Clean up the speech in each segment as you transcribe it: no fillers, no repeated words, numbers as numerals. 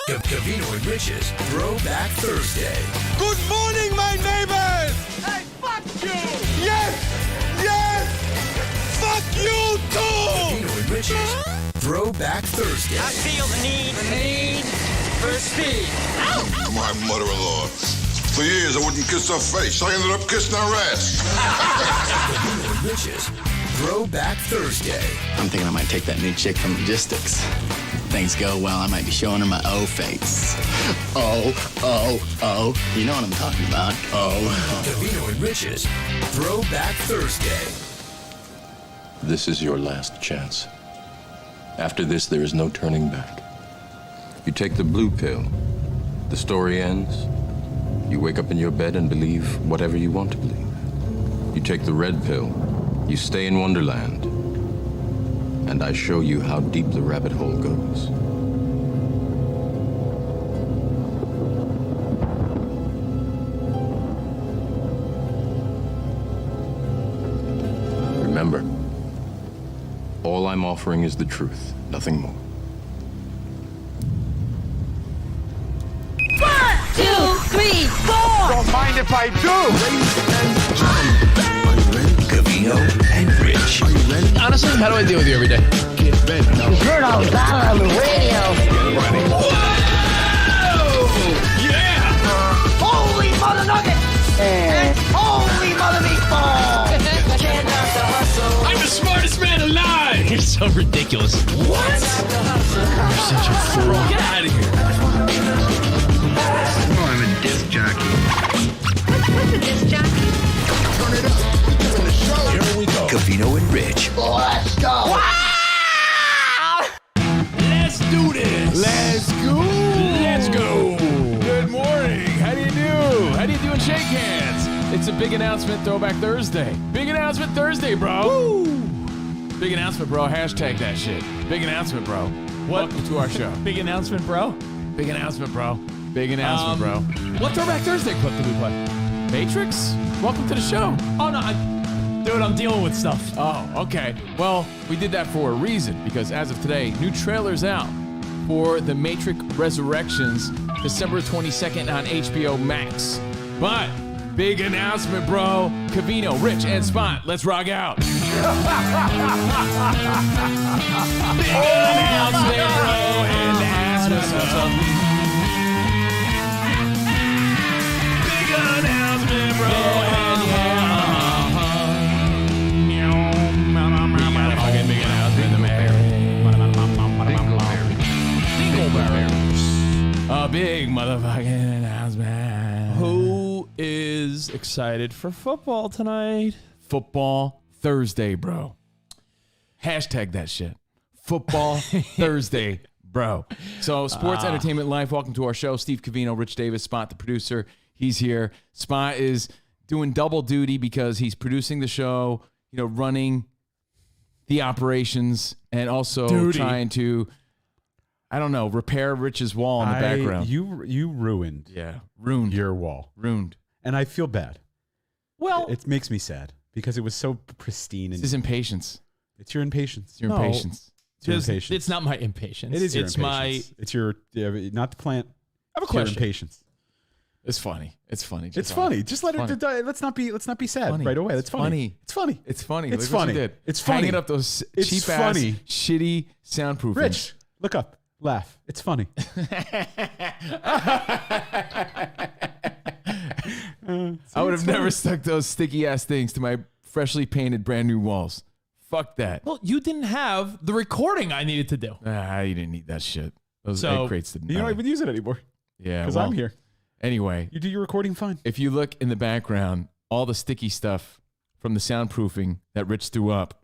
Covino and Rich's Throwback Thursday. Good morning, my neighbors! Hey, fuck you! Yes! Yes! Fuck you too! Covino and Rich's Throwback Thursday. I feel the need for speed. My mother-in-law. For years, I wouldn't kiss her face. I ended up kissing her ass. Covino and Rich's Throwback Thursday. I'm thinking I might take that new chick from logistics. Things go well, I might be showing her my O face. Oh. You know what I'm talking about. Covino and Rich's Throwback Thursday. This is your last chance. After this, there is no turning back. You take the blue pill, the story ends. You wake up in your bed and believe whatever you want to believe. You take the red pill, you stay in Wonderland, and I show you how deep the rabbit hole goes. Remember, all I'm offering is the truth, nothing more. 1, 2, 3, 4. Don't mind if I do! Covino and Rich. Honestly, how do I deal with you every day? Heard all about on the radio. Holy mother nugget! And holy mother meatball! I'm the smartest man alive! You're so ridiculous. What? You're such a fool. Get out of here. Oh, I'm a disc jockey. What's a disc jockey? Here we go. Covino and Rich. Let's go. Let's do this. Let's go! Let's go. Good morning. How do you do? How do you do and shake hands? It's a big announcement, Throwback Thursday. Big announcement Thursday, bro. Woo! Big announcement, bro. Hashtag that shit. Big announcement, bro. Welcome to our show. Big announcement, bro. Big announcement, bro. Big announcement, bro. What Throwback Thursday clip did we play? Matrix? Welcome to the show. Oh, no. Dude, I'm dealing with stuff. Oh, okay. Well, we did that for a reason, because as of today, new trailer's out for The Matrix Resurrections, December 22nd on HBO Max. But, big announcement, bro. Covino, Rich, and Spot, let's rock out. Big announcement, bro, and that's what's up. Big announcement, bro, and fucking big announcement, the man. A big motherfucking announcement. Who is excited for football tonight? Football Thursday, bro. Hashtag that shit. Football Thursday, bro. So, sports, entertainment, life. Welcome to our show. Steve Covino, Rich Davis, Spot, the producer. He's here. Spot is doing double duty because he's producing the show, running the operations, and also trying to, repair Rich's wall in the background. You ruined Ruined. your wall. Ruined. And I feel bad. Well, It makes me sad because it was so pristine. It's And his impatience. it's your impatience. It's your impatience. It's your impatience. it's not my impatience. It is your it's impatience. It's your, not the plant. I have a It's your question. impatience. It's funny. It's funny. It's funny. Just let it die. Let's not be sad Funny. right away. That's It's funny. funny. It's funny. It's funny. It's Look what funny. you did. It's funny. Hanging up those It's cheap funny. ass, shitty soundproofing. Rich, look up. Laugh. It's funny. I would have never stuck those sticky ass things to my freshly painted brand new walls. Fuck that. Well, you didn't have the recording I needed to do. You didn't need that shit. Those So, egg crates didn't. You don't even use it anymore Yeah, because well, I'm here. Anyway, You do your recording fine. if you look in the background, all the sticky stuff from the soundproofing that Rich threw up,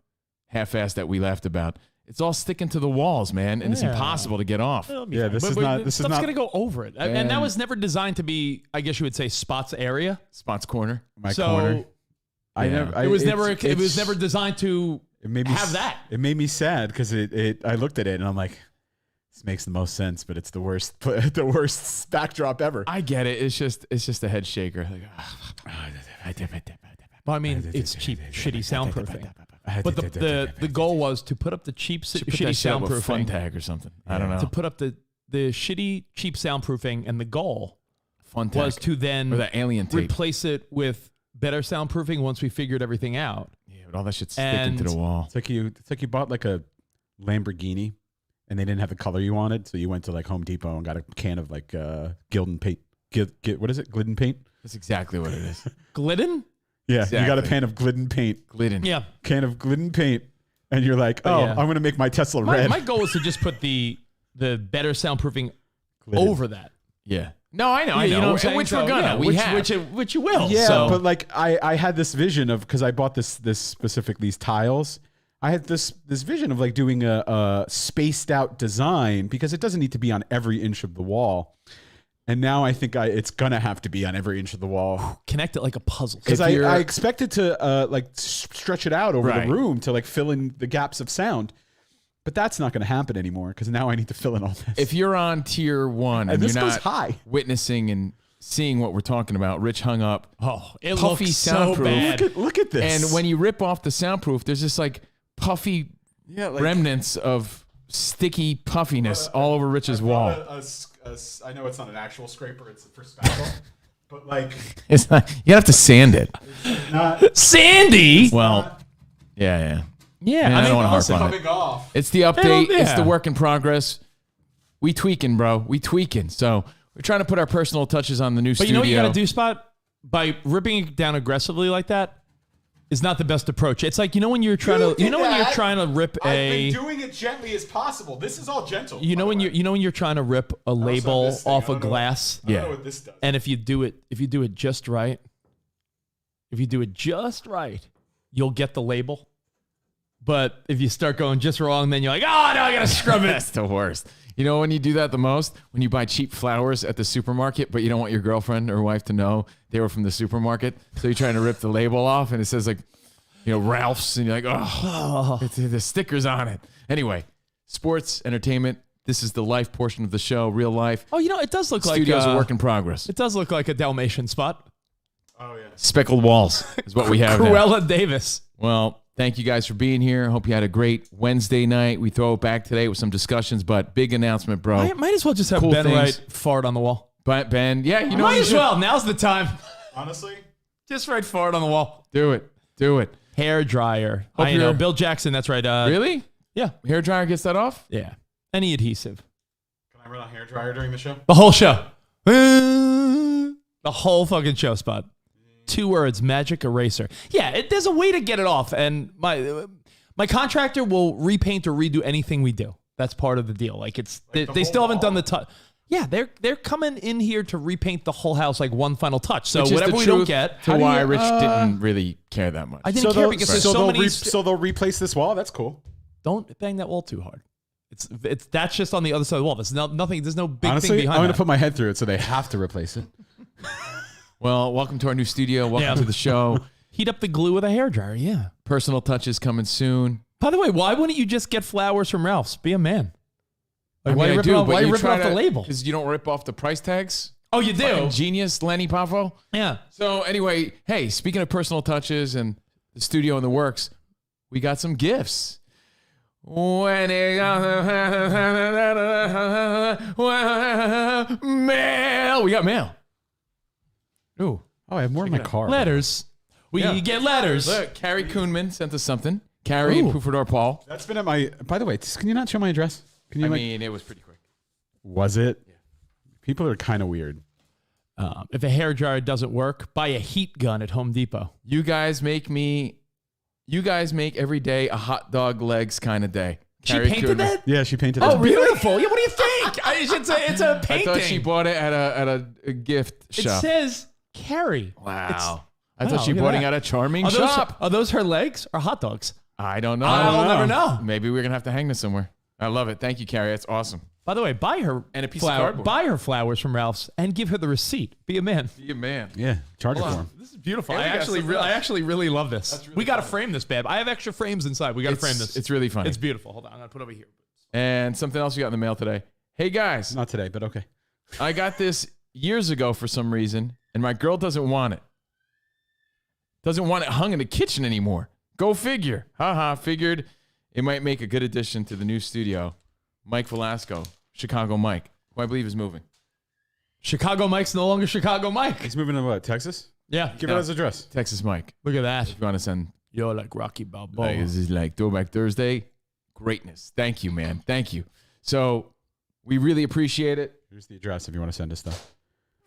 half-assed that we laughed about, it's all sticking to the walls, man, and it's Yeah. impossible to get off. Yeah, this is not. This is Stuff's not gonna go over it, and that was never designed to be. I guess you would say Spot's area. Spot's corner. my so corner. I Yeah. never. it was it's- never. It was it's- never designed to It made me have that. It made me sad because I looked at it and I'm like, this makes the most sense, but it's the worst backdrop ever. I get it. It's just a head shaker. Like, Well, I mean, it's cheap, shitty soundproofing. But the goal was to put up the cheap, shitty put that shit up with Fun soundproofing. Tag or something. I don't know. To put up the the shitty, cheap soundproofing, and the goal Fun was tech. to then Or that alien tape. replace it with better soundproofing once we figured everything out. Yeah, but all that shit's sticking to the wall. It's like you bought like a Lamborghini and they didn't have the color you wanted, so you went to like Home Depot and got a can of like Gildan paint. What is it? Glidden paint? That's exactly what it is. Glidden? Yeah, you got a Exactly. pan of Glidden paint. Glidden. Yeah. Can of Glidden paint. And you're like, oh, yeah. I'm going to make my Tesla My, red. my goal was to just put the better soundproofing Glidden. over that. Yeah. No, I know. Yeah, I know. you know what I'm saying? Which So, we're gonna. yeah, we have. which you will. Yeah, So- but like I had this vision of, because I bought these tiles. I had this vision of like doing a spaced out design, because it doesn't need to be on every inch of the wall. And now I think it's gonna have to be on every inch of the wall, connect it like a puzzle. because I expected to like stretch it out over Right. the room to like fill in the gaps of sound. But that's not going to happen anymore, because now I need to fill in all this. If you're on tier 1 and this you're goes not high. witnessing and seeing what we're talking about, Rich hung up. Oh, it puffy looks so soundproof. bad. Look at this. And when you rip off the soundproof, there's just like puffy remnants of sticky puffiness all over Rich's wall. I know it's not an actual scraper; it's for spackle. But like, It's not, you have to sand it. Sandy. Well, yeah. Yeah, Man, I don't want to harp also on coming it. off. It's the update. Yeah. It's the work in progress. We tweaking, bro. We tweaking. So we're trying to put our personal touches on the new But studio. you know what you got to do, Spot? By ripping it down aggressively like that is not the best approach. It's like, when you're trying to, when you're trying to rip I've a, been doing it gently as possible. This is all gentle. when you're trying to rip a label this thing. off I a don't know glass, I don't know what this does. and if you do it just right, you'll get the label. But if you start going just wrong, then you're like, oh no, I gotta scrub it. That's the worst. You know when you do that the most? When you buy cheap flowers at the supermarket, but you don't want your girlfriend or wife to know they were from the supermarket. So you're trying to rip the label off and it says like, Ralph's, and you're like, oh, the sticker's on it. Anyway, sports, entertainment. This is the life portion of the show, real life. Oh, it does look Studio's like a work in progress. It does look like a Dalmatian, Spot. Oh yeah. Speckled walls is what we have now. Cruella Davis. Well, thank you guys for being here. Hope you had a great Wednesday night. We throw it back today with some discussions, but big announcement, bro. Might as well just have Cool Ben things. Wright fart on the wall. But Ben, yeah, you know Might you as should. well. Now's the time. Honestly, Just write fart on the wall. Do it. Hair dryer. Hope I know. you're- Bill Jackson. That's right. Really? Yeah. Hair dryer gets that off? Yeah. Any adhesive. can I run a hairdryer during the show? The whole show. The whole fucking show, Spot. 2 words, magic eraser. Yeah, there's a way to get it off, and my contractor will repaint or redo anything we do. That's part of the deal. Like they still haven't done the touch. Yeah, they're coming in here to repaint the whole house like one final touch. So Which is whatever the we don't truth get, to why Rich didn't really care that much. I didn't care because there's so many. So they'll replace this wall. That's cool. Don't bang that wall too hard. It's that's just on the other side of the wall. There's nothing. There's no big thing Honestly, behind I'm going that. to put my head through it, so they have to replace it. Well, welcome to our new studio. Welcome Yeah. to the show. Heat up the glue with a hairdryer. Yeah. Personal touches coming soon. By the way, why wouldn't you just get flowers from Ralph's? Be a man. Like, why I are you ripping off, but why are you you ripping try off the to- label? Because you don't rip off the price tags. Oh, you do? Fucking genius, Lenny Pavo. Yeah. So anyway, hey, speaking of personal touches and the studio in the works, we got some gifts. When it mail, we got mail. Ooh. Oh, I have more in my car. Letters. We Yeah. get letters. Look, Carrie Kuhnman sent us something. Carrie and Poufador Paul. That's been at my. By the way, can you not show my address? Can you? I mean, it was pretty quick. Was it? Yeah. People are kind of weird. If a hairdryer doesn't work, buy a heat gun at Home Depot. You guys make every day a hot dog legs kind of day. She Carrie painted Kuhnman. that? Yeah, she painted. Oh, it. beautiful. Yeah, what do you think? It's a I painting. thought she bought it at a gift It shop. says Carrie. Wow. I Wow, thought she look at bought it that. at a charming Are those, shop. are those her legs or hot dogs? I don't know. I'll never know. Maybe we're gonna have to hang this somewhere. I love it. Thank you, Carrie. That's awesome. By the way, buy her And a piece of cardboard. Buy her flowers from Ralph's and give her the receipt. Be a man. Be a man. Yeah, charge it for him. This is beautiful. Yeah, we I got actually, something else. I actually really love this. really we got to fun. frame this, babe. I have extra frames inside. We got to frame this. It's really funny. It's beautiful. Hold on, I'm gonna put it over here. And something else we got in the mail today. Hey guys, Not today, but okay. I got this years ago for some reason, and my girl doesn't want it. Doesn't want it hung in the kitchen anymore. Go figure. Haha, figured it might make a good addition to the new studio. Mike Velasco, Chicago Mike. who I believe is moving. Chicago Mike's no longer Chicago Mike. He's moving to what? Texas? Yeah. Give it his address. Texas Mike. Look at that. If you want to send, You're like Rocky Balboa. this is like Throwback Thursday. Greatness. Thank you, man. Thank you. So we really appreciate it. Here's the address if you want to send us stuff.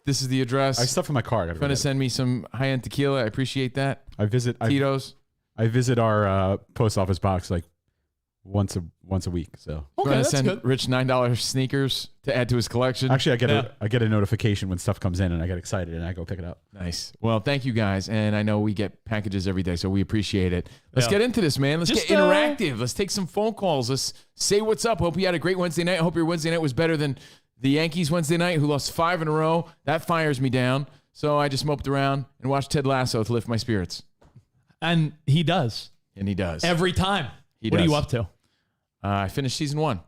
This is the address. I have stuff in my car. Trying to send me some high-end tequila. I appreciate that. I visit Tito's. I visit our post office box like once a week. So Okay, Trying to that's send good. Rich $9 sneakers to add to his collection. actually, I get a notification when stuff comes in, and I get excited and I go pick it up. Nice. Well, thank you guys. And I know we get packages every day, so we appreciate it. Let's Yeah. get into this, man. Let's Just, get interactive. Let's take some phone calls. Let's say what's up. Hope you had a great Wednesday night. I hope your Wednesday night was better than the Yankees Wednesday night, who lost 5 in a row. That fires me down. So I just moped around and watched Ted Lasso to lift my spirits. And he does. And he does. Every time. He What are does. you up to? I finished season 1.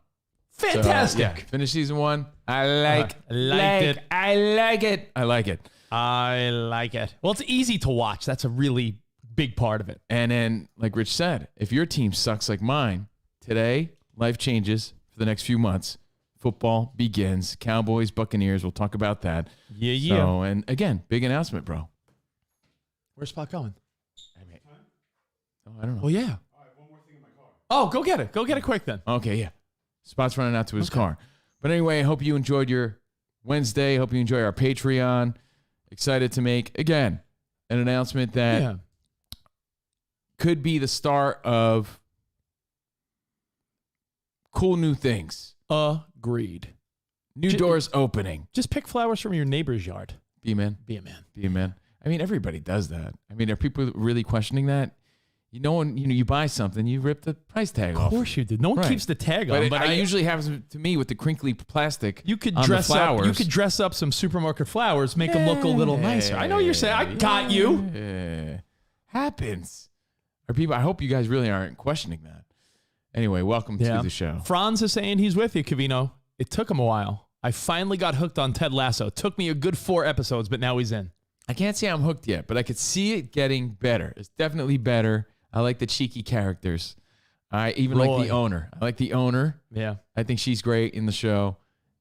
So, Fantastic. yeah, finished season 1. I like it. I like it. I like it. I like it. Well, it's easy to watch. That's a really big part of it. And then, like Rich said, if your team sucks like mine, today, life changes for the next few months. Football begins. Cowboys, Buccaneers. We'll talk about that. Yeah. So, and again, big announcement, bro. Where's Spot going? I don't know. Well, yeah. Oh, go get it. Go get it quick then. Okay, yeah. Spot's running out to his car. But anyway, I hope you enjoyed your Wednesday. Hope you enjoy our Patreon. Excited to make, again, an announcement that Yeah. could be the start of cool new things. Agreed. New doors opening. Just pick flowers from your neighbor's yard. Be a man. Be a man. Be a man. I mean, everybody does that. I mean, are people really questioning that? You buy something, you rip the price tag off. Of course you did. No one Right. keeps the tag But on. it But usually happens to me with the crinkly plastic. you could on the dress up. flowers. You could dress up some supermarket flowers, make them look a little nicer. I know you're saying. I got you. Yeah. Happens. Or people? I hope you guys really aren't questioning that. Anyway, welcome to the show. Franz is saying he's with you, Covino. It took him a while. I finally got hooked on Ted Lasso. Took me a good 4 episodes, but now he's in. I can't say I'm hooked yet, but I could see it getting better. It's definitely better. I like the cheeky characters. I even like the owner. I like the owner. Yeah. I think she's great in the show.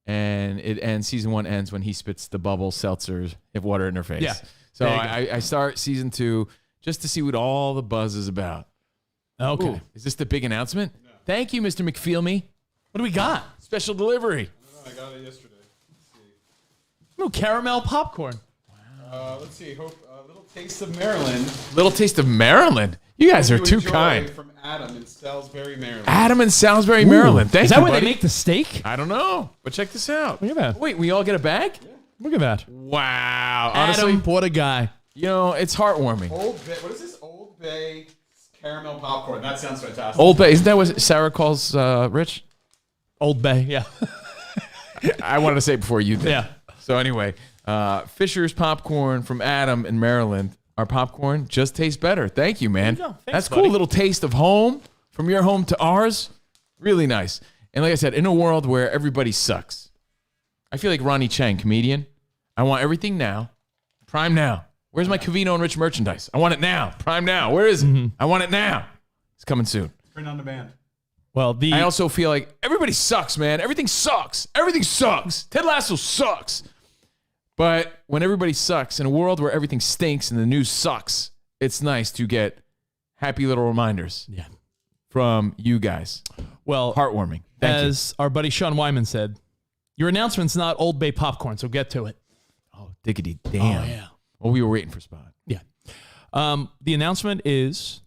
And it ends, season 1 ends when he spits the bubble seltzers of water in her face. Yeah. So There you I start season 2 just to see what all the buzz is about. Okay. Ooh, is this the big announcement? No. Thank you, Mr. McFeelme. What do we got? Special delivery. I got it yesterday. Ooh, caramel popcorn. Let's see. Hope a little taste of Maryland. Little taste of Maryland. You guys are too kind. From Adam in Salisbury, Maryland. Adam in Salisbury, Maryland. Thank Is that you, where buddy. they make the steak? I don't know, but check this out. Look at that. Wait, we all get a bag? Yeah. Look at that. Wow. Honestly, Adam, what a guy. it's heartwarming. Old Bay. What is this? Old Bay caramel popcorn. That sounds fantastic. Old Bay. Isn't that what Sarah calls Rich? Old Bay, yeah. I wanted to say it before you did. Yeah. So anyway, Fisher's popcorn from Adam in Maryland. Our popcorn just tastes better. Thank you, man. There you go. Thanks, That's buddy. cool. Little taste of home from your home to ours. Really nice. And like I said, in a world where everybody sucks, I feel like Ronnie Chang, comedian. I want everything now. Prime now. Where's my Covino and Rich merchandise? I want it now. Prime now. Where is it? I want it now. It's coming soon. Print on demand. Well, I also feel like everybody sucks, man. Everything sucks. Everything sucks. Ted Lasso sucks. But when everybody sucks, in a world where everything stinks and the news sucks, it's nice to get happy little reminders from you guys. Well, heartwarming. Thank you. as our buddy Sean Wyman said, your announcement's not Old Bay popcorn, so get to it. Oh, diggity damn. Oh, yeah. Well, we were waiting for Spot. Yeah. The announcement is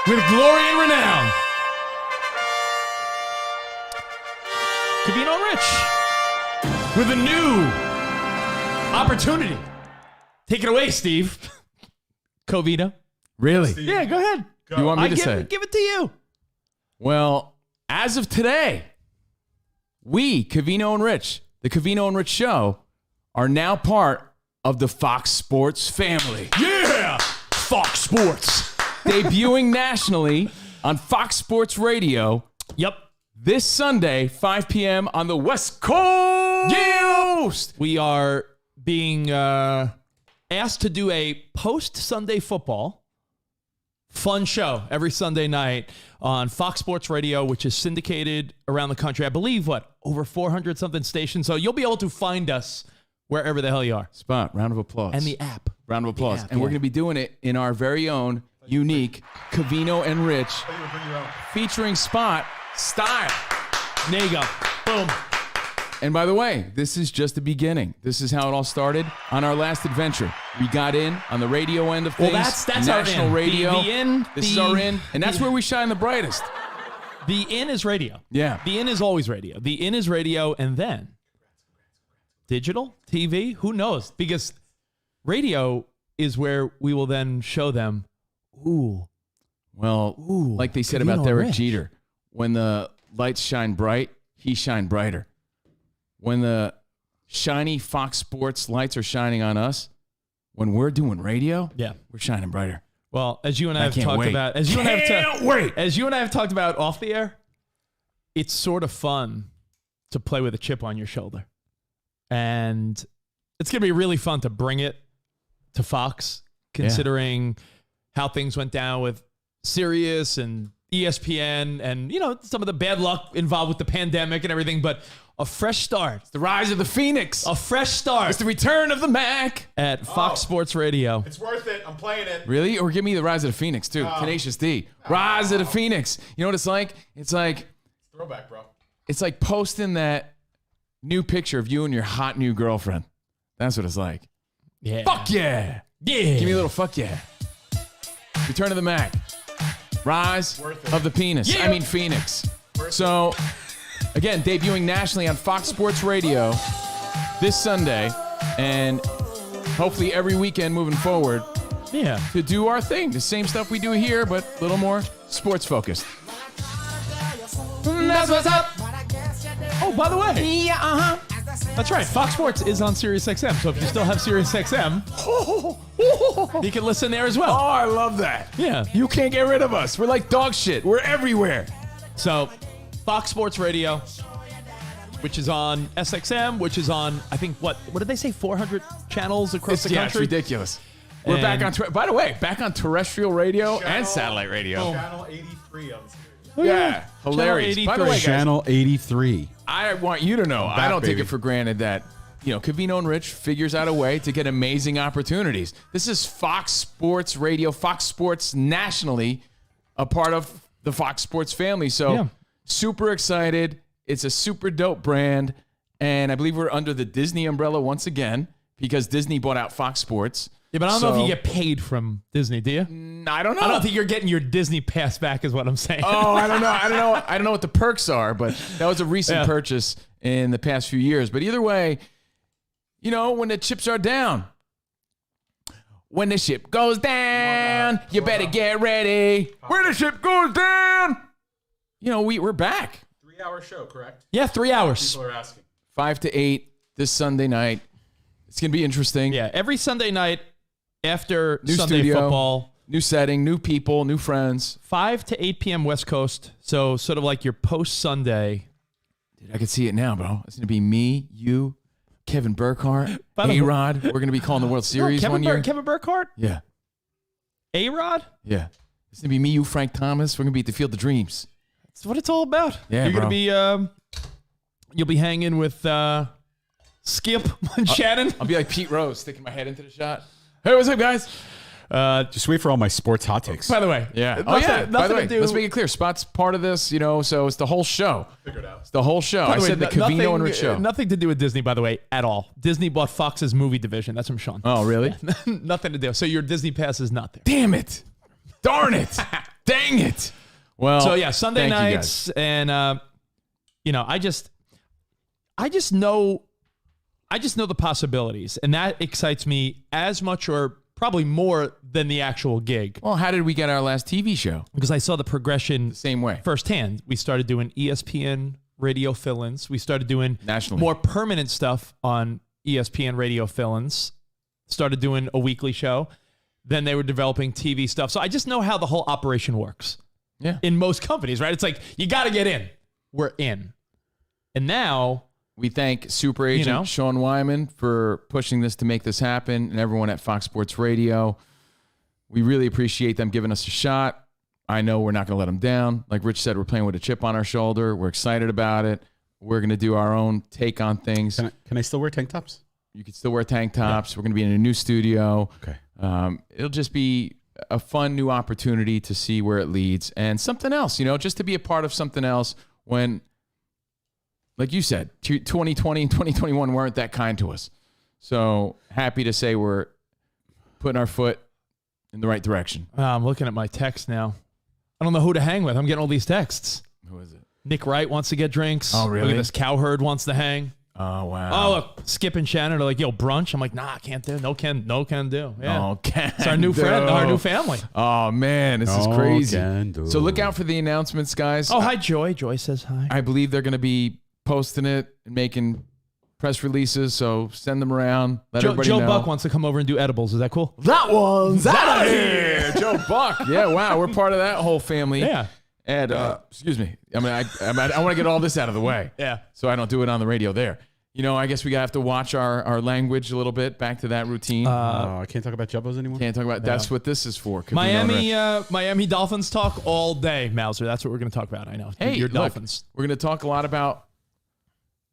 with glory and renown, Covino Rich with a new opportunity. Take it away, Steve. Covino. Really? Yeah, go ahead. You want me to say it? Give it to you. Well, as of today, we, Covino and Rich, the Covino and Rich Show, are now part of the Fox Sports family. Yeah! Fox Sports. Debuting nationally on Fox Sports Radio. Yep. This Sunday, 5 p.m. on the West Coast. Yeah! We are being asked to do a post-Sunday football fun show every Sunday night on Fox Sports Radio, which is syndicated around the country. I believe, over 400 something stations. So you'll be able to find us wherever the hell you are. Spot. Round of applause. And the app. Round of applause. app, and we're yeah. going to be doing it in our very own unique Covino and Rich featuring Spot style. There you go. Boom. And by the way, this is just the beginning. This is how it all started on our last adventure. We got in on the radio end of things. Well, that's national our in. radio. The in. This is our in, and that's where we shine the brightest. The in is radio. Yeah. The in is always radio. The in is radio, and then digital, TV, who knows? Because radio is where we will then show them, like they said Covino about Derek Rich. Jeter, when the lights shine bright, he shine brighter. When the shiny Fox Sports lights are shining on us, when we're doing radio, we're shining brighter. Well, as you and I have can't talked wait. about, as you and I have talked about off the air, it's sort of fun to play with a chip on your shoulder, and it's gonna be really fun to bring it to Fox, considering how things went down with Sirius and ESPN, and some of the bad luck involved with the pandemic and everything, but. A fresh start. It's the rise of the Phoenix. A fresh start. It's the return of the Mac. At Fox Sports Radio. It's worth it. I'm playing it. Really? Or give me the rise of the Phoenix, too. Tenacious D. Rise of the Phoenix. You know what it's like? It's like... Throwback, bro. It's like posting that new picture of you and your hot new girlfriend. That's what it's like. Yeah. Fuck yeah. Yeah. Give me a little fuck yeah. Return of the Mac. Rise of the penis. Yeah. I mean Phoenix. So... Again, debuting nationally on Fox Sports Radio this Sunday, and hopefully every weekend moving forward. Yeah. To do our thing, the same stuff we do here, but a little more sports focused. That's what's up. Oh, by the way. Yeah, That's right. Fox Sports is on Sirius XM, so if you still have Sirius XM, you can listen there as well. Oh, I love that. Yeah. You can't get rid of us. We're like dog shit. We're everywhere. So, Fox Sports Radio, which is on SXM, which is on, I think, what did they say, 400 channels across the country? It's ridiculous. We're back on, by the way, back on terrestrial radio and satellite radio. Channel 83 on Sirius. Yeah, hilarious. By the way, guys, Channel 83. I want you to know, I don't take it for granted that, Covino and Rich figures out a way to get amazing opportunities. This is Fox Sports Radio, Fox Sports nationally, a part of the Fox Sports family. So super excited. It's a super dope brand. And I believe we're under the Disney umbrella once again because Disney bought out Fox Sports. Yeah, but I don't know if you get paid from Disney, do you? I don't know. I don't think you're getting your Disney pass back is what I'm saying. Oh, I don't know. I don't know what the perks are, but that was a recent purchase in the past few years. But either way, when the chips are down, when the ship goes down, you better get ready. When the ship goes down, we're back. 3-hour show, correct? Yeah, 3 hours. People are asking. 5 to 8 this Sunday night. It's going to be interesting. Yeah, every Sunday night after New Sunday studio, football. New setting, new people, new friends. 5 to 8 p.m. West Coast. So sort of like your post-Sunday. Dude, I can see it now, bro. It's going to be me, you, Kevin Burkhardt, By the way- A-Rod. We're going to be calling the World Series one year. Kevin Burkhardt? Yeah. A-Rod? Yeah. It's going to be me, you, Frank Thomas. We're going to be at the Field of Dreams. That's what it's all about. Yeah, You're bro. going to be, you'll be hanging with Skip and Shannon. I'll be like Pete Rose, sticking my head into the shot. Hey, what's up, guys? Just wait for all my sports hot takes. By the way. Yeah. Nothing By the way, to do. let's make it clear. Spot's part of this, so it's the whole show. Figure it out. It's the whole show. I said the Covino and Rich show. Nothing to do with Disney, by the way, at all. Disney bought Fox's movie division. That's from Sean. Oh, really? Nothing to do. So your Disney pass is not there. Damn it. Darn it. Dang it. Well, So yeah, Sunday thank you nights, and I just know the possibilities, and that excites me as much or probably more than the actual gig. Well, how did we get our last TV show? Because I saw the progression The same way. firsthand. We started doing ESPN radio fill-ins. We started doing Nationally. more permanent stuff on ESPN radio fill-ins. Started doing a weekly show. Then they were developing TV stuff. So I just know how the whole operation works. Yeah. In most companies, right? It's like, you got to get in. We're in. And now... We thank super agent Sean Wyman for pushing this to make this happen, and everyone at Fox Sports Radio. We really appreciate them giving us a shot. I know we're not going to let them down. Like Rich said, we're playing with a chip on our shoulder. We're excited about it. We're going to do our own take on things. Can I still wear tank tops? You can still wear tank tops. Yeah. We're going to be in a new studio. Okay. It'll just be a fun new opportunity to see where it leads and something else, just to be a part of something else when, like you said, 2020 and 2021 weren't that kind to us. So happy to say we're putting our foot in the right direction. I'm looking at my text now. I don't know who to hang with. I'm getting all these texts. Who is it? Nick Wright wants to get drinks. Oh, really? Look at this. Cowherd wants to hang. Oh, wow. Oh, look. Skip and Shannon are like, yo, brunch. I'm like, nah, can't do. No can do. Yeah. Oh, can It's our new friend, our new family. Oh, man, this is crazy. Can do. So look out for the announcements, guys. Oh, hi, Joy. Joy says hi. I believe they're going to be posting it and making press releases, so send them around. Let everybody know. Joe Buck wants to come over and do edibles. Is that cool? That one's out of here. Joe Buck. Yeah, wow. We're part of that whole family. Yeah. And, excuse me. I mean, I want to get all this out of the way. Yeah. So I don't do it on the radio there. I guess we have to watch our language a little bit, back to that routine. I can't talk about Jubbos anymore? Can't talk about, that's what this is for. Miami Dolphins talk all day, Mauser. That's what we're going to talk about. I know. Hey, your look, Dolphins. We're going to talk a lot about,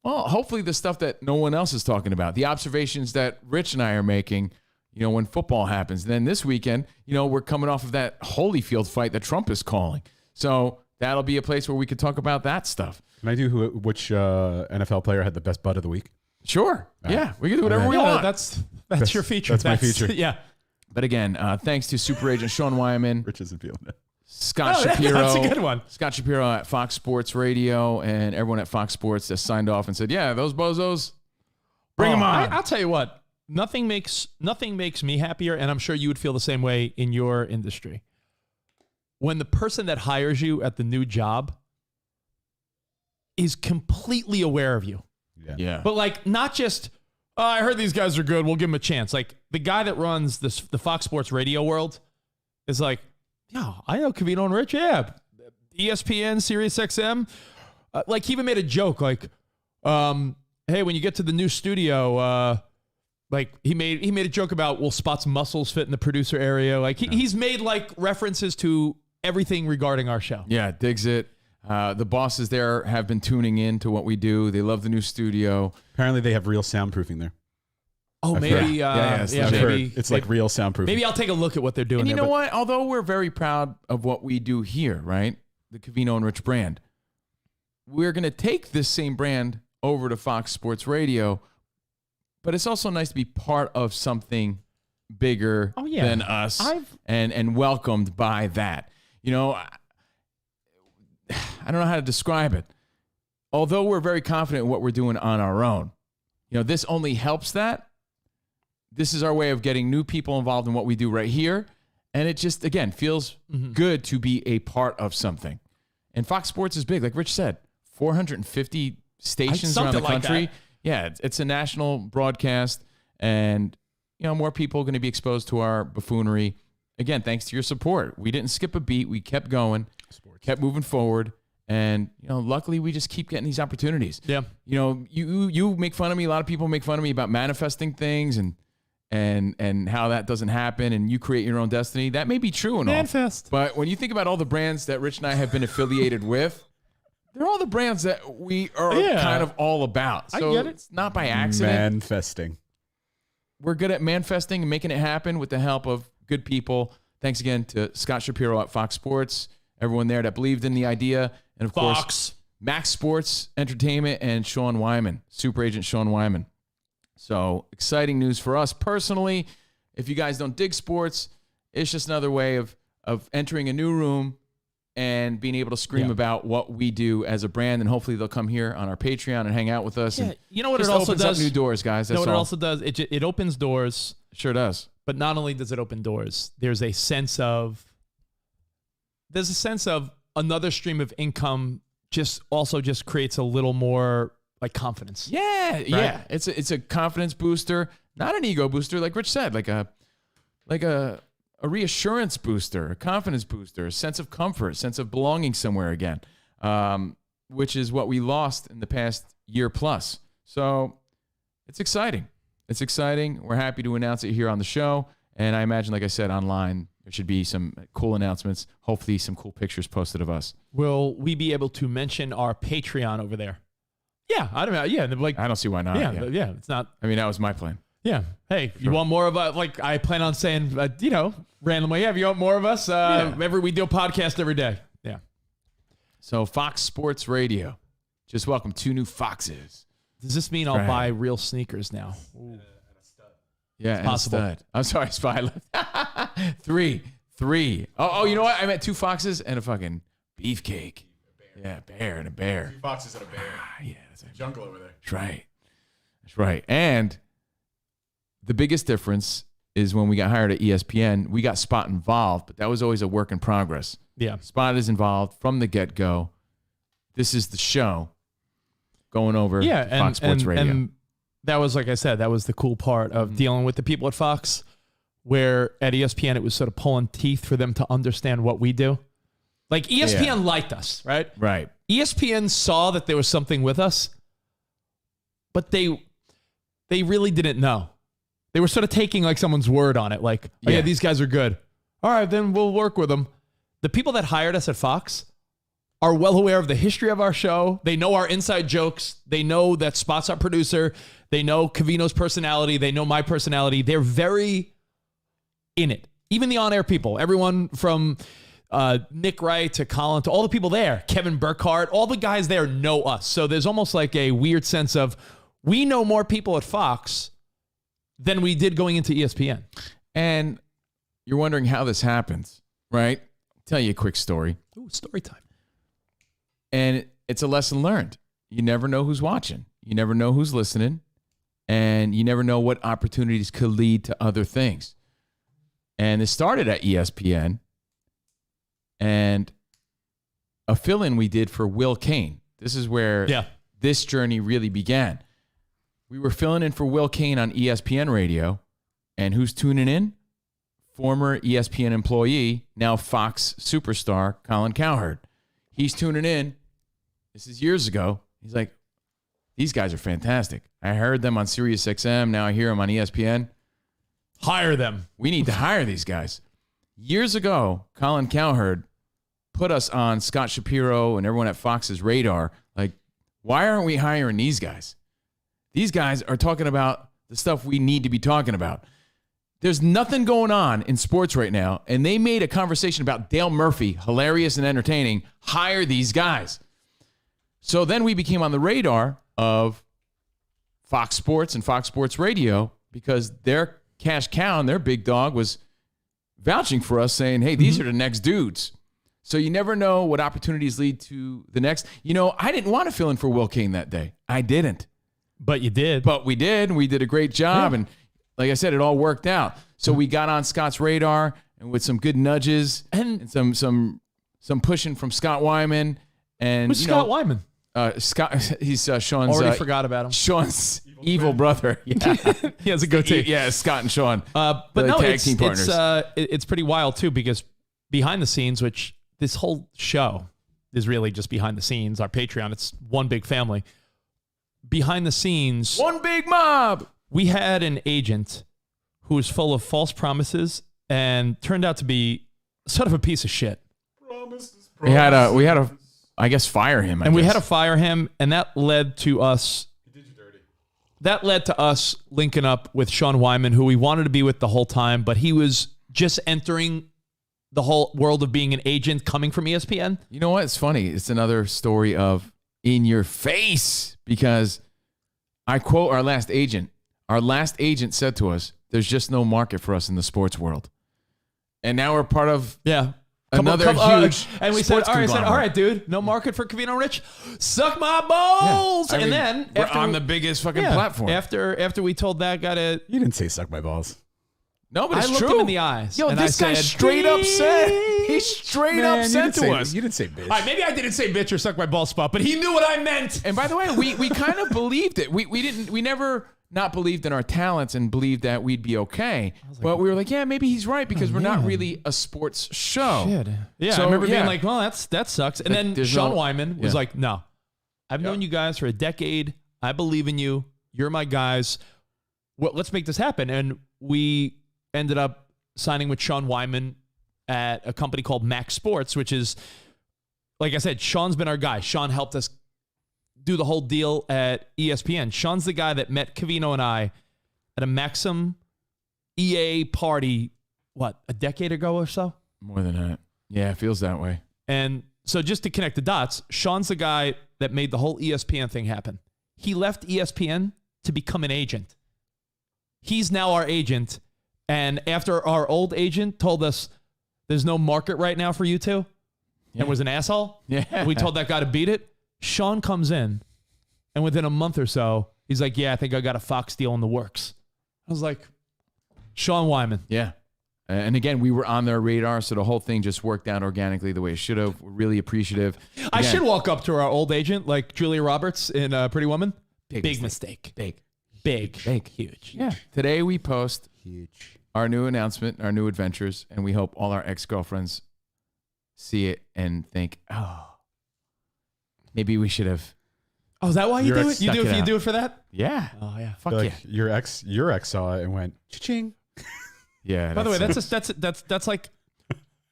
well, hopefully the stuff that no one else is talking about, the observations that Rich and I are making, when football happens. Then this weekend, we're coming off of that Holyfield fight that Trump is calling. So that'll be a place where we could talk about that stuff. Can I do which NFL player had the best butt of the week? Sure. Yeah, we can do whatever we want. That's your feature. That's my feature. Yeah. But again, thanks to Super Agent Sean Wyman. Rich isn't feeling it. Scott Shapiro. That's a good one. Scott Shapiro at Fox Sports Radio and everyone at Fox Sports that signed off and said, yeah, those bozos, bring them on. I'll tell you what, nothing makes me happier, and I'm sure you would feel the same way in your industry. When the person that hires you at the new job is completely aware of you. Yeah. But like, not just, I heard these guys are good, we'll give them a chance. Like, the guy that runs the Fox Sports Radio world is like, yeah, I know Covino and Rich. Yeah, ESPN, Sirius XM. Like, he even made a joke like, hey, when you get to the new studio, like he made a joke about, will Spot's muscles fit in the producer area? Like he's made like references to everything regarding our show. Yeah, digs it. The bosses there have been tuning in to what we do. They love the new studio. Apparently they have real soundproofing there. Oh, maybe. Maybe it's like real soundproofing. Maybe I'll take a look at what they're doing. And you there, know what? Although we're very proud of what we do here, right? The Covino and Rich brand. We're going to take this same brand over to Fox Sports Radio, but it's also nice to be part of something bigger than us and welcomed by that. I don't know how to describe it. Although we're very confident in what we're doing on our own, this only helps that. This is our way of getting new people involved in what we do right here. And it just, again, feels good to be a part of something. And Fox Sports is big. Like Rich said, 450 stations around the country. Yeah, it's a national broadcast. And, more people are going to be exposed to our buffoonery. Again, thanks to your support. We didn't skip a beat. We kept going, kept moving forward. And, luckily we just keep getting these opportunities. Yeah. You make fun of me. A lot of people make fun of me about manifesting things and how that doesn't happen, and you create your own destiny. That may be true and Manifest. all. But when you think about all the brands that Rich and I have been affiliated with, they're all the brands that we are kind of all about. So I get it. It's not by accident. Manifesting. We're good at manifesting and making it happen with the help of good people. Thanks again to Scott Shapiro at Fox Sports, everyone there that believed in the idea, and of course, Max Sports Entertainment and Sean Wyman, Super Agent Sean Wyman. So exciting news for us personally. If you guys don't dig sports, it's just another way of entering a new room and being able to scream about what we do as a brand. And hopefully they'll come here on our Patreon and hang out with us. And you know what it just also opens does? Up new doors, guys. That's what all. it also does? It opens doors. Sure does. But not only does it open doors, there's a sense of another stream of income. Just creates a little more like confidence. Yeah, right? Yeah. It's a confidence booster, not an ego booster, like Rich said, like a reassurance booster, a confidence booster, a sense of comfort, sense of belonging somewhere again, which is what we lost in the past year plus. So it's exciting. It's exciting. We're happy to announce it here on the show, and I imagine, like I said, online There should be some cool announcements. Hopefully, some cool pictures posted of us. Will we be able to mention our Patreon over there? Yeah, I don't know. Yeah, like I don't see why not. Yeah, it's not. I mean, that was my plan. Yeah. Hey, you want more of like I plan on saying, randomly, if you want more of us, we do a podcast every day. Yeah. So Fox Sports Radio just welcomed 2 new Foxes. Does this mean I'll buy real sneakers now? Ooh. Yeah, it's possible. And a stud. I'm sorry, Spy left. 3. Oh, you know what? I meant 2 Foxes and a fucking beefcake. Yeah, a bear and a bear. 2 foxes and a bear. Yeah, that's a Jungle over there. That's right. That's right. And the biggest difference is when we got hired at ESPN, we got Spot involved, but that was always a work in progress. Yeah. Spot is involved from the get-go. This is the show going over Fox Sports Radio. And that was, like I said, that was the cool part of dealing with the people at Fox, where at ESPN it was sort of pulling teeth for them to understand what we do. Like ESPN liked us, right? Right. ESPN saw that there was something with us, but they really didn't know. They were sort of taking like someone's word on it. Like, oh, yeah, these guys are good. All right, then we'll work with them. The people that hired us at Fox are well aware of the history of our show. They know our inside jokes. They know that Spot's our producer. They know Covino's personality. They know my personality. They're very in it. Even the on-air people, everyone from Nick Wright to Colin to all the people there, Kevin Burkhardt, all the guys there know us. So there's almost like a weird sense of we know more people at Fox than we did going into ESPN. And you're wondering how this happens, right? I'll tell you a quick story. Ooh, story time. And it's a lesson learned. You never know who's watching. You never know who's listening. And you never know what opportunities could lead to other things. And it started at ESPN. And a fill-in we did for Will Kane. This is where this journey really began. We were filling in for Will Kane on ESPN radio. And who's tuning in? Former ESPN employee, now Fox superstar, Colin Cowherd. He's tuning in. This is years ago. He's like, these guys are fantastic. I heard them on Sirius XM. Now I hear them on ESPN. Hire them. We need to hire these guys. Years ago, Colin Cowherd put us on Scott Shapiro and everyone at Fox's radar. Like, why aren't we hiring these guys? These guys are talking about the stuff we need to be talking about. There's nothing going on in sports right now, and they made a conversation about Dale Murphy, hilarious and entertaining, hire these guys. So then we became on the radar of Fox Sports and Fox Sports Radio because their cash cow and their big dog was vouching for us, saying, hey, these are the next dudes. So you never know what opportunities lead to the next. You know, I didn't want to fill in for Will Kane that day. I didn't. But you did. But we did, and we did a great job. Yeah. And like I said, it all worked out. So we got on Scott's radar and with some good nudges and some pushing from Scott Wyman. And who's Scott Wyman? Scott, he's Sean's. Already forgot about him. Sean's evil brother. Yeah, he has a goatee. Yeah, Scott and Sean. But no, tag team partners. It's pretty wild too because behind the scenes, which this whole show is really just behind the scenes. Our Patreon, it's one big family. Behind the scenes, one big mob. We had an agent who was full of false promises and turned out to be sort of a piece of shit. We had to, I guess, fire him. We had to fire him, and that led to us. He did you dirty. That led to us linking up with Sean Wyman, who we wanted to be with the whole time, but he was just entering the whole world of being an agent coming from ESPN. You know what? It's funny. It's another story of in your face because I quote our last agent. Our last agent said to us, there's just no market for us in the sports world. And now we're part of another huge and we said, all right, dude, no market for Covino Rich. Suck my balls. Yeah. Then we're on the biggest fucking platform. After we told that guy to... You didn't say suck my balls. No, but it's true. I looked him in the eyes. Yo, this guy straight up said. He straight up said to us. You didn't say bitch. All right, maybe I didn't say bitch or suck my ball spot, but he knew what I meant. And by the way, we kind of believed it. We never not believed in our talents and believed that we'd be okay. But we were like, yeah, maybe he's right because we're not really a sports show. Shit. Yeah, so I remember being like, well, that sucks. And then Sean Wyman was like, no, I've known you guys for a decade. I believe in you. You're my guys. Well, let's make this happen. And we ended up signing with Sean Wyman at a company called Max Sports, which is, like I said, Sean's been our guy. Sean helped us do the whole deal at ESPN. Sean's the guy that met Covino and I at a Maxim EA party, a decade ago or so? More than that. Yeah, it feels that way. And so just to connect the dots, Sean's the guy that made the whole ESPN thing happen. He left ESPN to become an agent. He's now our agent. And after our old agent told us there's no market right now for you two and was an asshole, we told that guy to beat it. Sean comes in, and within a month or so, he's like, yeah, I think I got a Fox deal in the works. I was like, Sean Wyman. Yeah. And again, we were on their radar, so the whole thing just worked out organically the way it should have. We're really appreciative. Again, I should walk up to our old agent like Julia Roberts in Pretty Woman. Big mistake. Big. Huge. Yeah. Today we post our new announcement, our new adventures, and we hope all our ex-girlfriends see it and think, oh, maybe we should have. Oh, is that why you do it? You do it for that? Yeah. Oh, yeah. Fuck Like yeah. your ex saw it and went cha-ching. Yeah. By the way, that's like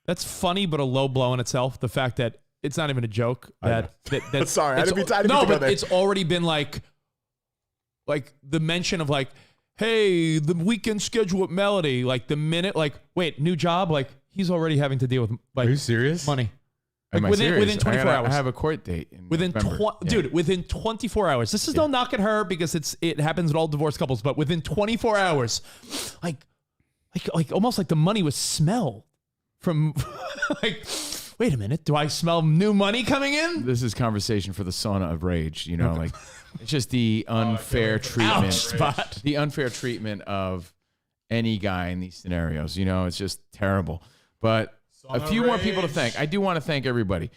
that's funny, but a low blow in itself. The fact that it's not even a joke. That Sorry, I didn't mean to no, go but there. it's already been like the mention of like, hey, the weekend schedule with Melody. Like the minute, like, wait, new job. Like he's already having to deal with like. Are you serious? Money. Am I Like serious? within 24 hours. I have a court date in Within November. dude, within 24 hours. This is no knock at her because it happens with all divorced couples, but within 24 hours, like almost like the money was smell from like, wait a minute, do I smell new money coming in? This is conversation for the sauna of rage, you know, like it's just the unfair treatment. Ouch, Spot. The unfair treatment of any guy in these scenarios, you know, it's just terrible. But a few more people to thank. I do want to thank everybody.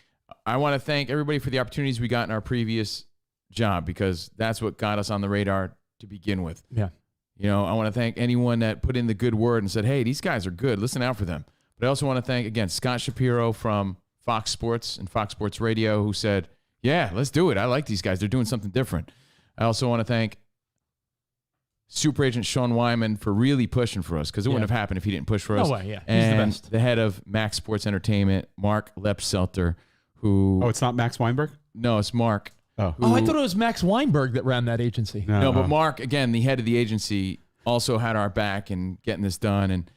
I want to thank everybody for the opportunities we got in our previous job because that's what got us on the radar to begin with. Yeah. You know, I want to thank anyone that put in the good word and said, hey, these guys are good. Listen out for them. But I also want to thank, again, Scott Shapiro from Fox Sports and Fox Sports Radio who said, yeah, let's do it. I like these guys. They're doing something different. I also want to thank Super Agent Sean Wyman for really pushing for us because it wouldn't have happened if he didn't push for us. No way, yeah. He's And the best. the head of Max Sports Entertainment, Mark Lepselter, who... Oh, it's not Max Weinberg? No, it's Mark. Oh, I thought it was Max Weinberg that ran that agency. No, but Mark, again, the head of the agency, also had our back in getting this done. And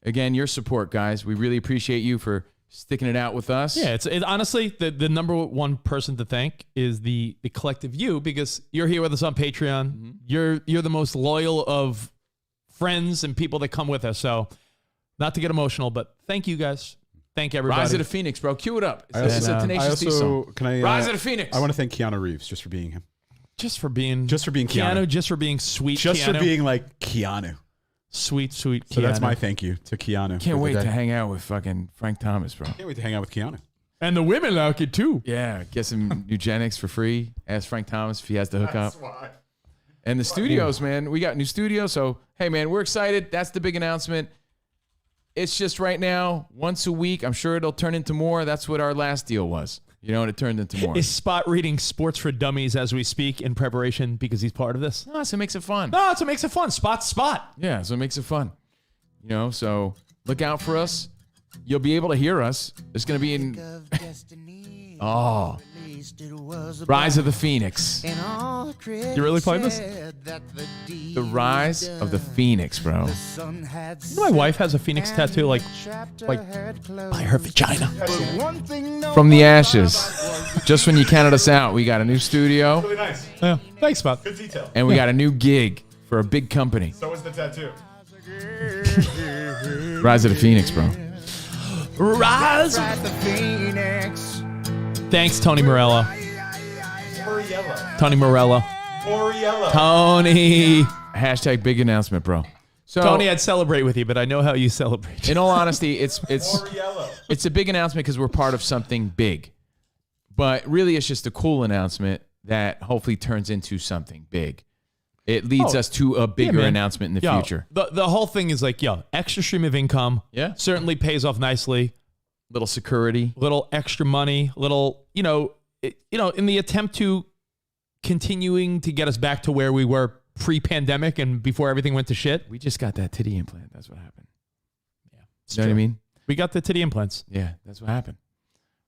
again, your support, guys. We really appreciate you for sticking it out with us. Yeah, it's honestly the number one person to thank is the collective you because you're here with us on Patreon. Mm-hmm. You're the most loyal of friends and people that come with us. So not to get emotional, but thank you guys. Thank everybody. Rise of the Phoenix, bro. Cue it up. I It's a Tenacious D song. Rise of the Phoenix. I want to thank Keanu Reeves just for being him. Just for being Keanu. Just for being sweet. Just Keanu. for being like Keanu. Sweet Keanu. So that's my thank you to Keanu. Can't for wait the to day. hang out with fucking Frank Thomas, bro. Can't wait to hang out with Keanu. And the women like it too. Yeah, get some eugenics for free. Ask Frank Thomas if he has to hook up. And the studios, man. We got new studios. So, hey, man, we're excited. That's the big announcement. It's just right now, once a week. I'm sure it'll turn into more. That's what our last deal was. You know, and it turned into more. Is Spot reading Sports for Dummies as we speak in preparation because he's part of this? No, so it makes it fun. No, so it makes it fun. Spot. Yeah, so it makes it fun. You know, so look out for us. You'll be able to hear us. It's going to be in... Rise of the Phoenix. You really playing this? The Rise of the Phoenix, bro. You know my wife has a Phoenix tattoo like by her vagina. From the ashes. Just when you counted us out, we got a new studio. Really nice. Yeah. Thanks, Spot. Good detail. And we got a new gig for a big company. So was the tattoo. Rise of the Phoenix, bro. Rise. Thanks, Tony Morello. Tony Morello. Tony. Hashtag big announcement, bro. So, Tony, I'd celebrate with you, but I know how you celebrate. in all honesty, it's a big announcement because we're part of something big. But really, it's just a cool announcement that hopefully turns into something big. It leads us to a bigger man. announcement in the future. The whole thing is like, extra stream of income. Yeah. Certainly pays off nicely. Little security. Little extra money. Little, in the attempt to continuing to get us back to where we were pre-pandemic and before everything went to shit. We just got that titty implant. That's what happened. Yeah. You know what I mean? We got the titty implants. Yeah, that's what happened.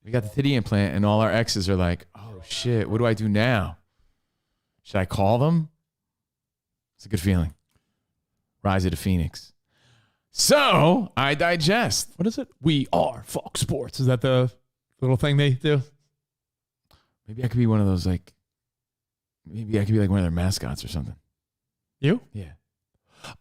We got the titty implant, and all our exes are like, oh, shit, what do I do now? Should I call them? It's a good feeling. Rise of the Phoenix. So, I digest. What is it? We are Fox Sports. Is that the little thing they do? Maybe I could be one of those, like, maybe I could be like one of their mascots or something. You? Yeah.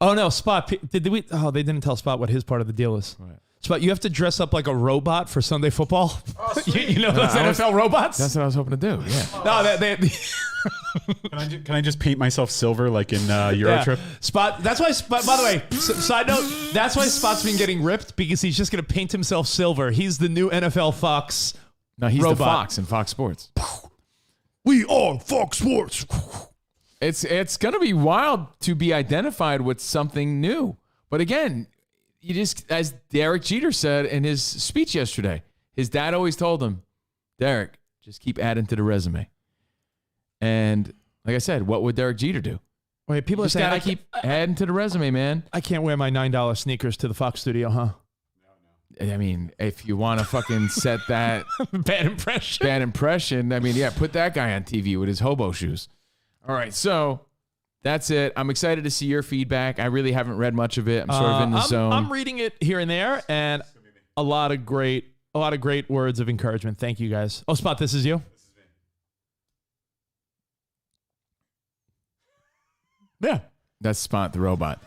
Oh, no, Spot. They didn't tell Spot what his part of the deal is. Right. Spot, you have to dress up like a robot for Sunday football. Oh, you know those NFL robots? That's what I was hoping to do, yeah. No, Can I just paint myself silver like in Eurotrip? Yeah. Spot. That's why. Spot, by the way, side note. That's why Spot's been getting ripped because he's just going to paint himself silver. He's the new NFL Fox. No, he's robot. the Fox in Fox Sports. We are Fox Sports. It's going to be wild to be identified with something new. But again, you just, as Derek Jeter said in his speech yesterday, his dad always told him, Derek, just keep adding to the resume. And like I said, what would Derek Jeter do? Wait, people are saying, I keep adding to the resume, man. I can't wear my $9 sneakers to the Fox studio, huh? I mean, if you want to fucking set that bad impression, I mean, yeah, put that guy on TV with his hobo shoes. All right, so that's it. I'm excited to see your feedback. I really haven't read much of it. I'm sort of in the zone. I'm reading it here and there, and a lot of great words of encouragement. Thank you, guys. Oh, Spot, this is you? This is me. Yeah. That's Spot the robot.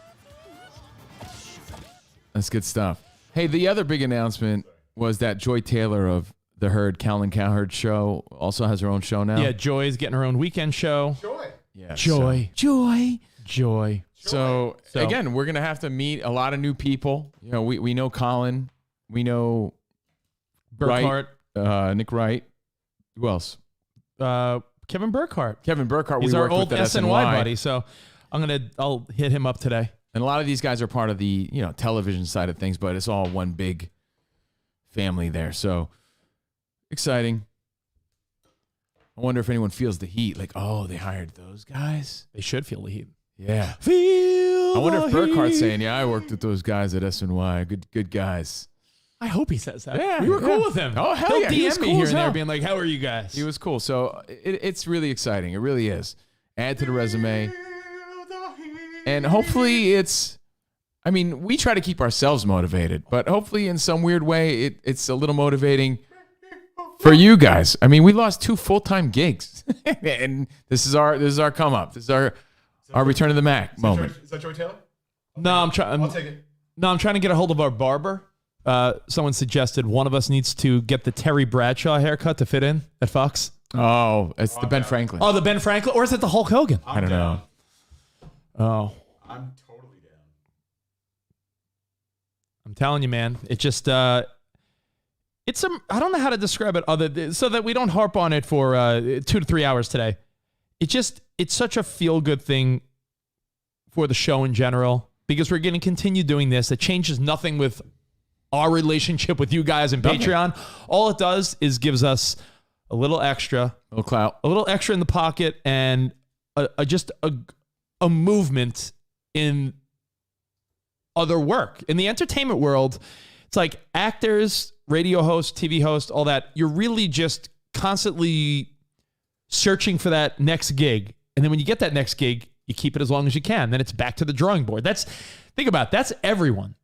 That's good stuff. Hey, the other big announcement was that Joy Taylor of the Herd, Calvin Cowherd show, also has her own show now. Yeah, Joy's getting her own weekend show. Joy. Yeah, Joy. So again, we're gonna have to meet a lot of new people. You know, we know Colin, we know Burkhart, Nick Wright. Who else? Kevin Burkhart. He's our old SNY buddy. So I'll hit him up today. And a lot of these guys are part of the, television side of things, but it's all one big family there. So exciting. I wonder if anyone feels the heat. Like, oh, they hired those guys. They should feel the heat. Yeah. Feel I wonder if the Burkhart's heat. saying, yeah, I worked with those guys at SNY. Good guys. I hope he says that. Yeah, we were cool yeah. with him. Oh, hell He'll yeah. He was DM me cool here as and there hell. being like, how are you guys? He was cool. So it's really exciting. It really is. Add to the resume. And hopefully we try to keep ourselves motivated, but hopefully in some weird way, it's a little motivating for you guys. I mean, we lost 2 full-time gigs and this is our come up. This is our return to the Mac moment. Is that Joy Taylor? No, I'm trying. I'll take it. No, I'm trying to get a hold of our barber. Someone suggested one of us needs to get the Terry Bradshaw haircut to fit in at Fox. Oh, it's the Ben Franklin. Oh, the Ben Franklin, or is it the Hulk Hogan? I don't know. Oh, I'm totally down. I'm telling you, man. It just I don't know how to describe it so that we don't harp on it for 2 to 3 hours today. It's such a feel good thing for the show in general because we're going to continue doing this. It changes nothing with our relationship with you guys and Patreon. All it does is gives us a little extra, A little clout. a little extra in the pocket, and a movement in other work. In the entertainment world, it's like actors, radio hosts, TV hosts, all that. You're really just constantly searching for that next gig. And then when you get that next gig, you keep it as long as you can. Then it's back to the drawing board. Think about it. That's everyone.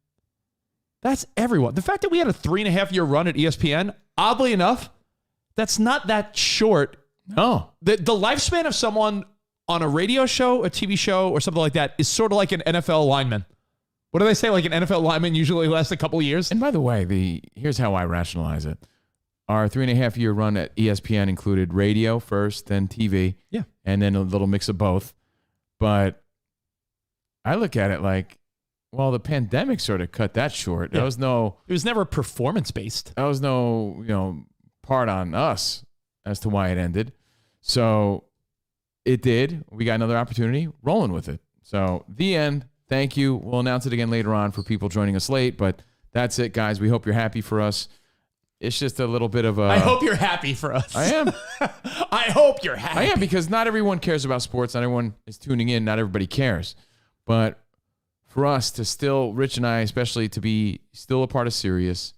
That's everyone. The fact that we had a 3.5-year run at ESPN, oddly enough, that's not that short. No. The lifespan of someone on a radio show, a TV show, or something like that is sort of like an NFL lineman. What do they say? Like an NFL lineman usually lasts a couple of years? And by the way, here's how I rationalize it. Our 3.5-year run at ESPN included radio first, then TV, and then a little mix of both. But I look at it like, well, the pandemic sort of cut that short. Yeah. It was never performance-based. That was no, part on us as to why it ended. So it did. We got another opportunity, rolling with it. So the end. Thank you. We'll announce it again later on for people joining us late, but that's it, guys. We hope you're happy for us. It's just a little bit of a... I hope you're happy for us. I am. I hope you're happy. I am, because not everyone cares about sports. Not everyone is tuning in. Not everybody cares. But for us to still, Rich and I especially, to be still a part of Sirius,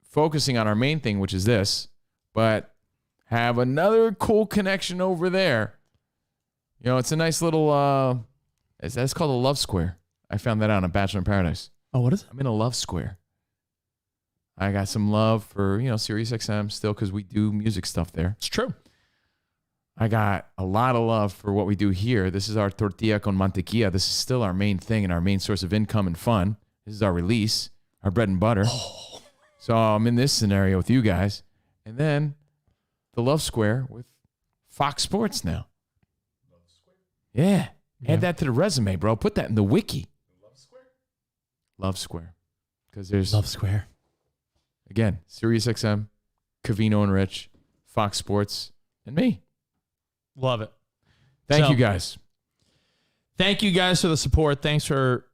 focusing on our main thing, which is this, but have another cool connection over there. You know, it's a nice little, that's called a love square. I found that out on Bachelor in Paradise. Oh, what is it? I'm in a love square. I got some love for, Sirius XM still because we do music stuff there. It's true. I got a lot of love for what we do here. This is our tortilla con mantequilla. This is still our main thing and our main source of income and fun. This is our release, our bread and butter. Oh. So I'm in this scenario with you guys. And then the Love Square with Fox Sports now. Love Square? Yeah. Add that to the resume, bro. Put that in the wiki. Love Square? Love Square. Because there's... Love Square. Again, Sirius XM, Covino and Rich, Fox Sports, and me. Love it. Thank you guys. Thank you guys for the support. Thanks for,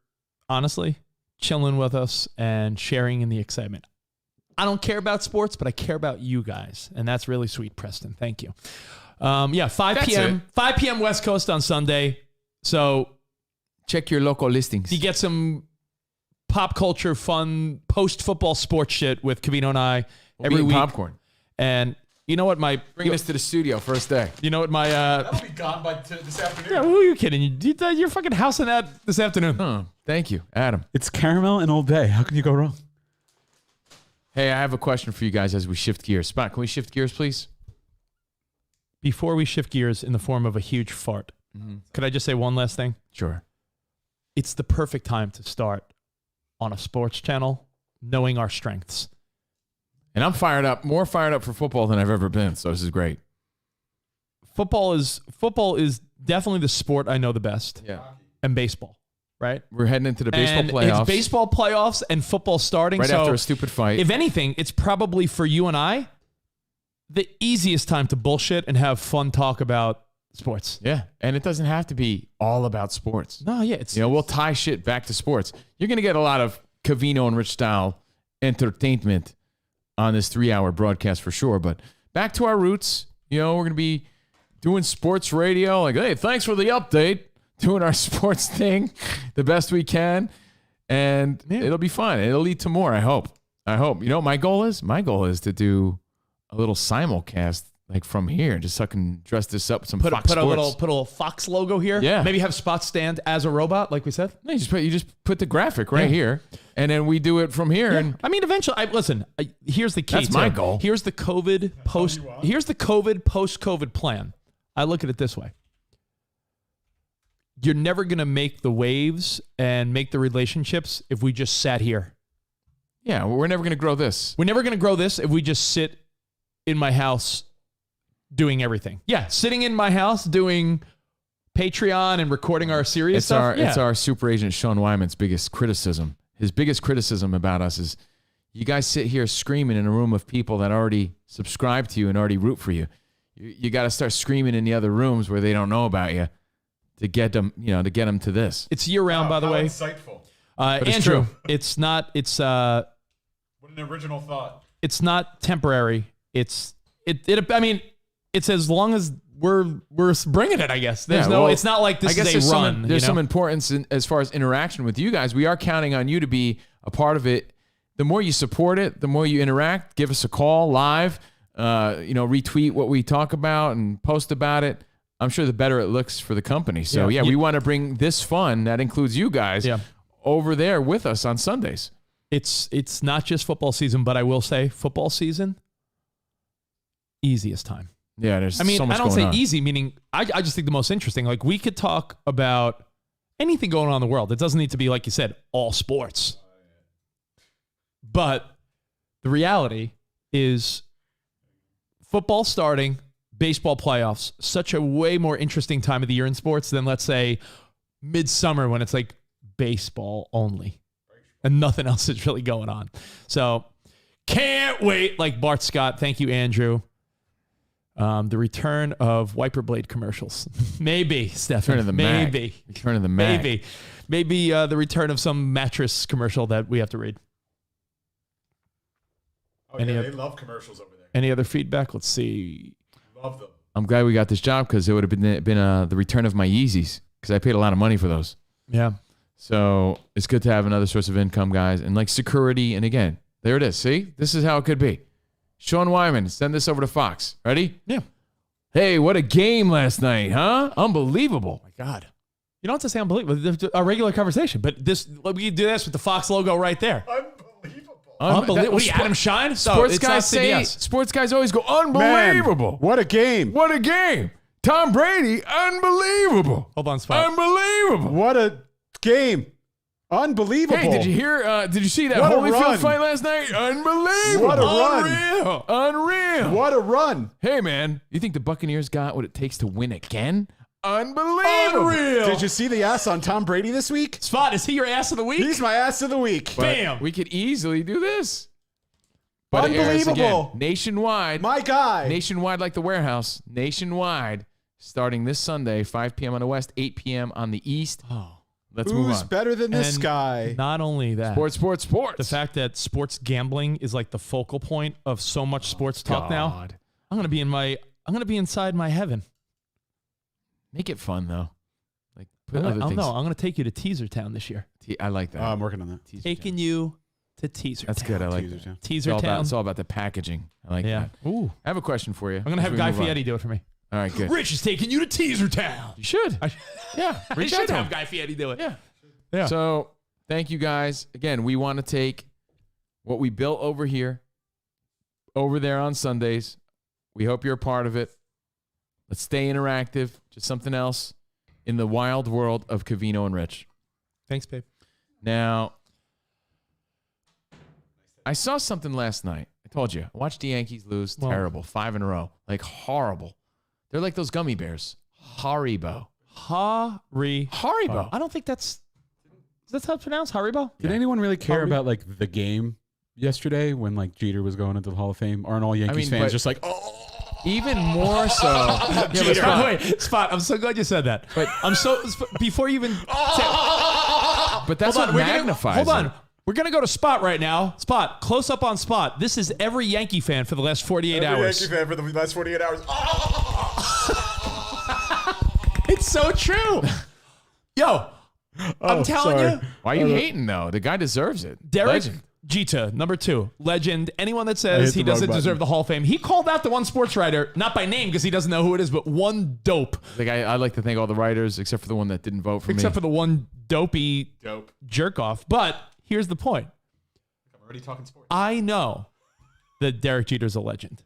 honestly, chilling with us and sharing in the excitement. I don't care about sports, but I care about you guys. And that's really sweet, Preston. Thank you. 5 p.m. 5 p.m. West Coast on Sunday. So check your local listings. You get some pop culture, fun, post-football sports shit with Covino and I every week. Popcorn. And you know what bringing us to the studio first day. You know what That'll be gone by this afternoon. Yeah, who are you kidding? You're fucking housing that this afternoon. Oh, thank you, Adam. It's caramel and Old Bay. How can you go wrong? Hey, I have a question for you guys as we shift gears. Spot, can we shift gears, please? Before we shift gears in the form of a huge fart, could I just say one last thing? Sure. It's the perfect time to start on a sports channel, knowing our strengths. And I'm more fired up for football than I've ever been, so this is great. Football is definitely the sport I know the best. Yeah. And baseball, right? We're heading into the baseball playoffs. It's baseball playoffs and football starting. Right after a stupid fight. If anything, it's probably for you and I the easiest time to bullshit and have fun talk about sports. Yeah, and it doesn't have to be all about sports. No, yeah. We'll tie shit back to sports. You're going to get a lot of Covino and Rich style entertainment on this 3-hour broadcast for sure. But back to our roots. We're going to be doing sports radio. Like, hey, thanks for the update. Doing our sports thing the best we can. And it'll be fun. It'll lead to more, I hope. You know what my goal is? My goal is to do a little simulcast like from here. Just so I can dress this up with some Fox Sports. Put a little Fox logo here. Yeah. Maybe have Spot stand as a robot, like we said. No, you just put the graphic right here. And then we do it from here. Yeah. And I mean, eventually, here's the key. That's my goal. Here's the COVID post-COVID plan. I look at it this way. You're never going to make the waves and make the relationships if we just sat here. Yeah, we're never going to grow this. We're never going to grow this if we just sit in my house doing everything. Yeah, sitting in my house doing Patreon and recording our serious stuff. It's our super agent Sean Wyman's biggest criticism. His biggest criticism about us is you guys sit here screaming in a room of people that already subscribe to you and already root for you. You got to start screaming in the other rooms where they don't know about you to get them, to this. It's year round, by the way. Insightful. Andrew, it's not. It's what an original thought. It's not temporary. It's as long as we're bringing it, I guess. It's not like this is a run. There's some importance as far as interaction with you guys. We are counting on you to be a part of it. The more you support it, the more you interact. Give us a call live. Retweet what we talk about and post about it. I'm sure the better it looks for the company. So we want to bring this fun that includes you guys over there with us on Sundays. It's not just football season, but I will say football season, easiest time. Yeah, there's so much going on. I don't say easy, meaning I just think the most interesting. Like, we could talk about anything going on in the world. It doesn't need to be, like you said, all sports. But the reality is football starting, baseball playoffs, such a way more interesting time of the year in sports than, let's say, midsummer when it's like baseball only and nothing else is really going on. So can't wait. Like Bart Scott. Thank you, Andrew. The return of wiper blade commercials. Maybe, Stefan. Return of the Maybe. Mag. Return of the Mag. Maybe the return of some mattress commercial that we have to read. Oh, they love commercials over there. Any other feedback? Let's see. Love them. I'm glad we got this job because it would have been the return of my Yeezys because I paid a lot of money for those. Yeah. So it's good to have another source of income, guys, and like security. And again, there it is. See, this is how it could be. Sean Wyman, send this over to Fox. Ready? Yeah. Hey, what a game last night, huh? Unbelievable. My God. You don't have to say unbelievable. It's a regular conversation, but we do this with the Fox logo right there. Unbelievable. What are you, Adam Shine? Sports guys always go, unbelievable. Man, what a game. What a game. Tom Brady, unbelievable. Hold on, Spot. Unbelievable. What a game. Unbelievable. Hey, did you hear, did you see that What a Holyfield run. fight last night? Unbelievable. What a run. Unreal. Unreal. What a run. Hey, man, you think the Buccaneers got what it takes to win again? Unbelievable. Unreal. Did you see the ass on Tom Brady this week? Spot, is he your ass of the week? He's my ass of the week. But Bam. we could easily do this. But it airs Unbelievable. again, nationwide. My guy. Nationwide like the warehouse. Nationwide. Starting this Sunday, 5 p.m. on the West, 8 p.m. on the East. Oh. Let's move Who's on. better than this And guy? Not only that. Sports. The fact that sports gambling is like the focal point of so much sports talk now. God. I'm gonna be inside my heaven. Make it fun, though. Like, put I'm other things. gonna take you to Teaser Town this year. I like that. I'm working on that. Teaser Taking Town. you to Teaser That's Town. good. I like Teaser that. Town. Teaser Town. It's all about the packaging. I like Yeah. that. Ooh. I have a question for you. I'm gonna have Guy Fieri do it for me. All right, good. Rich is taking you to Teaser Town. You should. Yeah. I Reach out should to have him. Guy Fieri do it. Yeah. Yeah. So thank you guys. Again, we want to take what we built over here, over there on Sundays. We hope you're a part of it. Let's stay interactive. Just something else in the wild world of Covino and Rich. Thanks, babe. Now, I saw something last night. I told you. I watched the Yankees lose. Well- Terrible. 5 in a row. Like horrible. They're like those gummy bears. Haribo. Haribo. I don't think that's how it's pronounced. Haribo. Did anyone really care Harvey? about like the game yesterday when like Jeter was going into the Hall of Fame? Aren't all Yankees but- fans just like, oh, Even more so. Yeah, but Jeter. Spot, Wait, Spot. I'm so glad you said that. But- I'm so before you even. but that's Hold what on, magnifies hold on. it. We're gonna go to Spot right now. Spot, close up on Spot. This is every Yankee fan for the last 48 hours. fan for the last 48 hours. It's so true. Yo, I'm telling sorry. you, Why are you hating, though? The guy deserves it. Derek Legend. Jeter, number 2, legend. Anyone that I says hit he the wrong doesn't button. deserve the Hall of Fame, he called out the one sports writer, not by name because he doesn't know who it is, but one dope, Like I like to thank all the writers, except for the one that didn't vote for except me. for the one dopey jerk off. But here's the point. I'm already talking sports. I know that Derek Jeter's a legend.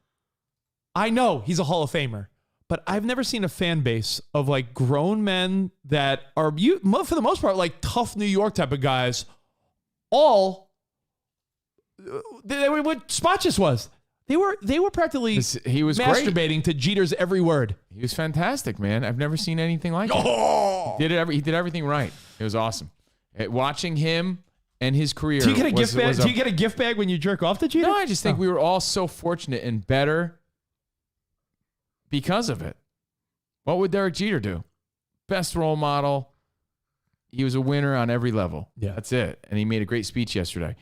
I know he's a Hall of Famer, but I've never seen a fan base of like grown men that are, for the most part, like tough New York type of guys. All they were what Spot just was. They were practically He was great. masturbating to Jeter's every word. He was fantastic, man. I've never seen anything like it. He did everything right. It was awesome. Watching him and his career. Do you get a gift bag? was Do you get a gift bag when you jerk off to Jeter? No, I just think we were all so fortunate and better because of it. What would Derek Jeter do? Best role model. He was a winner on every level. Yeah. That's it. And he made a great speech yesterday.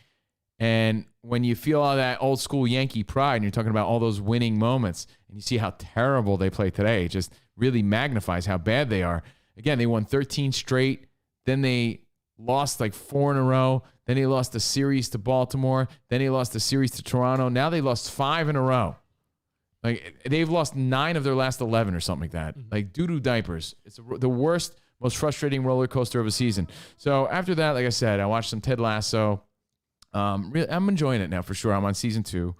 And when you feel all that old school Yankee pride and you're talking about all those winning moments and you see how terrible they play today, it just really magnifies how bad they are. Again, they won 13 straight. Then they lost like 4 in a row. Then they lost a series to Baltimore. Then they lost a series to Toronto. Now they lost 5 in a row. Like they've lost 9 of their last 11 or something like that. Like doo-doo diapers. It's the worst, most frustrating roller coaster of a season. So after that, like I said, I watched some Ted Lasso. Really, I'm enjoying it now for sure. I'm on season 2.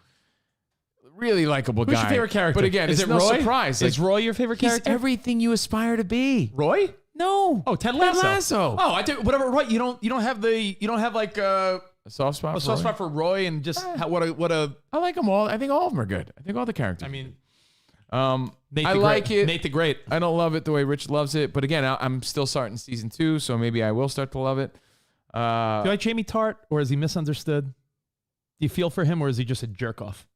Really likable guy. Who's your favorite character? But again, is it's it no Roy? surprise. Is Roy your favorite he's character? everything you aspire to be. Roy? No. Oh, Ted Lasso. Ted Lasso. Oh, I did whatever. Roy, you don't have like A soft spot. a for soft Roy? spot for Roy and just what a. I like them all. I think all of them are good. I think all the characters. I mean, I Nate the like Great. it. Nate the Great. I don't love it the way Rich loves it, but again, I'm still starting season 2, so maybe I will start to love it. Do you like Jamie Tart, or is he misunderstood? Do you feel for him, or is he just a jerk off?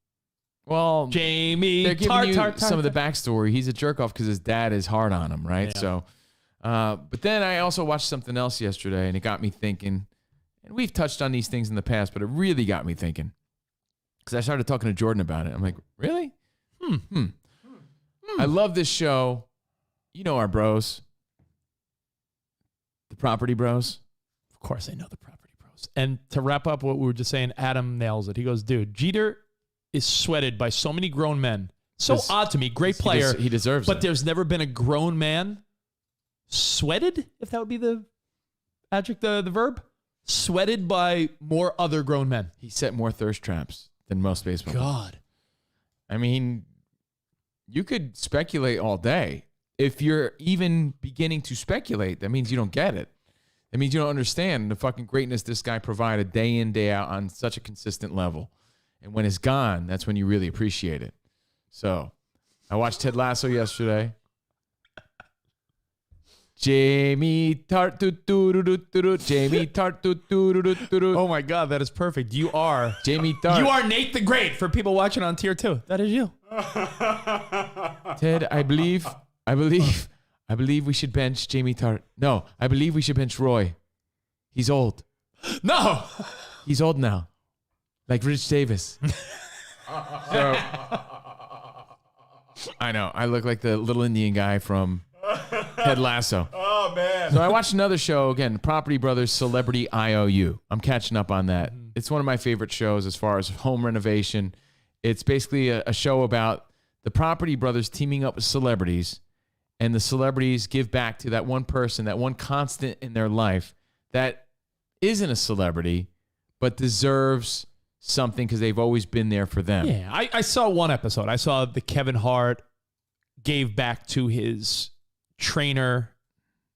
Well, Jamie they're giving Tart, you Tart, some of the Tart. backstory. He's a jerk off because his dad is hard on him, right? Yeah. So, but then I also watched something else yesterday, and it got me thinking. And we've touched on these things in the past, but it really got me thinking because I started talking to Jordan about it. I'm like, really? I love this show. You know our bros, the Property Bros. Of course I know the Property Bros. And to wrap up what we were just saying, Adam nails it. He goes, dude, Jeter is sweated by so many grown men. So odd to me. Great player. He deserves it. But there's never been a grown man sweated, if that would be the adjective, the verb. Sweated by more other grown men. He set more thirst traps than most baseball players. God. I mean, you could speculate all day. If you're even beginning to speculate, that means you don't get it. That means you don't understand the fucking greatness this guy provided day in, day out on such a consistent level. And when it's gone, that's when you really appreciate it. So, I watched Ted Lasso yesterday. Jamie Tart, Jamie Tart, Oh my God, that is perfect. You are Jamie Tart. You are Nate the Great for people watching on Tier 2. That is you. Ted, I believe we should bench Jamie Tart. No, I believe we should bench Roy. He's old. No. He's old now. Like Rich Davis. So, I know. I look like the little Indian guy from Ted Lasso. Oh, man. So I watched another show, again, Property Brothers Celebrity IOU. I'm catching up on that. It's one of my favorite shows as far as home renovation. It's basically a show about the Property Brothers teaming up with celebrities, and the celebrities give back to that one person, that one constant in their life that isn't a celebrity, but deserves something because they've always been there for them. Yeah, I saw one episode. I saw the Kevin Hart gave back to his trainer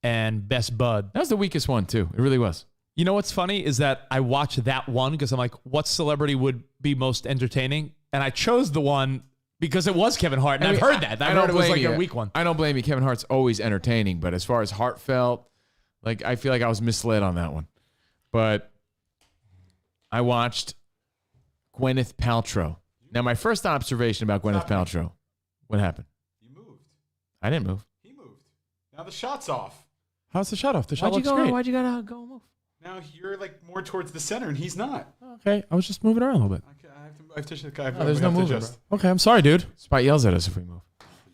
and best bud. That was the weakest one, too. It really was. You know what's funny is that I watched that one because I'm like, what celebrity would be most entertaining? And I chose the one because it was Kevin Hart. And I've heard that. I heard it was like a weak one. I don't blame you. Kevin Hart's always entertaining. But as far as heartfelt, like I feel like I was misled on that one. But I watched Gwyneth Paltrow. Now, my first observation about Gwyneth Paltrow, what happened? You moved. I didn't move. He moved. Now the shot's off. How's the shot off? The shot looks great. Why'd you gotta go move? Now you're like more towards the center, and he's not. Okay, I was just moving around a little bit. I have to. There's no movement. Okay, I'm sorry, dude. Spot yells at us if we move.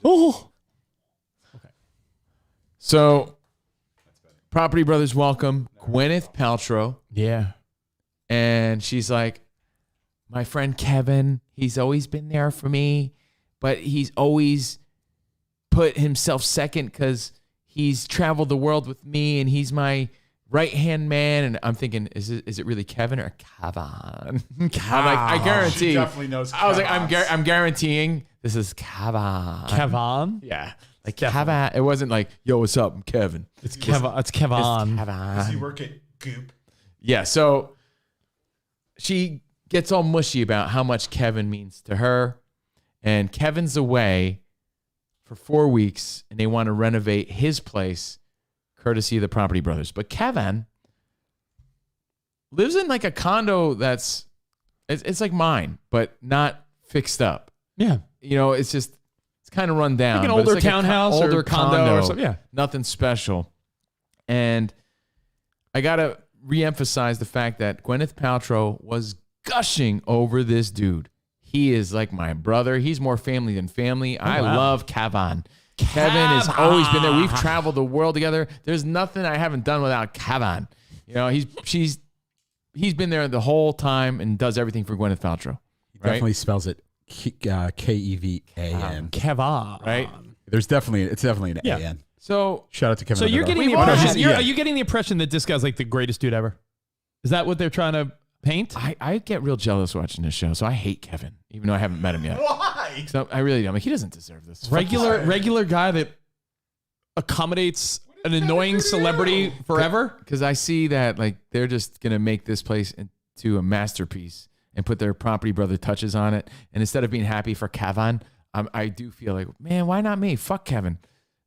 Oh. Okay. So, Property Brothers welcome Gwyneth Paltrow. Yeah. And she's like, my friend Kevin, he's always been there for me, but he's always put himself second because he's traveled the world with me and he's my right-hand man. And I'm thinking, is it really Kevin or Kevin? I'm like, I guarantee. She definitely knows I was like, I'm guaranteeing this is Kevin. Kevin? Yeah. Like Kevin. It wasn't like, yo, what's up? I'm Kevin. It's Kevin. It's Kevin. Does he work at Goop? Yeah. So she gets all mushy about how much Kevin means to her. And Kevin's away for 4 weeks, and they want to renovate his place, courtesy of the Property Brothers. But Kevin lives in like a condo that's, it's like mine, but not fixed up. Yeah. You know, it's kind of run down. Like an but it's older like townhouse older or condo or something. Yeah. Nothing special. And I got to reemphasize the fact that Gwyneth Paltrow was gushing over this dude. He is like my brother. He's more family than family. I love Kevin. Kevin has always been there. We've traveled the world together. There's nothing I haven't done without Kevin. You know, he's been there the whole time and does everything for Gwyneth Paltrow. He definitely spells it Kevan. Kevin. Right? It's definitely an AN. So shout out to Kevin. So you're getting the We've impression. already- Are you getting the impression that this guy's like the greatest dude ever? Is that what they're trying to paint? I get real jealous watching this show, so I hate Kevin, even though I haven't met him yet. Why? So I really don't. Like, he doesn't deserve this. Regular guy that accommodates an annoying celebrity forever. Because I see that like they're just gonna make this place into a masterpiece and put their Property Brother touches on it. And instead of being happy for Kevin, I do feel like, man, why not me? Fuck Kevin.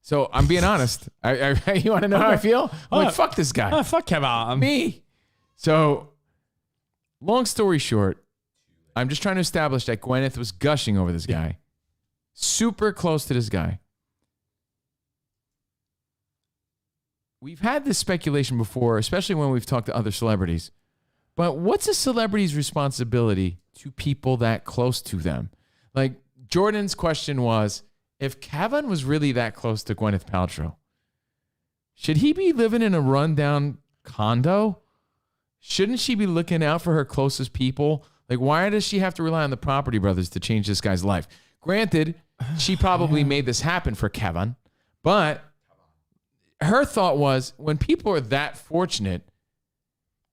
So I'm being honest. You want to know how I feel? I'm like, fuck this guy. Fuck Kevin. Me. So, long story short, I'm just trying to establish that Gwyneth was gushing over this guy. Super close to this guy. We've had this speculation before, especially when we've talked to other celebrities. But what's a celebrity's responsibility to people that close to them? Like, Jordan's question was, if Kevin was really that close to Gwyneth Paltrow, should he be living in a rundown condo? shouldn't she be looking out for her closest people? Like, why does she have to rely on the Property Brothers to change this guy's life? Granted, she probably made this happen for Kevin, but her thought was, when people are that fortunate,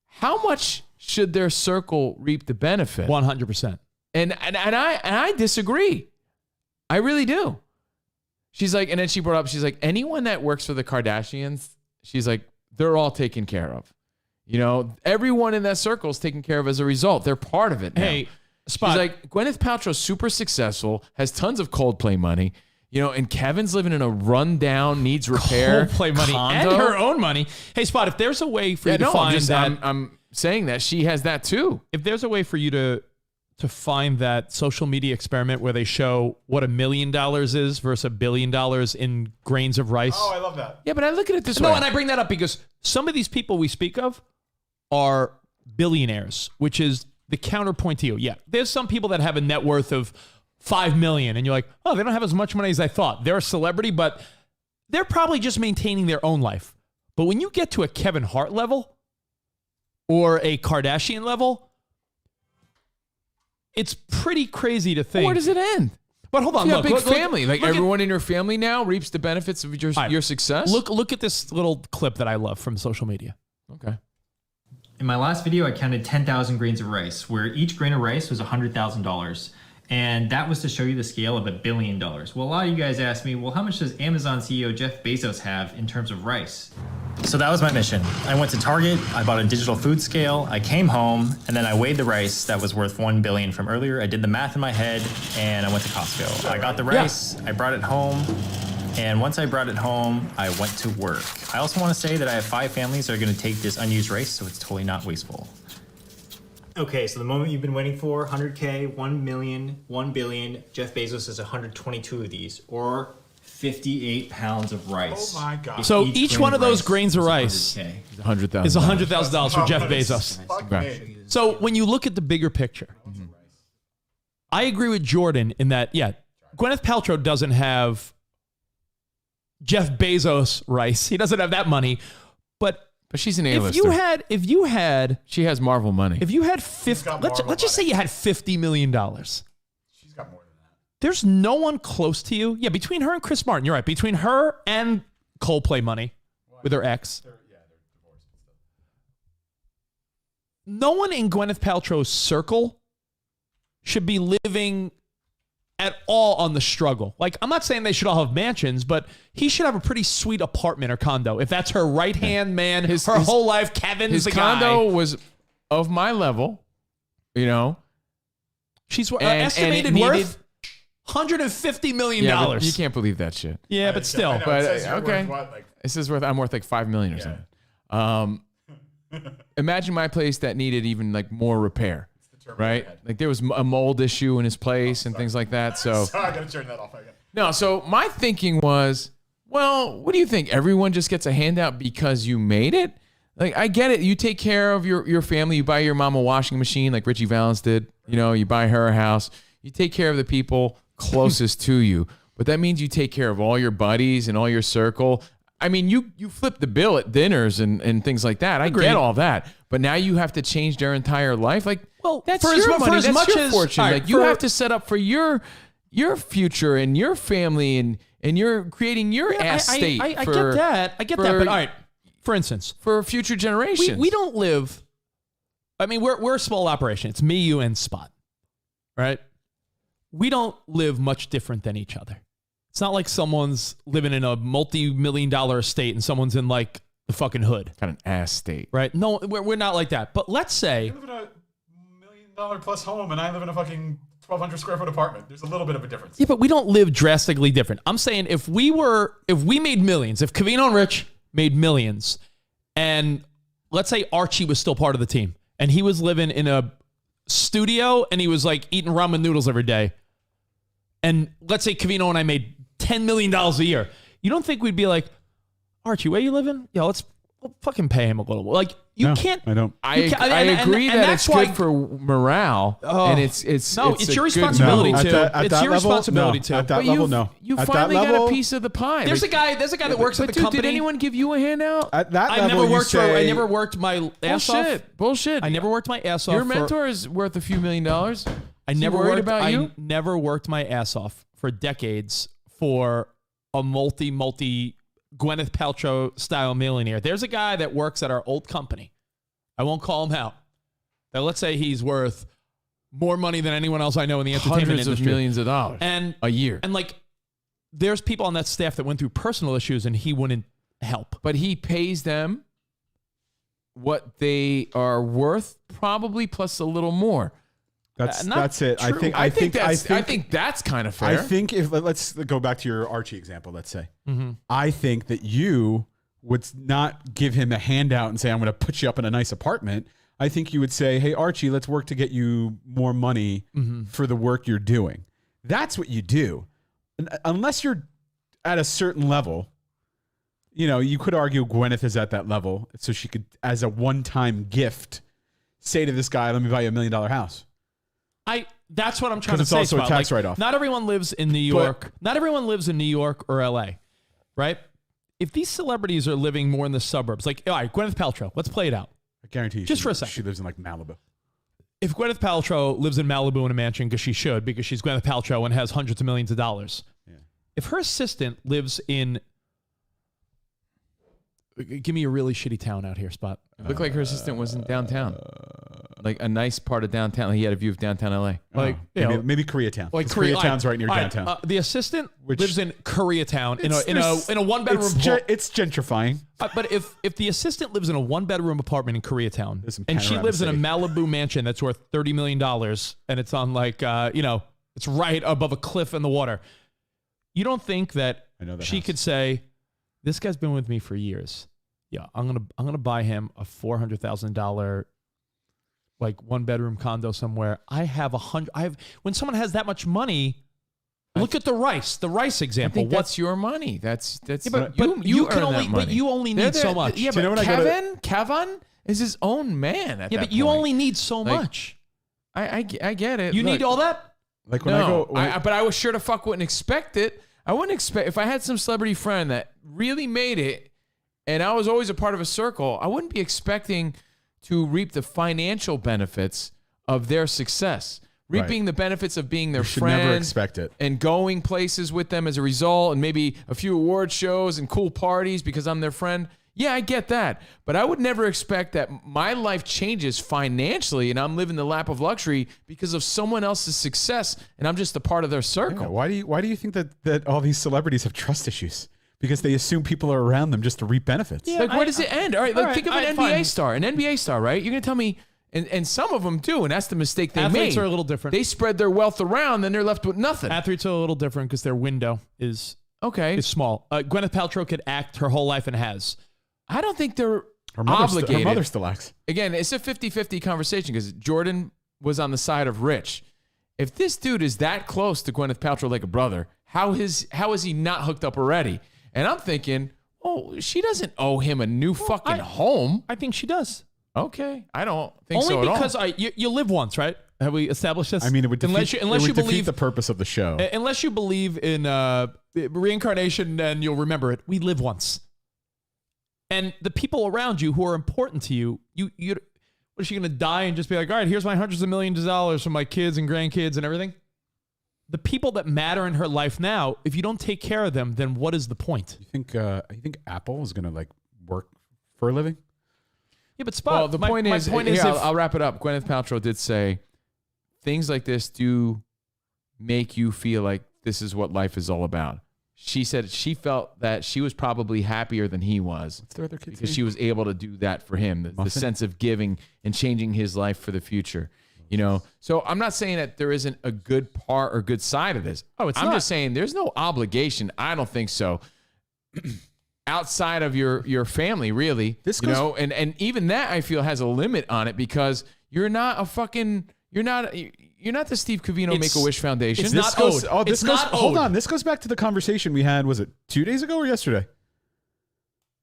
how much should their circle reap the benefit? 100%. And I disagree. I really do. She's like, and then she brought up, she's like, anyone that works for the Kardashians, she's like, they're all taken care of. You know, everyone in that circle is taken care of as a result. They're part of it now. Hey, Spot. She's like, Gwyneth Paltrow's super successful, has tons of Coldplay money, you know, and Kevin's living in a rundown, needs repair Coldplay money condo. and her own money. Hey, Spot, if there's a way for you to find that. I'm saying that she has that too. If there's a way for you to find that social media experiment where they show what $1 million is versus $1 billion in grains of rice. Oh, I love that. Yeah, but I look at it this way. No, and I bring that up because some of these people we speak of are billionaires, which is the counterpoint to you. Yeah, there's some people that have a net worth of $5 million, and you're like, oh, they don't have as much money as I thought. They're a celebrity, but they're probably just maintaining their own life. But when you get to a Kevin Hart level or a Kardashian level, it's pretty crazy to think. Where does it end? But hold on, you look, have a big look, family. look, Like everyone in your family now reaps the benefits of your success. Look at this little clip that I love from social media. Okay. In my last video, I counted 10,000 grains of rice, where each grain of rice was $100,000. And that was to show you the scale of $1 billion. Well, a lot of you guys asked me, well, how much does Amazon CEO Jeff Bezos have in terms of rice? So that was my mission. I went to Target, I bought a digital food scale, I came home, and then I weighed the rice that was worth $1 billion from earlier. I did the math in my head, and I went to Costco. I got the rice, I brought it home, and once I brought it home, I went to work. I also want to say that I have 5 families that are going to take this unused rice, so it's totally not wasteful. Okay, so the moment you've been waiting for, 100K, 1 million, 1 billion, Jeff Bezos has 122 of these, or 58 pounds of rice. Oh my God. So each one of those grains of rice $100,000. is $100,000 for Jeff Bezos. Right. So when you look at the bigger picture, I agree with Jordan in that, yeah, Gwyneth Paltrow doesn't have Jeff Bezos rice. He doesn't have that money, but she's an A-lister. If you had, she has Marvel money. If you had 50, let's just say you had $50 million. She's got more than that. There's no one close to you. Yeah, between her and Chris Martin, you're right. Between her and Coldplay money with her ex. They're divorced. No one in Gwyneth Paltrow's circle should be living at all on the struggle. Like, I'm not saying they should all have mansions, but he should have a pretty sweet apartment or condo. If that's her right-hand man, her whole life, Kevin's his the condo guy. was of my level, you know. She's And estimated it worth $150 million. Yeah, but you can't believe that shit. Yeah, but still. I know, But it says you're okay, worth what, like, it says I'm worth like $5 million or something. Imagine my place that needed even like more repair, right? Like there was a mold issue in his place and things like that. So I gotta turn that off again. no. So my thinking was, well, what do you think? Everyone just gets a handout because you made it? Like I get it. You take care of your family. You buy your mom a washing machine like Richie Valens did. You know, you buy her a house. You take care of the people closest to you. But that means you take care of all your buddies and all your circle. I mean, you flip the bill at dinners and things like that. I get all that. But now you have to change their entire life. Like, well, that's your money. That's your fortune. Right, like you have to set up for your future and your family and you're creating your state. I get that. I get that. But all right, for instance, for future generations, we don't live. I mean, we're a small operation. It's me, you, and Spot, right? We don't live much different than each other. It's not like someone's living in a multi-million-dollar estate and someone's in like the fucking hood. Kind of an ass state. Right? No, we're not like that. But let's say You live in a $1 million plus home, and I live in a fucking 1,200 square foot apartment. There's a little bit of a difference. yeah, but we don't live drastically different. I'm saying if we made millions, if Covino and Rich made millions, and let's say Archie was still part of the team, and he was living in a studio, and he was like eating ramen noodles every day, and let's say Covino and I made $10 million a year, you don't think we'd be like, Archie, where you living? Yeah, let's Well, fucking pay him a little more. Like you can't. I don't. I and agree that that's it's good why- for morale, and it's no, it's it's a your good responsibility move. too. It's your responsibility no. too. At that But level, you've- no. You At finally that level, got a piece of the pie. There's a guy that works at the dude, company. did anyone give you a handout? At that I level, never worked you say, I never worked my ass off. Bullshit. I never worked my ass off. Your for- mentor is worth a few $1 million. I Is he never worried worked about you. I never worked my ass off for decades for a multi Gwyneth Paltrow style millionaire. There's a guy that works at our old company. I won't call him out. Now let's say he's worth more money than anyone else I know in the entertainment Hundreds industry. of millions of dollars and a year. And like, there's people on that staff that went through personal issues, and he wouldn't help. But he pays them what they are worth, probably plus a little more. That's it. True. I think that's kind of fair. I think if let's go back to your Archie example. Let's say Mm-hmm. I think that you would not give him a handout and say, "I'm going to put you up in a nice apartment." I think you would say, "Hey, Archie, let's work to get you more money for the work you're doing." That's what you do, unless you're at a certain level. You know, you could argue Gwyneth is at that level, so she could, as a one-time gift, say to this guy, "Let me buy you $1 million house." That's what I'm trying to Because say. it's also a Spot. tax write-off. Not everyone lives in New York. Not everyone lives in New York or LA, right? If these celebrities are living more in the suburbs, like, all right, Gwyneth Paltrow, let's play it out. I guarantee you, Just for a second. she lives in like Malibu. If Gwyneth Paltrow lives in Malibu in a mansion, because she should, because she's Gwyneth Paltrow and has hundreds of millions of dollars. Yeah. If her assistant lives in, give me a really shitty town out here, Spot. Looked like her assistant was in downtown, like a nice part of downtown. He had a view of downtown LA. Like, you know, maybe Koreatown. like Koreatown's right near all right, downtown. The assistant Which- lives in Koreatown in It's- a one bedroom. It's gentrifying. But if the assistant lives in a one bedroom apartment in Koreatown There's some and she panorama lives in a city. Malibu mansion that's worth $30 million and it's on like it's right above a cliff in the water, you don't think that, I know that she house. could say, "This guy's been with me for years. Yeah, I'm gonna buy him a $400,000 like one bedroom condo somewhere. I have when someone has that much money, look at the rice I example. think that's your money. That's Yeah, but you can earn only that money. but you only need so much. Yeah, Do you know but when I Kevin is his own man. At Yeah, that but you point. only need so Like, much. I get it. You need all that? Like when I No, go, but I was sure to fuck wouldn't expect it. I wouldn't expect if I had some celebrity friend that really made it, and I was always a part of a circle. I wouldn't be expecting to reap the financial benefits of their success. Reaping the benefits of being their should friend. never expect it. And going places with them as a result, and maybe a few award shows and cool parties because I'm their friend. Yeah, I get that. But I would never expect that my life changes financially and I'm living the lap of luxury because of someone else's success and I'm just a part of their circle. Yeah, why do you think that all these celebrities have trust issues? Because they assume people are around them just to reap benefits. Yeah, like, where does it end? All right, think of an NBA star. An NBA star, right? You're going to tell me, and some of them do, and that's the mistake they Athletes made. are a little different. They spread their wealth around, then they're left with nothing. Athletes are a little different because their window is small. Gwyneth Paltrow could act her whole life and has. I don't think they're Her obligated. mother still acts. Again, it's a 50-50 conversation because Jordan was on the side of Rich. If this dude is that close to Gwyneth Paltrow like a brother, how is he not hooked up already? And I'm thinking, oh, she doesn't owe him a new fucking home. I think she does. Okay, I don't think Only so at all. because you live once, right? Have we established this? I mean, it would defeat, unless you defeat believe the purpose of the show. Unless you believe in reincarnation, and you'll remember it. We live once, and the people around you who are important to you, what is she going to die and just be like, all right, here's my hundreds of millions of dollars from my kids and grandkids and everything? The people that matter in her life now, if you don't take care of them, then what is the point? You think Apple is gonna like work for a living? Yeah, but Spot. Well, the point is, I'll wrap it up. Gwyneth Paltrow did say things like this do make you feel like this is what life is all about. She said she felt that she was probably happier than he was What's their other kid's because name? she was able to do that for him, the sense of giving and changing his life for the future. You know, so I'm not saying that there isn't a good part or good side of this. Oh, it's I'm not. just saying there's no obligation. I don't think so. Outside of your family, really, and even that I feel has a limit on it because you're not the Steve Covino Make-A-Wish Foundation. It's not owed. Hold on. This goes back to the conversation we had. Was it 2 days ago or yesterday?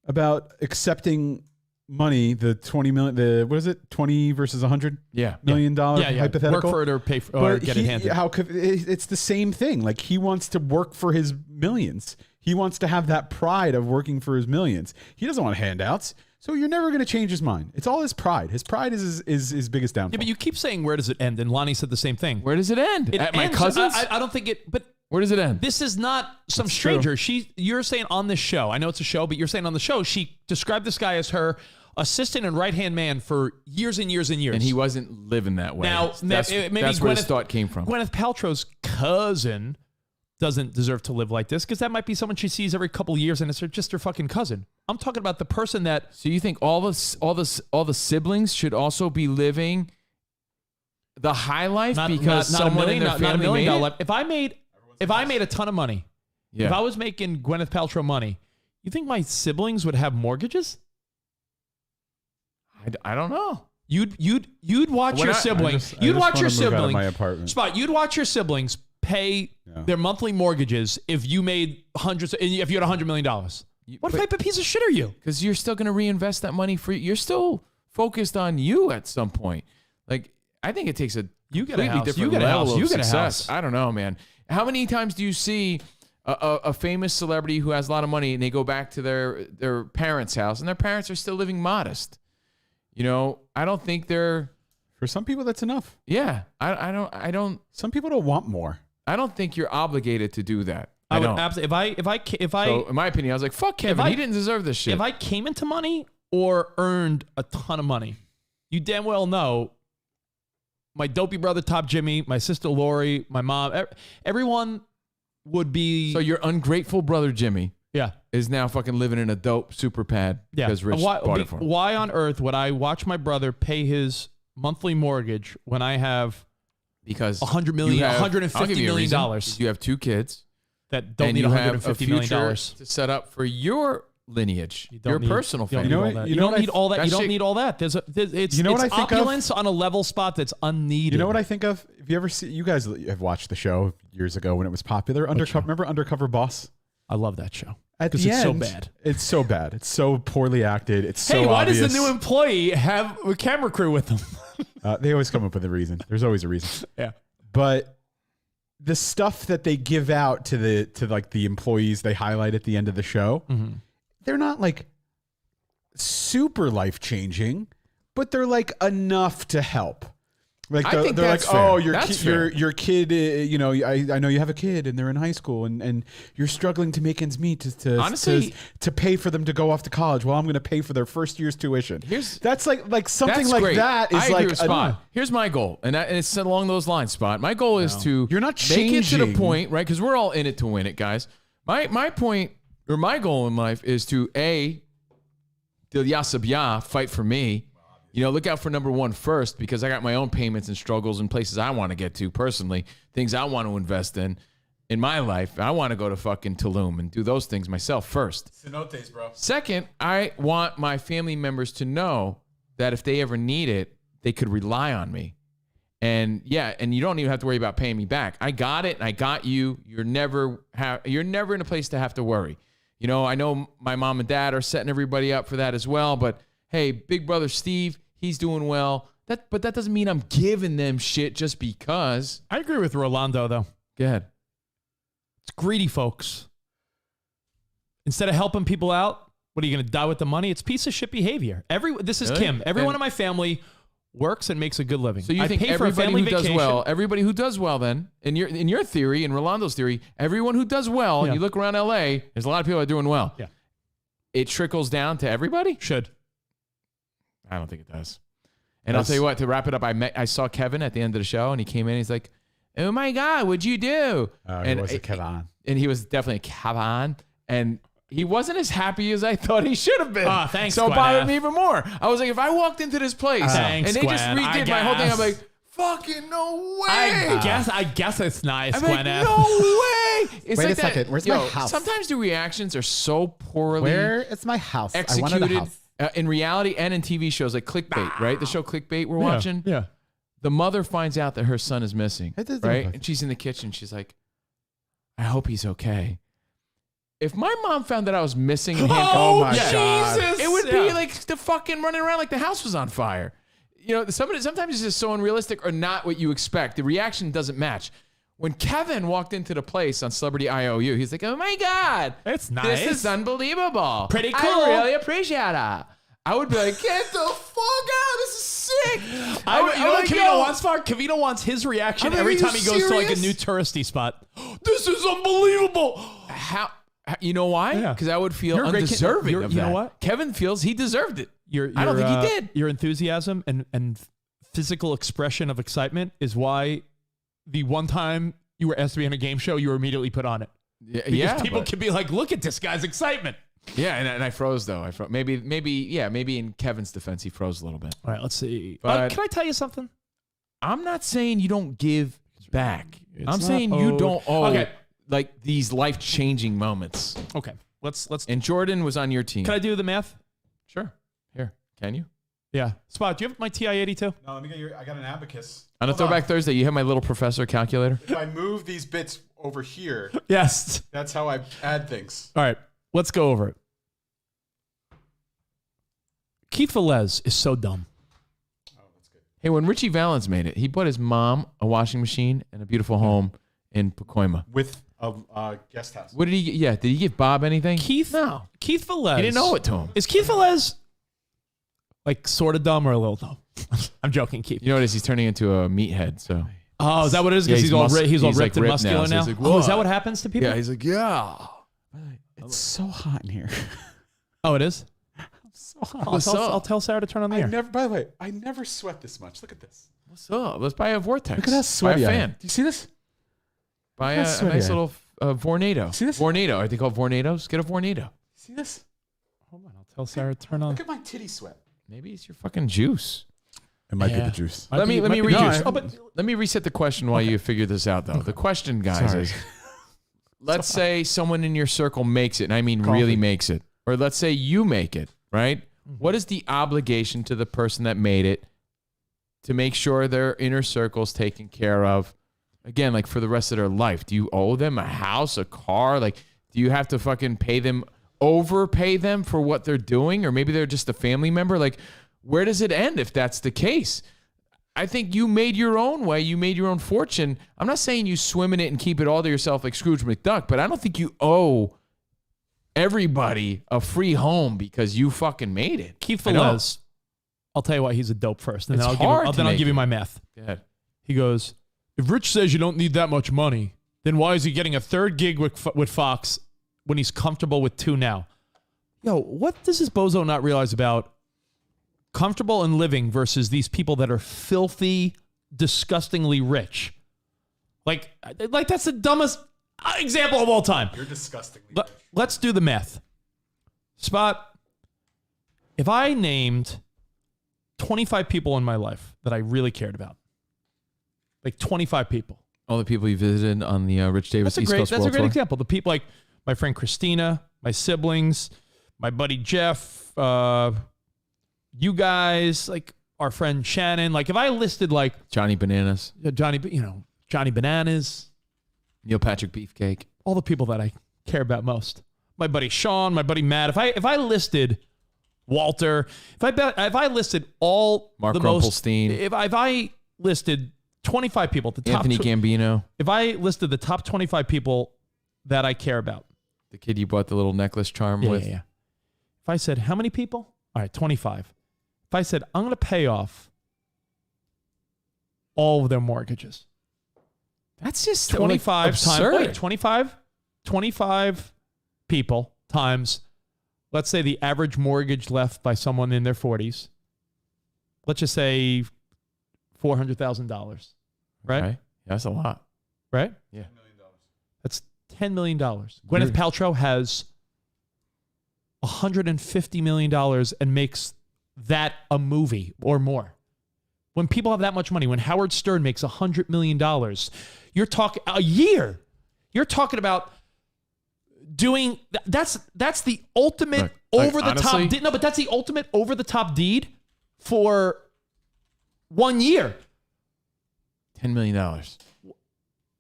about accepting money, the 20 million, what is it? 20 versus $100 million hypothetical. Work for it or pay for, or get it handed. It's the same thing. Like he wants to work for his millions. He wants to have that pride of working for his millions. He doesn't want handouts. So you're never going to change his mind. It's all his pride. His pride is his biggest downfall. Yeah, but you keep saying, where does it end? And Lonnie said the same thing. Where does it end? At my cousin's? I don't think it, but where does it end? This is not some stranger. You're saying on this show, I know it's a show, but you're saying on the show, she described this guy as her assistant and right-hand man for years and years and years. And he wasn't living that way. Now, that's maybe where Gwyneth, this thought came from. Gwyneth Paltrow's cousin doesn't deserve to live like this because that might be someone she sees every couple of years and it's just her fucking cousin. I'm talking about the person that... So you think all the siblings should also be living the high life because someone in their family made it? Life. If I made a ton of money, if I was making Gwyneth Paltrow money, you think my siblings would have mortgages? I don't know. You'd watch your siblings. You'd watch your siblings. Spot. You'd watch your siblings pay their monthly mortgages if you made if you had $100 million. What type of piece of shit are you? Because you're still going to reinvest that money for you're still focused on you at some point. Like I think it takes a completely different level of success. I don't know, man. How many times do you see a famous celebrity who has a lot of money and they go back to their parents' house and their parents are still living modest? You know, I don't think they're... For some people, that's enough. Yeah. I don't... Some people don't want more. I don't think you're obligated to do that. I would absolutely... If I... So, in my opinion, I was like, fuck Kevin. He didn't deserve this shit. If I came into money or earned a ton of money, you damn well know my dopey brother, Top Jimmy, my sister Lori, my mom, everyone would be... So your ungrateful brother, Jimmy... Yeah. Is now fucking living in a dope super pad because Rich bought it for him. Why on earth would I watch my brother pay his monthly mortgage when I have $100 million, $150 million? You have 2 kids that don't need $150 million to set up for your lineage, your personal family. You don't need all that. You don't need all that. It's opulence on a level spot that's unneeded. You know what I think of? If you ever see, you guys have watched the show years ago when it was popular. Remember Undercover Boss? I love that show. Because it's so bad. It's so bad. It's so poorly acted. It's so why obvious. does the new employee have a camera crew with them? They always come up with a reason. There's always a reason. Yeah. But the stuff that they give out to the employees they highlight at the end of the show, they're not like super life changing, but they're like enough to help. Like I think they're that's like, fair. oh, your kid, you know, I know you have a kid and they're in high school and you're struggling to make ends meet to pay for them to go off to college. Well, I'm going to pay for their first year's tuition. That's like something like great. that is I like agree with Spot. Here's my goal, and it's along those lines, Spot. My goal is to You're not make it to the changing. point, right? Because we're all in it to win it, guys. My point or my goal in life is to fight for me. You know, look out for number 1 first because I got my own payments and struggles and places I want to get to personally, things I want to invest in my life. I want to go to fucking Tulum and do those things myself first. Cenotes, bro. Second, I want my family members to know that if they ever need it, they could rely on me. And and you don't even have to worry about paying me back. I got it and I got you. You're never in a place to have to worry. You know, I know my mom and dad are setting everybody up for that as well, but hey, big brother Steve, he's doing well. But that doesn't mean I'm giving them shit just because. I agree with Rolando, though. Go ahead. It's greedy, folks. Instead of helping people out, what are you going to die with the money? It's piece of shit behavior. This is Kim. Everyone in my family works and makes a good living. So you think everybody who does well, everybody who does well then, in your theory, in Rolando's theory, everyone who does well, and you look around LA, there's a lot of people that are doing well. Yeah. It trickles down to everybody? Should. I don't think it does. And I'll tell you what, to wrap it up, I saw Kevin at the end of the show, and he came in, he's like, oh my God, what'd you do? He was a Kevin. And he was definitely a Kevin. And he wasn't as happy as I thought he should have been. Oh, thanks, so it Gwyneth. bothered me even more. I was like, if I walked into this place Thanks, and they just Gwen. redid my whole thing, I'm like, fucking no way. I guess it's nice, I'm Gwyneth. like, no way. It's Wait like a second. Where's my house? Sometimes the reactions are so poorly Where is my house? executed. I wanted a house. In reality and in TV shows like Clickbait, right? The show Clickbait we're watching. Yeah. The mother finds out that her son is missing, It doesn't right? look like And she's in the kitchen. She's like, I hope he's okay. If my mom found that I was missing and Oh my yeah, God. Jesus. it would be like the fucking running around like the house was on fire. You know, sometimes it's just so unrealistic or not what you expect. The reaction doesn't match. When Kevin walked into the place on Celebrity IOU, he's like, "Oh my God, It's nice. This is unbelievable. Pretty cool. I really appreciate it." I would be like, "Get the fuck out! This is sick." You know what Covino wants, Mark? Covino wants his reaction I'm like, every are you time he goes to like a serious? new touristy spot. This is unbelievable. How? You know why? Yeah. Because I would feel You're a great kid. undeserving You're- of you that. know what? Kevin feels he deserved it. I don't think he did. Your enthusiasm and physical expression of excitement is why the one time you were asked to be on a game show, you were immediately put on it. Because people can be like, look at this guy's excitement. Yeah, and I froze though. Maybe in Kevin's defense, he froze a little bit. All right, let's see. But- Can I tell you something? I'm not saying you don't give back. I'm not saying you owed. don't owe Okay. like these life-changing moments. Okay, let's. And Jordan was on your team. Can I do the math? Sure. Here. Can you? Yeah. Spot, do you have my TI-82? No, let me get I got an abacus. On a Throwback Thursday, you have my little professor calculator? If I move these bits over here, Yes. that's how I add things. All right, let's go over it. Keith Velez is so dumb. Hey, when Richie Valens made it, he bought his mom a washing machine and a beautiful home in Pacoima. With a guest house. What did he get? Yeah, did he give Bob anything? Keith Velez. He didn't owe it to him. Is Keith Velez like sort of dumb or a little dumb? I'm joking, Keith. You know what it is? He's turning into a meathead, so. Oh, is that what it is? Yeah, Because he's all he's, ripped like, and ripped muscular now, so now. he's like, Oh, is that "What?" what happens to people? Yeah, he's like, yeah. It's so hot in here. Oh, it is? So hot. I'll tell Sarah to turn on the air. By the way, I never sweat this much. Look at this. What's up? Let's buy a Vortex. Look at how sweaty Buy I a am. fan. Do you see this? Buy Look a how sweaty nice I am. little Vornado. See this? Vornado. Are they called Vornados? Get a Vornado. See this? Hold on, I'll tell Sarah to turn on. Look at my titty sweat. Maybe it's your fucking juice. It might Yeah. be the juice. Let me might be read juice. you. Oh, but Let me reset the question while you figure this out, though. The question, guys, Sorry. is: let's say someone in your circle makes it, and I mean really makes it, or let's say you make it, right? What is the obligation to the person that made it to make sure their inner circle's taken care of? Again, like for the rest of their life, do you owe them a house, a car? Like, do you have to fucking overpay them for what they're doing? Or maybe they're just a family member. Like, where does it end if that's the case? I think you made your own way. You made your own fortune. I'm not saying you swim in it and keep it all to yourself like Scrooge McDuck, but I don't think you owe everybody a free home because you fucking made it. Keith I know. Velez, I'll tell you why he's a dope first, and It's then hard to I'll make give you it. my math. Yeah. He goes, if Rich says you don't need that much money, then why is he getting a third gig with Fox when he's comfortable with two now? Yo, what does this bozo not realize about comfortable and living versus these people that are filthy, disgustingly rich? Like that's the dumbest example of all time. You're disgustingly Let's do the math. Spot, if I named 25 people in my life that I really cared about, like 25 people. All the people you visited on the Rich Davis East Coast That's a World great Tour. example. The people like my friend Christina, my siblings, my buddy Jeff, you guys, like our friend Shannon. Like if I listed like Johnny Bananas, Johnny Bananas, Neil Patrick Beefcake, all the people that I care about most. My buddy Sean, my buddy Matt. If I listed Walter, if I listed all Mark the most, Rumpelstein. if I listed 25 people, the top Anthony Gambino, if I listed the top 25 people that I care about, the kid you bought the little necklace charm with. If I said how many people? All right, 25. If I said I'm going to pay off all of their mortgages, that's just 25 absurd. times 25 people times, let's say the average mortgage left by someone in their 40s, let's just say $400,000, right? Okay. That's a lot. Right? Yeah. That's $10 million. Gwyneth Paltrow has $150 million and makes that a movie or more. When people have that much money, when Howard Stern makes $100 million, you're talking a year. You're talking about doing that's the ultimate over the top deed. No, but that's the ultimate over the top deed for 1 year. $10 million.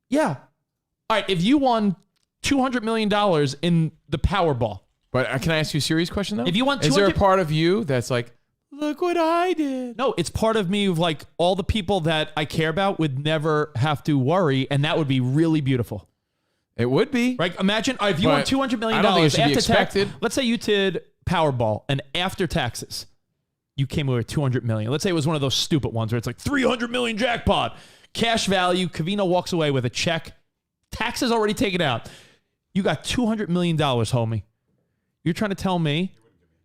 Yeah. All right. If you won $200 million in the Powerball. But can I ask you a serious question, though? If you want is there a 200 part of you that's like, look what I did? No, it's part of me of like all the people that I care about would never have to worry, and that would be really beautiful. It would be. Right? Imagine if you won $200 million I don't think it should be after expected. tax. Let's say you did Powerball, and after taxes, you came away with $200 million. Let's say it was one of those stupid ones where it's like $300 million jackpot, cash value. Covino walks away with a check, taxes already taken out. You got $200 million, homie. You're trying to tell me?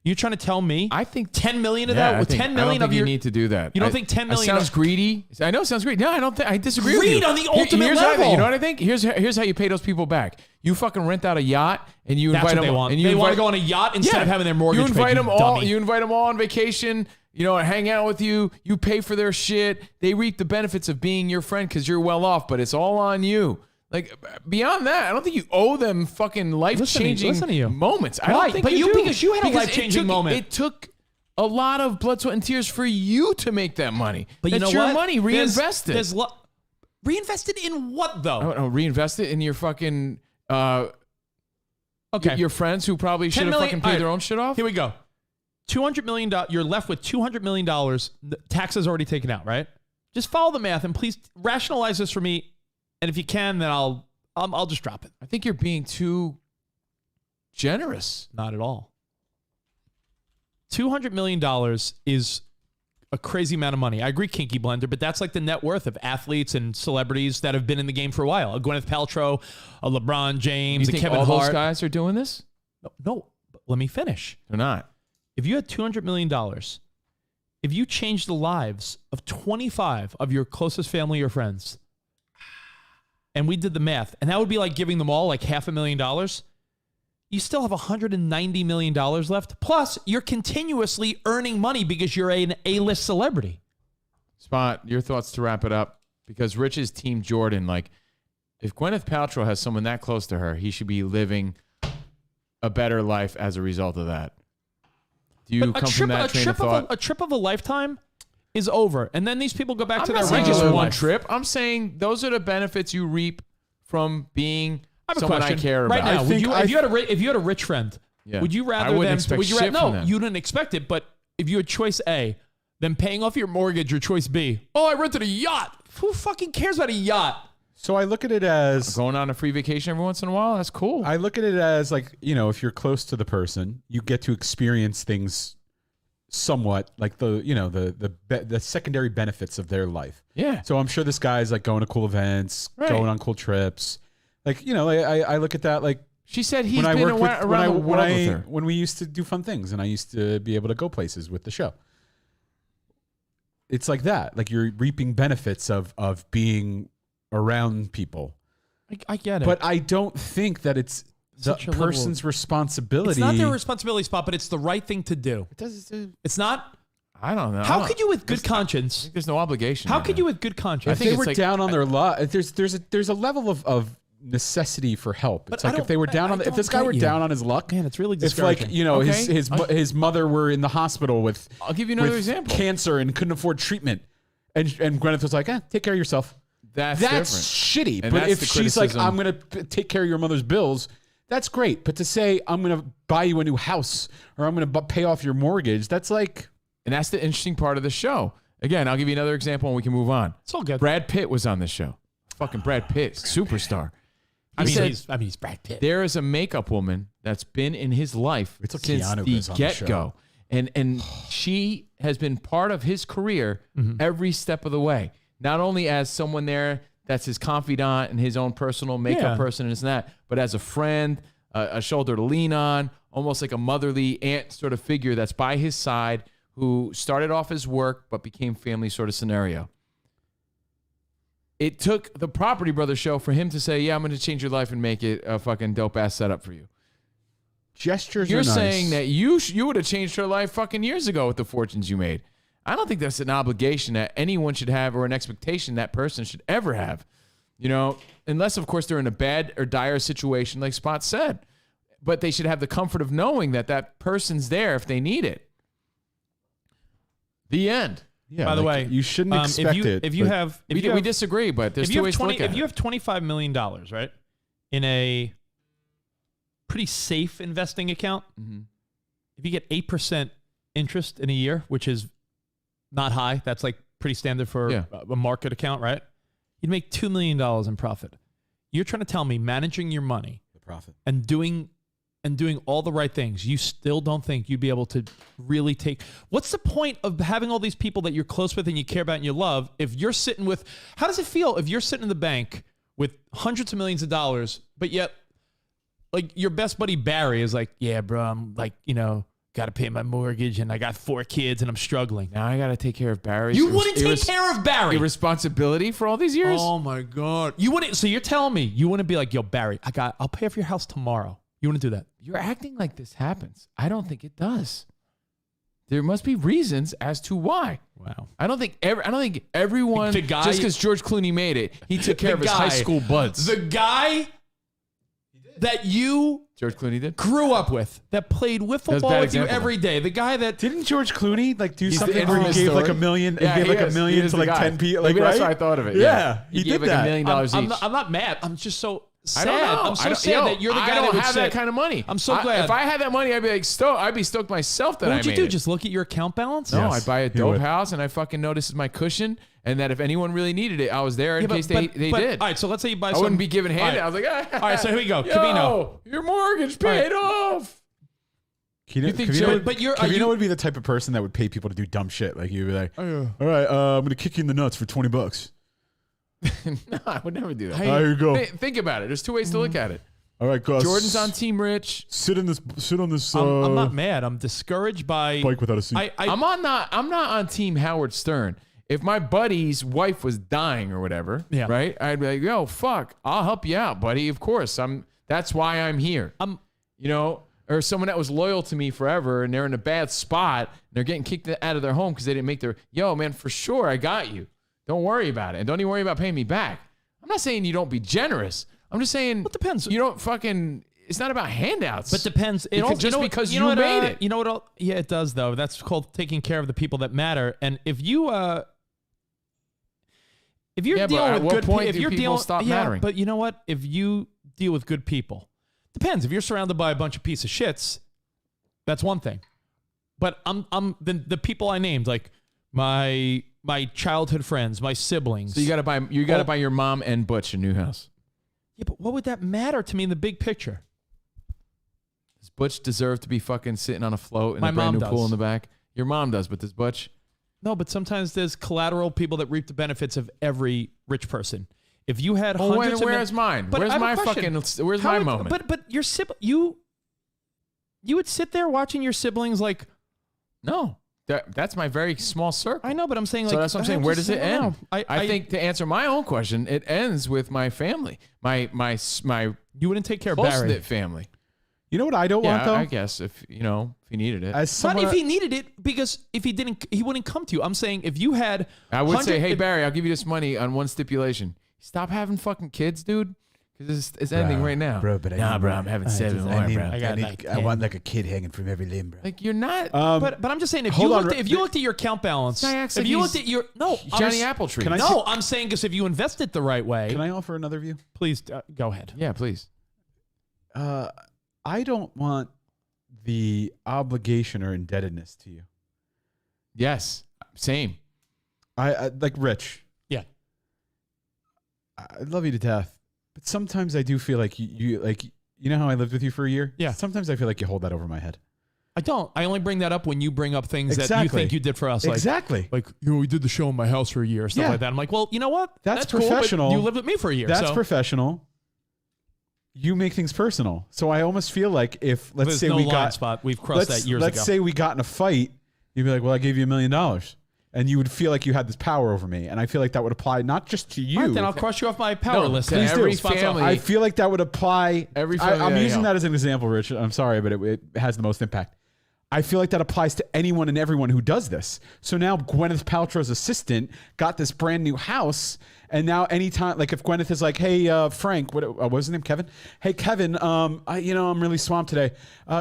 I think $10 million of that. With $10 million of you your, need to do that. You don't think $10 million sounds greedy? I know it sounds greedy. No, I don't think. I disagree with you. Greed on the ultimate Here's how I think. level. You know what I think? Here's how you pay those people back. You fucking rent out a yacht and you That's invite what them. they want. And they want to invite- go on a yacht instead of having their mortgage. You invite paid, them all. dummy. You invite them all on vacation. You know, hang out with you. You pay for their shit. They reap the benefits of being your friend because you're well off. But it's all on you. Like beyond that, I don't think you owe them fucking life-changing listen to you. moments. I Why? don't think But you you- do. because you had a Because life-changing moment. It took a lot of blood, sweat, and tears for you to make that money. But you That's know your what? money. Reinvest it. Reinvested in what though? I don't know. Reinvest it in your fucking Okay. your friends who probably should have fucking paid their own shit off. Here we go. $200 million. You're left with $200 million. The taxes already taken out, right? Just follow the math and please rationalize this for me. And if you can, then I'll just drop it. I think you're being too generous. Not at all. $200 million is a crazy amount of money. I agree, Kinky Blender, but that's like the net worth of athletes and celebrities that have been in the game for a while. A Gwyneth Paltrow, a LeBron James, You a think Kevin all Hart. those guys are doing this? No, but let me finish. They're not. If you had $200 million, if you changed the lives of 25 of your closest family or friends, and we did the math, and that would be like giving them all like $500,000, you still have $190 million left. Plus, you're continuously earning money because you're an A-list celebrity. Spot, your thoughts to wrap it up. Because Rich is Team Jordan. Like, if Gwyneth Paltrow has someone that close to her, he should be living a better life as a result of that. Do you come from that train of thought? A trip of a lifetime is over. And then these people go back to their saying regular just one life. trip. I'm saying those are the benefits you reap from being I have a someone question. I care right about. now, if you had a rich friend, Yeah. would you rather I wouldn't them? expect Would you shit no, from them. you didn't expect it. But if you had choice A, then paying off your mortgage, or choice B, oh, I rented a yacht. Who fucking cares about a yacht? So I look at it as going on a free vacation every once in a while. That's cool. I look at it as like, you know, if you're close to the person, you get to experience things somewhat like the secondary benefits of their life. Yeah. So I'm sure this guy's like going to cool events, Right. going on cool trips. Like, you know, I look at that like She said he's when I been worked with, around the world with her. when we used to do fun things and I used to be able to go places with the show. It's like that. Like you're reaping benefits of being around people. I get it. But I don't think that it's the Such a liberal- person's responsibility. It's not their responsibility, Spot, but it's the right thing to do. It's not. I don't know. How could you, with good conscience? There's no obligation. How could you, with good conscience? If they were down on their luck, there's a level of necessity for help. It's But I like if they were down on, if this guy get were you. down on his luck, Man, it's really if discouraging. like, you know, Okay. his mother were in the hospital with, I'll give you another with example. cancer and couldn't afford treatment, and Gwyneth was like, take care of yourself. That's shitty. And But that's if the she's like, criticism. I'm gonna take care of your mother's bills, that's great. But to say I'm gonna buy you a new house or I'm gonna pay off your mortgage, that's like. And that's the interesting part of the show. Again, I'll give you another example and we can move on. It's all good. Brad Pitt was on this show. Fucking Brad Pitt, superstar. I He mean, said he's Brad Pitt. there is a makeup woman that's been in his life It's like since Keanu the goes on the get-go. show. And she has been part of his career every step of the way. Not only as someone there that's his confidant and his own personal makeup Yeah. person and this and that, but as a friend, a shoulder to lean on, almost like a motherly aunt sort of figure that's by his side, who started off as work but became family sort of scenario. It took the Property Brothers show for him to say, yeah, I'm going to change your life and make it a fucking dope-ass setup for you. Gestures You're are nice. saying that you would have changed her life fucking years ago with the fortunes you made. I don't think that's an obligation that anyone should have or an expectation that person should ever have. You know, unless, of course, they're in a bad or dire situation like Spot said. But they should have the comfort of knowing that that person's there if they need it. The end. Yeah, By the way, you shouldn't expect it. If you but- have, We disagree, but there's two ways to look at if you it. have $25 million, right, in a pretty safe investing account, Mm-hmm. if you get 8% interest in a year, which is not high, that's like pretty standard for a market account, right? You'd make $2 million in profit. You're trying to tell me managing your money, The profit. and doing all the right things, you still don't think you'd be able to really take... What's the point of having all these people that you're close with and you care about and you love if you're sitting with... How does it feel if you're sitting in the bank with hundreds of millions of dollars, but yet like your best buddy Barry is like, yeah, bro, I'm like, got to pay my mortgage and I got 4 kids and I'm struggling. Now I got to take care of Barry. You wouldn't take care of Barry. Irresponsibility for all these years? Oh my God. You wouldn't. So you're telling me you wouldn't be like, yo, Barry, I'll pay for your house tomorrow. You wouldn't do that. You're acting like this happens. I don't think it does. There must be reasons as to why. Wow. I don't think everyone, The guy- just because George Clooney made it, he took care The of his guy- high school buds. The guy that you George Clooney did? grew up with, that played wiffle That's a ball bad with you example. every day, the guy that... Didn't George Clooney like do He's something the where he infamous gave like story. $1 million? Yeah, he gave he like is. $1 million He is to the like guy. 10 people. Maybe Like, that's right? why I thought of it. Yeah, He he gave did like that. $1 million each. I'm not mad. I'm just so I sad. don't know. I'm so I don't- sad yo, that you're the guy I that don't would have say, that kind of money. I'm so glad. If I had that money, I'd be like stoked. I'd be stoked myself that What I would you made do? it. Just look at your account balance? No, Yes, I'd buy a he dope would. house, and I fucking know this is my cushion, and that if anyone really needed it, I was there in case they did. All right, so let's say you buy I some... wouldn't be giving All right. handouts. I was like, All right, so here we go. Yo, Covino. your mortgage paid off. You think Covino, Jared- but you're- are Covino you- would be the type of person that would pay people to do dumb shit. Like you'd be like, all right, I'm gonna kick you in the nuts for $20. No, I would never do that. Here you go. Think about it. There's 2 ways to look at it. All right, Gus. Jordan's on Team Rich. Sit on this. I'm not mad. I'm discouraged by... bike without a seat. I'm not on Team Howard Stern. If my buddy's wife was dying or whatever, Yeah. right? I'd be like, yo, fuck, I'll help you out, buddy. Of course. That's why I'm here. Or someone that was loyal to me forever and they're in a bad spot and they're getting kicked out of their home because they didn't make their, yo, man, for sure, I got you. Don't worry about it. And don't even worry about paying me back. I'm not saying you don't be generous. I'm just saying It depends. you don't fucking, it's not about handouts. But depends. It also, just because you what, made it. You know what? Yeah, it does though. That's called taking care of the people that matter. And if you're Yeah, but dealing at with what good point if do you're people dealing, stop yeah, mattering? But you know what? If you deal with good people, depends. If you're surrounded by a bunch of piece of shits, that's one thing. But I'm the people I named, like my childhood friends, my siblings. So you gotta buy your mom and Butch a new house. Yeah, but what would that matter to me in the big picture? Does Butch deserve to be fucking sitting on a float in My a brand mom new pool does. in the back? Your mom does, but does Butch? No, but sometimes there's collateral people that reap the benefits of every rich person. If you had hundreds of where's mine? But Where's I have a my question. fucking? Where's How my would- moment? But your sibling, you would sit there watching your siblings like, no, that's my very small circle. I know, but I'm saying like, So that's what I'm saying. Where does it I don't end? know. I think to answer my own question, it ends with my family, my you wouldn't take care of close Barry. knit family. You know what I don't want Yeah, though? I guess if he needed it, As Not someone, if he needed it, because if he didn't, he wouldn't come to you. I'm saying if you had, I would say, 100 hey if- Barry, I'll give you this money on one stipulation: stop having fucking kids, dude. Because it's ending right now. but I'm having 7 more, bro. I want like a kid hanging from every limb, bro. Like you're not. but I'm just saying if hold you on, looked at, if you looked at your account balance, Guy acts if like you he's looked at your Johnny Appletree. Can I- No, I'm saying because if you invest it the right way, Can I offer another view? please go ahead. Yeah, please. I don't want the obligation or indebtedness to you. Yes, same. I like Rich. Yeah. I love you to death, but sometimes I do feel like you like, you know how I lived with you for a year? Yeah. Sometimes I feel like you hold that over my head. I don't. I only bring that up when you bring up things that you Exactly. think you did for us. Exactly. Like we did the show in my house for a year or stuff Yeah. like that. I'm like, well, you know what? That's cool, but professional. you lived with me for a year. That's so professional. You make things personal. So I almost feel like if, let's there's say no we line got, spot. We've crossed that years let's ago. say we got in a fight, you'd be like, well, I gave you $1 million. And you would feel like you had this power over me. And I feel like that would apply not just to you. All right, then I'll cross you off my power No, list. to then. every Spots off. family. I feel like that would apply. Every family, I'm yeah, using yeah. that as an example, Rich. I'm sorry, but it has the most impact. I feel like that applies to anyone and everyone who does this. So now Gwyneth Paltrow's assistant got this brand new house, And now anytime, like if Gwyneth is like, hey, Frank, what was his name? Kevin? Hey, Kevin, I'm really swamped today.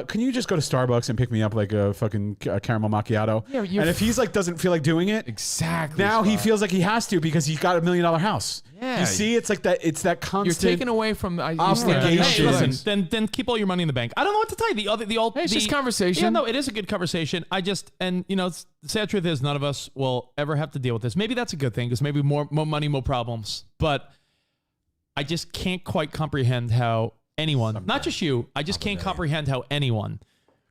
Can you just go to Starbucks and pick me up like a fucking caramel macchiato? Yeah, and if he's like, doesn't feel like doing it. Exactly. Now he feels like he has to because he's got $1 million house. Yeah. You see, it's like that. It's that constant. You're taking away from obligation. Hey, listen, then keep all your money in the bank. I don't know what to tell you. It's just conversation. Yeah, no, it is a good conversation. The sad truth is none of us will ever have to deal with this. Maybe that's a good thing because maybe more money, more problems. But I just can't quite comprehend how anyone, not just you, I just can't comprehend how anyone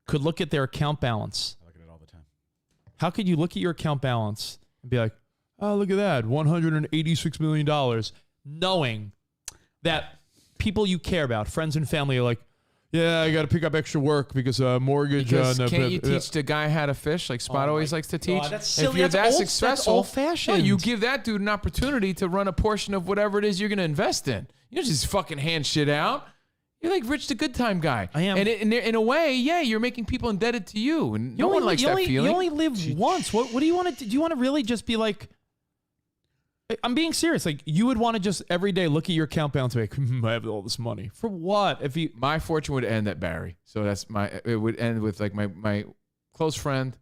could look at their account balance. I look at it all the time. How could you look at your account balance and be like, oh, look at that, $186 million, knowing that people you care about, friends and family, are like, yeah, I got to pick up extra work because mortgage. Because can't you teach the guy how to fish like Spot always likes to teach? God, that's silly. If you're That's that old- successful, that's old-fashioned. you give that dude an opportunity to run a portion of whatever it is you're going to invest in. You don't just fucking hand shit out. You're like Rich the Good Time guy. I am. And in a way, yeah, you're making people indebted to you. And no one likes that feeling. You only live once. What do you want to do? Do you want to really just be like, I'm being serious. Like, you would want to just every day look at your account balance and be like, I have all this money. For what? My fortune would end at Barry. So it would end with like my close friend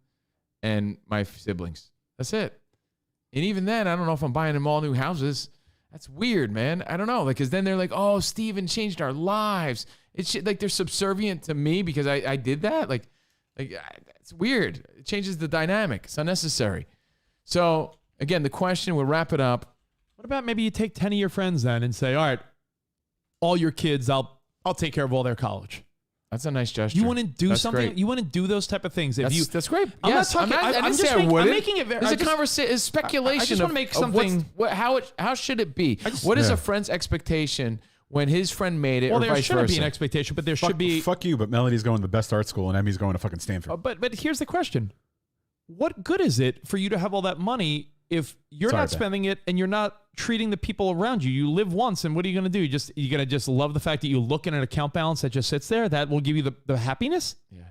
and my siblings. That's it. And even then, I don't know if I'm buying them all new houses. That's weird, man. I don't know. Like, cause then they're like, oh, Steven changed our lives. It's like they're subservient to me because I did that. Like it's weird. It changes the dynamic. It's unnecessary. So again, the question, we'll wrap it up. What about maybe you take 10 of your friends then and say, all right, all your kids, I'll take care of all their college. That's a nice gesture. You want to do That's something? great. You want to do those type of things. That's great. I'm Yes, not talking. I didn't say I I'm wouldn't. making it very. There's a conversation. It's speculation. I just want to make of something. how should it be? What is a friend's expectation when his friend made it, Well, or there vice shouldn't versa? be an expectation, but there should be. Fuck you, but Melody's going to the best art school and Emmy's going to fucking Stanford. But here's the question: what good is it for you to have all that money if you're not spending it and you're not treating the people around you? You live once, and what are you going to do? You're going to just love the fact that you look at an account balance that just sits there. That will give you the happiness. Yeah.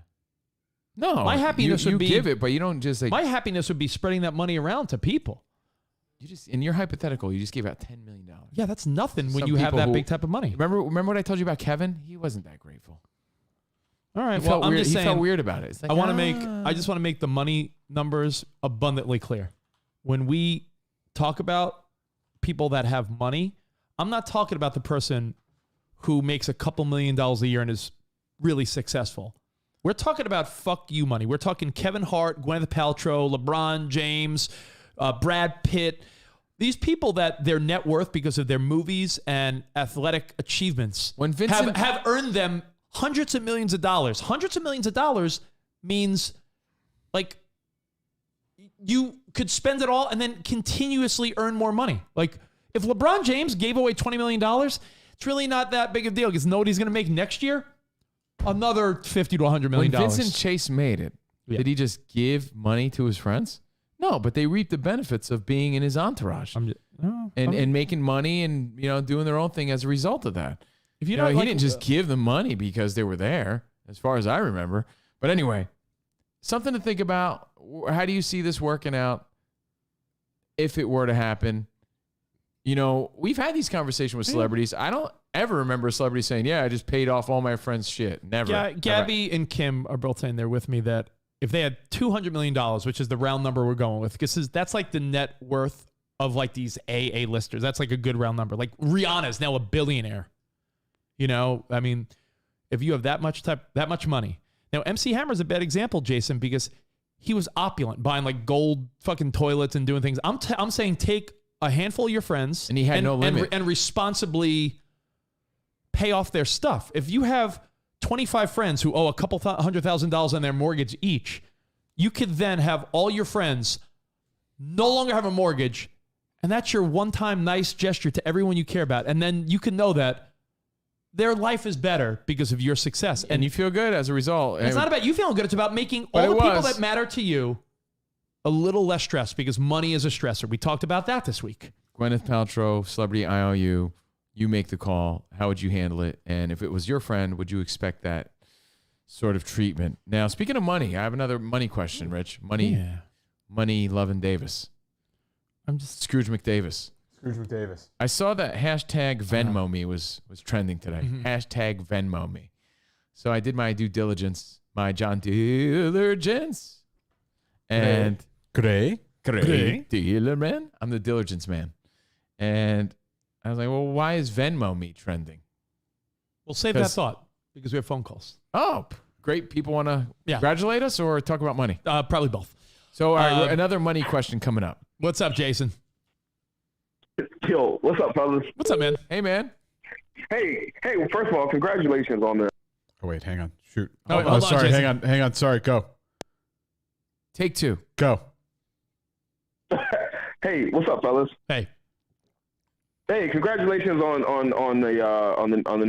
No, my happiness you would be give it, but you don't just like. My happiness would be spreading that money around to people. You just in your hypothetical, you just gave out $10 million. Yeah, that's nothing when Some you have people that who- big type of money. Remember what I told you about Kevin? He wasn't that grateful. All right, He well, felt I'm weird. just He saying. felt weird about it. It's like, I just want to make the money numbers abundantly clear. When we talk about people that have money, I'm not talking about the person who makes a couple $1 million a year and is really successful. We're talking about fuck you money. We're talking Kevin Hart, Gwyneth Paltrow, LeBron James, Brad Pitt. These people that their net worth because of their movies and athletic achievements have earned them hundreds of millions of dollars. Hundreds of millions of dollars means like you could spend it all and then continuously earn more money. Like if LeBron James gave away $20 million, it's really not that big a deal because nobody's going to make next year another $50 to $100 million. When Vincent Chase made it, did he just give money to his friends? No, but they reaped the benefits of being in his entourage and making money and doing their own thing as a result of that. If he didn't just give them money because they were there, as far as I remember. But anyway, something to think about. How do you see this working out if it were to happen? We've had these conversations with celebrities. I don't ever remember a celebrity saying, yeah, I just paid off all my friends' shit. Never. Gabby and Kim are both saying they're with me that if they had $200 million, which is the round number we're going with, because that's like the net worth of like these A-listers. That's like a good round number. Like Rihanna's now a billionaire. I mean, if you have that much money. Now, MC Hammer's a bad example, Jason, because he was opulent, buying like gold fucking toilets and doing things. I'm saying take a handful of your friends and he had no limit and responsibly pay off their stuff. If you have 25 friends who owe a couple $100,000 on their mortgage each, you could then have all your friends no longer have a mortgage, and that's your one-time nice gesture to everyone you care about. And then you can know that their life is better because of your success. And you feel good as a result. It's not about you feeling good. It's about making all the people that matter to you a little less stressed because money is a stressor. We talked about that this week. Gwyneth Paltrow, celebrity IOU, you make the call. How would you handle it? And if it was your friend, would you expect that sort of treatment? Now, speaking of money, I have another money question, Rich. Money, Lovin' Davis. I'm just Scrooge McDavis. Davis. I saw that hashtag Venmo me was trending today. Hashtag Venmo me. So I did my due diligence, my John diligence. And Gray. Dealer man. I'm the diligence man. And I was like, well, why is Venmo me trending? We'll save that thought because we have phone calls. Oh, great. People want to congratulate us or talk about money? Probably both. So all right, another money question coming up. What's up, Jason? Yo, what's up, fellas? What's up, man? Hey, man. Hey, well, first of all, congratulations on the... Oh, wait, hang on. Shoot. Hold on, sorry, Jason. hang on. Sorry, go. Take two. Go. Hey, what's up, fellas? Hey, congratulations on the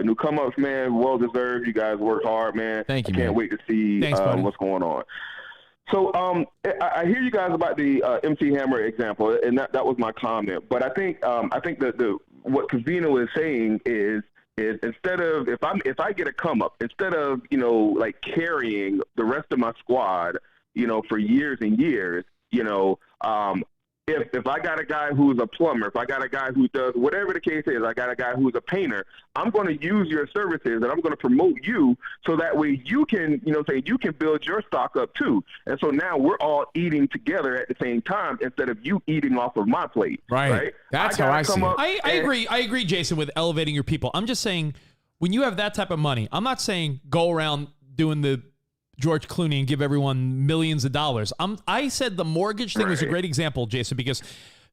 new come ups, man. Well deserved. You guys worked hard, man. Thank you. I can't wait to see what's going on. So I hear you guys about the MC Hammer example, and that was my comment. But I think that what Covino is saying is instead of if I get a come up, instead of like carrying the rest of my squad, for years and years, if I got a guy who's a plumber, if I got a guy who does whatever the case is, I got a guy who's a painter, I'm going to use your services and I'm going to promote you so that way you can, you can build your stock up too. And so now we're all eating together at the same time instead of you eating off of my plate. Right. That's how I see it. I agree, Jason, with elevating your people. I'm just saying when you have that type of money, I'm not saying go around doing the George Clooney and give everyone millions of dollars. I said the mortgage thing was a great example, Jason, because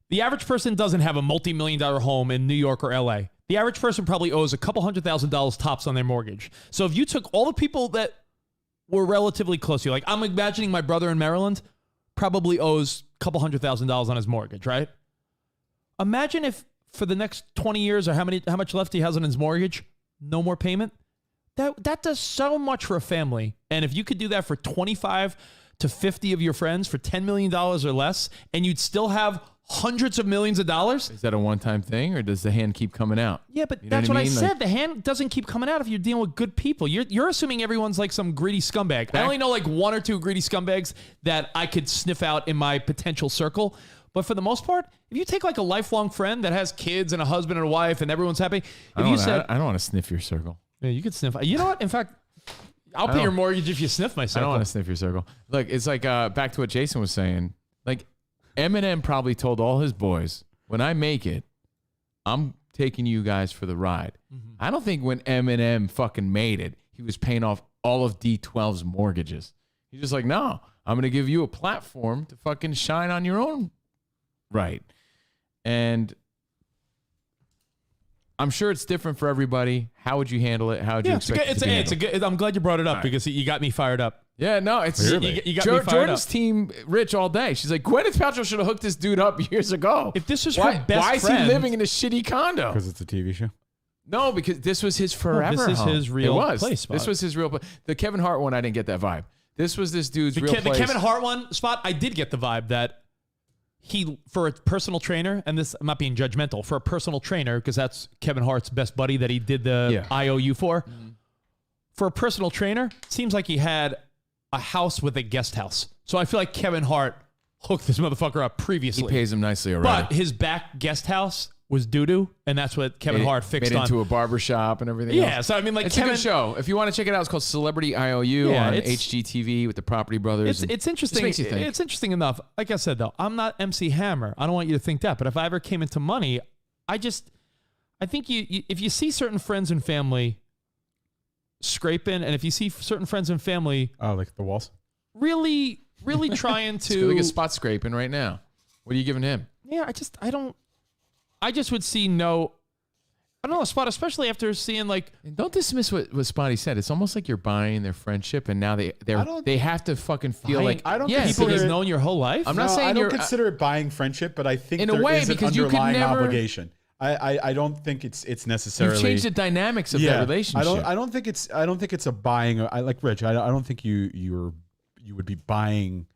the average person doesn't have a multi-million-dollar home in New York or LA. The average person probably owes a couple $100,000 tops on their mortgage. So if you took all the people that were relatively close to you, like I'm imagining my brother in Maryland probably owes a couple $100,000 on his mortgage, right? Imagine if for the next 20 years or how much left he has on his mortgage, no more payment. That does so much for a family. And if you could do that for 25 to 50 of your friends for $10 million or less, and you'd still have hundreds of millions of dollars. Is that a one-time thing, or does the hand keep coming out? Yeah, but that's what I said. The hand doesn't keep coming out if you're dealing with good people. You're assuming everyone's like some greedy scumbag. I only know like one or two greedy scumbags that I could sniff out in my potential circle. But for the most part, if you take like a lifelong friend that has kids and a husband and a wife and everyone's happy, I don't want to sniff your circle. Yeah, you could sniff. You know what? In fact, I'll pay your mortgage if you sniff my circle. I don't want to sniff your circle. Look, it's like back to what Jason was saying. Like Eminem probably told all his boys, when I make it, I'm taking you guys for the ride. Mm-hmm. I don't think when Eminem fucking made it, he was paying off all of D12's mortgages. He's just like, no, I'm going to give you a platform to fucking shine on your own right. And I'm sure it's different for everybody. How would you handle it? How would you expect it to be handled? I'm glad you brought it up because you got me fired up. Yeah, no, it's you got me fired Jordan's up. team rich all day. She's like, Gwyneth Paltrow should have hooked this dude up years ago. If this was why, her best why is friend, he living in a shitty condo? Because it's a TV show. No, because this was his forever this is home. his real it was. place spot. This was his real place. The Kevin Hart one, I didn't get that vibe. This was this dude's real place. The Kevin Hart one spot, I did get the vibe that he, for a personal trainer, and this, I'm not being judgmental, for a personal trainer, because that's Kevin Hart's best buddy that he did the IOU for. Mm-hmm. For a personal trainer, seems like he had a house with a guest house. So I feel like Kevin Hart hooked this motherfucker up previously. He pays him nicely already. But his back guest house was doo-doo, and that's what Kevin Hart fixed made on. into a barbershop and everything else. Yeah, so I mean, like it's Kevin, a good show. If you want to check it out, it's called Celebrity IOU on HGTV with the Property Brothers. It's interesting. It's interesting enough. Like I said, though, I'm not MC Hammer. I don't want you to think that. But if I ever came into money, I think you if you see certain friends and family scraping, and if you see certain friends and family, like the walls, really trying to look at Spot scraping right now. What are you giving him? Yeah, I just would see I don't know, Spot, especially after seeing like. And don't dismiss what Spotty said. It's almost like you're buying their friendship, and now they have to fucking feel like I don't people he's known your whole life. I'm not saying I don't consider it buying friendship, but I think in there a way is an because you underlying could never, obligation. I don't think it's necessarily. You've changed the dynamics of that relationship. I don't think it's a buying. I like Rich. I don't think you would be buying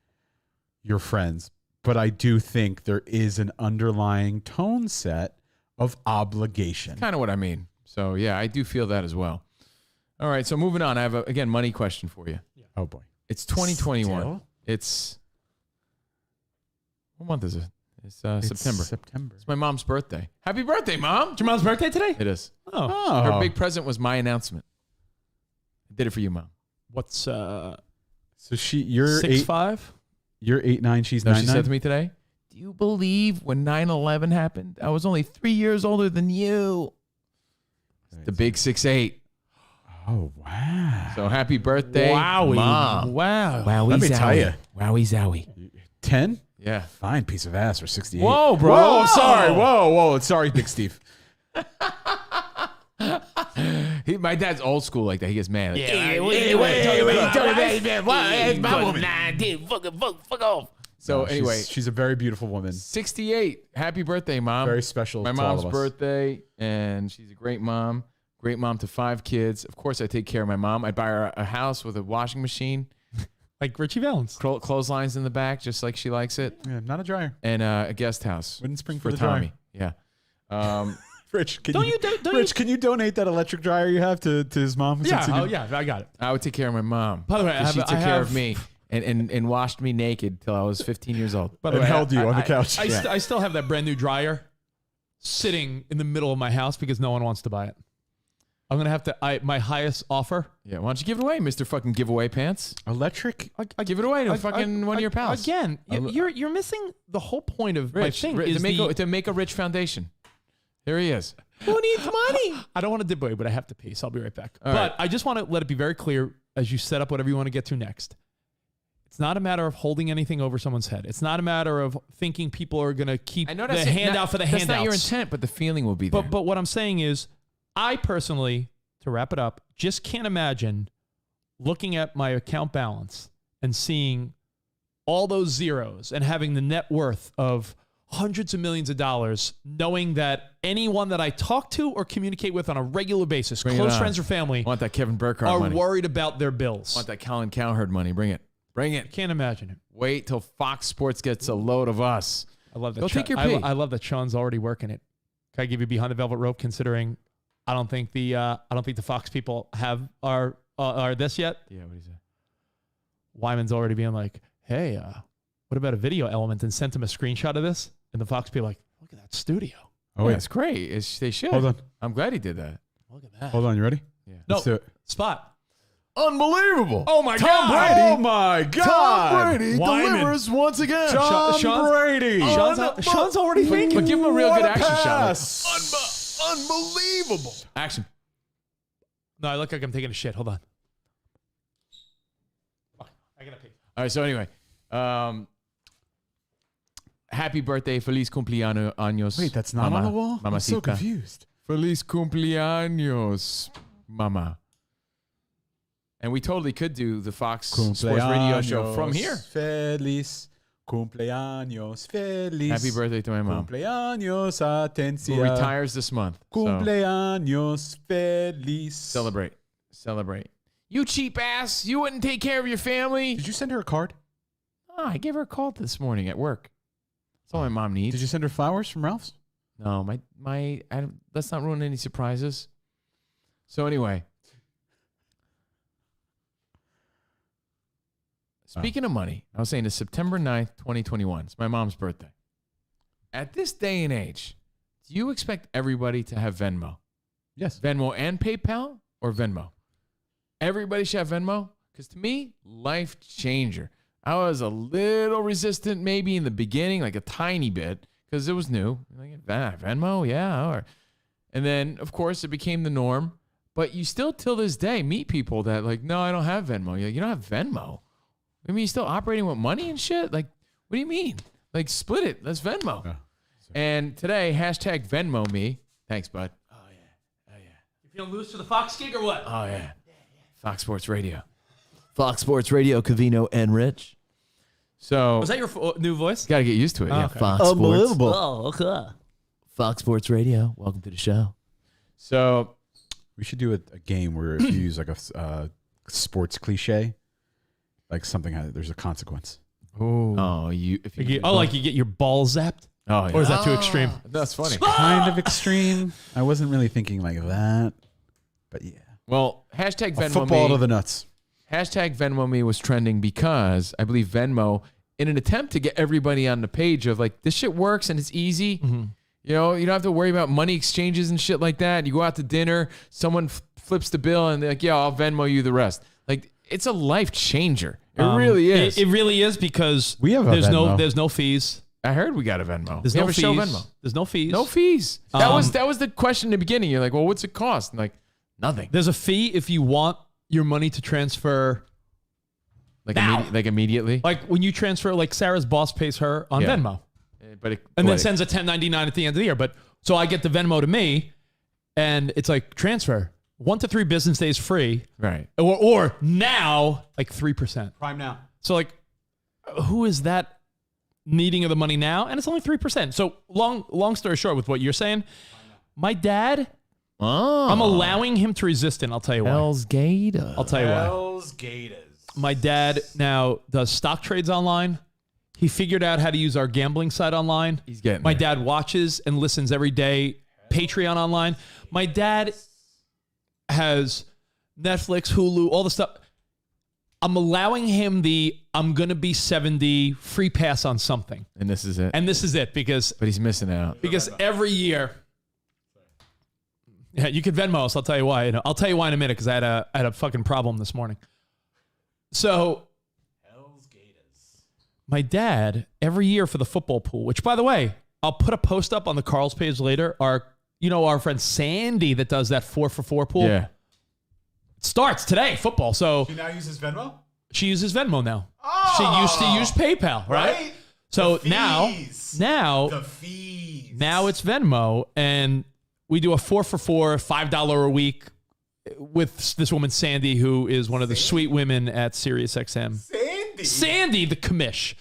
your friends. But I do think there is an underlying tone set of obligation. That's kind of what I mean. So, yeah, I do feel that as well. All right, so moving on. I have, again, money question for you. Yeah. Oh, boy. It's 2021. Still? It's... What month is it? It's September. September. It's my mom's birthday. Happy birthday, Mom! It's your mom's birthday today? It is. Oh. Her big present was my announcement. I did it for you, Mom. What's So you're 6'5"? You're 8'9", she's No, 9'9"? she said to me today, do you believe when 9/11 happened, I was only 3 years older than you? The big 6'8". Oh, wow. So happy birthday, Wowie. Mom. Wow. Wowie Let me tell zowie. ya. Wowie zowie. 10? Yeah. Fine piece of ass for 68. Whoa, bro. Whoa, sorry. Whoa. Sorry, Big Steve. My dad's old school like that. He gets mad. Fuck off. So No, anyway, she's a very beautiful woman. 68. Happy birthday, Mom. Very special. My to all mom's of us. birthday, and she's a great mom. Great mom to 5 kids. Of course, I take care of my mom. I buy her a house with a washing machine, Like Richie Valens. clotheslines in the back, just like she likes it, Yeah, not a dryer. and a guest house. Wouldn't spring for for the dryer. Tommy. Yeah. Rich, can Don't you, you- Rich, can you donate that electric dryer you have to his mom? Yeah, Since he didn't- yeah, I got it. I would take care of my mom. By the way, she took I care have- of me and washed me naked till I was 15 years old. By the And way, held you on the couch. I still have that brand new dryer sitting in the middle of my house because no one wants to buy it. I'm gonna have to. My highest offer. Yeah, why don't you give it away, Mr. Fucking Giveaway Pants? Electric? I give it away to fucking one of your pals. Again, you're missing the whole point of Rich, my thing. Rich, Is to make a rich foundation. Here he is. who needs money? I don't want to dip away, but I have to pee, so I'll be right back. All but right. I just want to let it be very clear as you set up whatever you want to get to next. It's not a matter of holding anything over someone's head. It's not a matter of thinking people are going to keep I know the that's handout for the handouts. That's not your intent, but the feeling will be there. But what I'm saying is, I personally, to wrap it up, just can't imagine looking at my account balance and seeing all those zeros and having the net worth of hundreds of millions of dollars, knowing that anyone that I talk to or communicate with on a regular basis, Bring it close on. friends or family, want that Kevin Burkhardt are money. worried about their bills. Want that Colin Cowherd money. Bring it. Bring it. Can't imagine it. Wait till Fox Sports gets a load of us. I love that. Go take your pee. I love that Sean's already working it. Can I give you behind the velvet rope? Considering I don't think the Fox people are this yet. Yeah, what do you say? Wyman's already being like, hey, what about a video element, and sent him a screenshot of this, and the Fox people like, look at that studio. Oh, yeah, yeah. it's great. They should. Hold on. I'm glad he did that. Look at that. Hold on. You ready? Yeah. No, Let's do it. Spot. Unbelievable. Oh my Tom God. Brady. Oh, my God. Tom Brady Wyman. delivers once again. Tom Sean's- Brady. Sean's already thinking. But give him a real good What a action shot. pass. Unbelievable. Action. No, I look like I'm taking a shit. Hold on. I gotta pee. All right, so anyway, happy birthday, feliz cumpleaños. Wait, that's not on the wall? I'm so Mamacita. confused. Feliz cumpleaños, mama. And we totally could do the Fox Sports Radio show from here. Feliz cumpleaños feliz. Happy birthday to my mom, Cumpleaños atencia. who retires this month. So Cumpleaños feliz. celebrate. You cheap ass! You wouldn't take care of your family. Did you send her a card? Oh, I gave her a call this morning at work. That's all my mom needs. Did you send her flowers from Ralph's? No, let's not ruin any surprises. So anyway, speaking of money, I was saying it's September 9th, 2021. It's my mom's birthday. At this day and age, do you expect everybody to have Venmo? Yes. Venmo and PayPal or Venmo? Everybody should have Venmo? Because to me, life changer. I was a little resistant maybe in the beginning, like a tiny bit, because it was new. Like, Venmo, yeah. And then, of course, it became the norm. But you still, till this day, meet people that like, no, I don't have Venmo. You're like, you don't have Venmo? I mean, you're still operating with money and shit? Like, what do you mean? Like, split it. That's Venmo. Yeah. And today, hashtag Venmo me. Thanks, bud. You feeling loose for the Fox gig or what? Oh, yeah. Fox Sports Radio. Fox Sports Radio, Covino and Rich. So, Was that your new voice? got to get used to it. Yeah. okay. Fox Unbelievable. Sports. Oh, okay. Fox Sports Radio. Welcome to the show. So, We should do a game where if you use like a sports cliche, like something, there's a consequence. oh, you get your balls zapped? Oh, yeah. Or is that too extreme? That's funny. Kind of extreme. I wasn't really thinking like that, but yeah. Well, hashtag A Venmo football me. to the nuts. Hashtag Venmo me was trending because I believe Venmo in an attempt to get everybody on the page of like, this shit works and it's easy. Mm-hmm. You know, you don't have to worry about money exchanges and shit like that. You go out to dinner, someone flips the bill and they're like, yeah, I'll Venmo you the rest. Like, it's a life changer. It really is. It really is because We have a there's Venmo. there's no fees. I heard we got a Venmo. There's We no have a fees. show Venmo. There's no fees. No fees. That was the question in the beginning. You're like, well, what's it cost? And like, nothing. There's a fee if you want your money to transfer Like, now. immediately. Like when you transfer, like Sarah's boss pays her on Yeah. Venmo. But and then sends a 1099 at the end of the year. But so I get the Venmo to me, and it's like transfer 1 to 3 business days free, right? Or now like 3%. Prime now. So like, who is that needing of the money now? And it's only 3%. So long story short, with what you're saying, my dad, I'm allowing him to resist it. I'll tell you why. Hell's Gator. I'll tell you why. Hell's Gators. My dad now does stock trades online. He figured out how to use our gambling site online. He's getting My there. dad watches and listens every day, Patreon online. My dad has Netflix, Hulu, all the stuff. I'm allowing him I'm going to be 70 free pass on something. And this is it. And this is it because But he's missing out. because every year, yeah, you can Venmo us. I'll tell you why. I'll tell you why in a minute because I had a fucking problem this morning. So my dad, every year for the football pool, which by the way, I'll put a post up on the Carl's page later. Our friend Sandy that does that 4-for-4 pool. Yeah. It starts today, football. So She now uses Venmo? she uses Venmo now. She used to use PayPal, right? So now The fees. now it's Venmo, and we do a 4-for-4, $5 a week with this woman Sandy, who is one of the sweet women at SiriusXM. Sandy, the commish.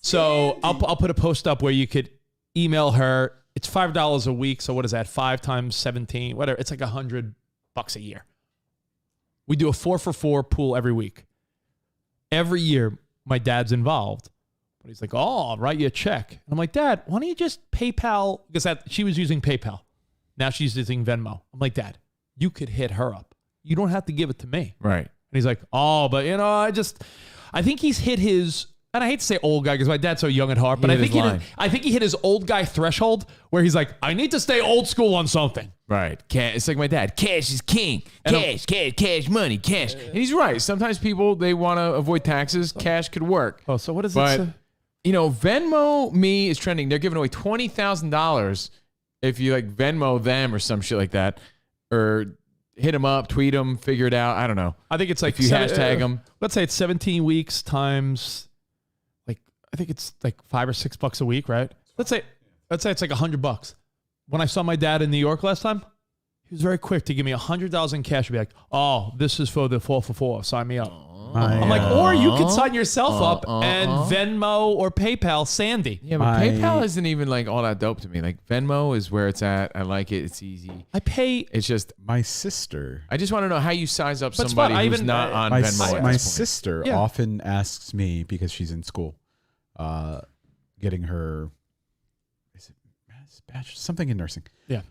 So I'll put a post up where you could email her. It's $5 a week. So what is that? 5 times 17, whatever. It's like $100 a year. We do a 4-for-4 pool every week. Every year, my dad's involved. But he's like, oh, I'll write you a check. And I'm like, Dad, why don't you just PayPal? Because she was using PayPal. Now she's using Venmo. I'm like, Dad, you could hit her up. You don't have to give it to me. Right. And he's like, oh, but I think he's hit his, and I hate to say old guy because my dad's so young at heart, but I think he hit his old guy threshold where he's like, I need to stay old school on something. Right. It's like my dad. Cash is king. Cash, money, cash. And he's right. Sometimes people, they want to avoid taxes. Cash could work. Oh, so what does But, it say? Venmo me is trending. They're giving away $20,000 if you like Venmo them or some shit like that. Or hit them up, tweet them, figure it out. I don't know. I think it's like if you hashtag them. Let's say it's 17 weeks times, like I think it's like $5 or $6 a week, right? Let's say it's like $100. When I saw my dad in New York last time, he was very quick to give me $100 in cash. Be like, oh, this is for the 4-for-4. Sign me up. I'm like, or you could sign yourself up and Venmo or PayPal Sandy. Yeah, but PayPal isn't even like all that dope to me. Like Venmo is where it's at. I like it. It's easy. It's just my sister. I just want to know how you size up But somebody Spot, who's not on Venmo. My sister Yeah. often asks me because she's in school, getting her something in nursing. Yeah.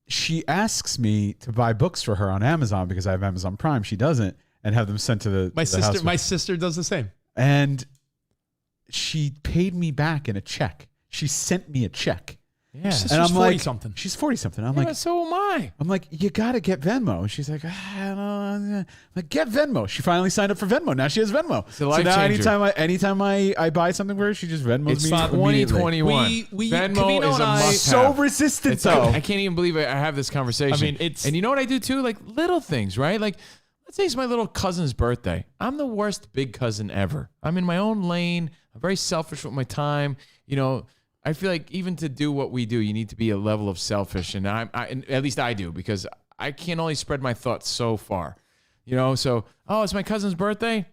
She asks me to buy books for her on Amazon because I have Amazon Prime. She doesn't, and have them sent to the house. My sister does the same. And she paid me back in a check. She sent me a check. Yeah. She's And I'm 40 like, something. she's 40 something. I'm Yeah, like, so am I. I'm like, you got to get Venmo. And she's like, I don't know. I'm like, get Venmo. She finally signed up for Venmo. Now she has Venmo. It's a life now changer. anytime I buy something for her, she just Venmos It's me. 2021. Venmo Venmo is a must-have. So resistant though. I can't even believe I have this conversation. I mean, it's- and you know what I do too? Like little things, right? Like let's say it's my little cousin's birthday. I'm the worst big cousin ever. I'm in my own lane. I'm very selfish with my time. I feel like even to do what we do, you need to be a level of selfish, and and at least I do, because I can only spread my thoughts so far. So it's my cousin's birthday.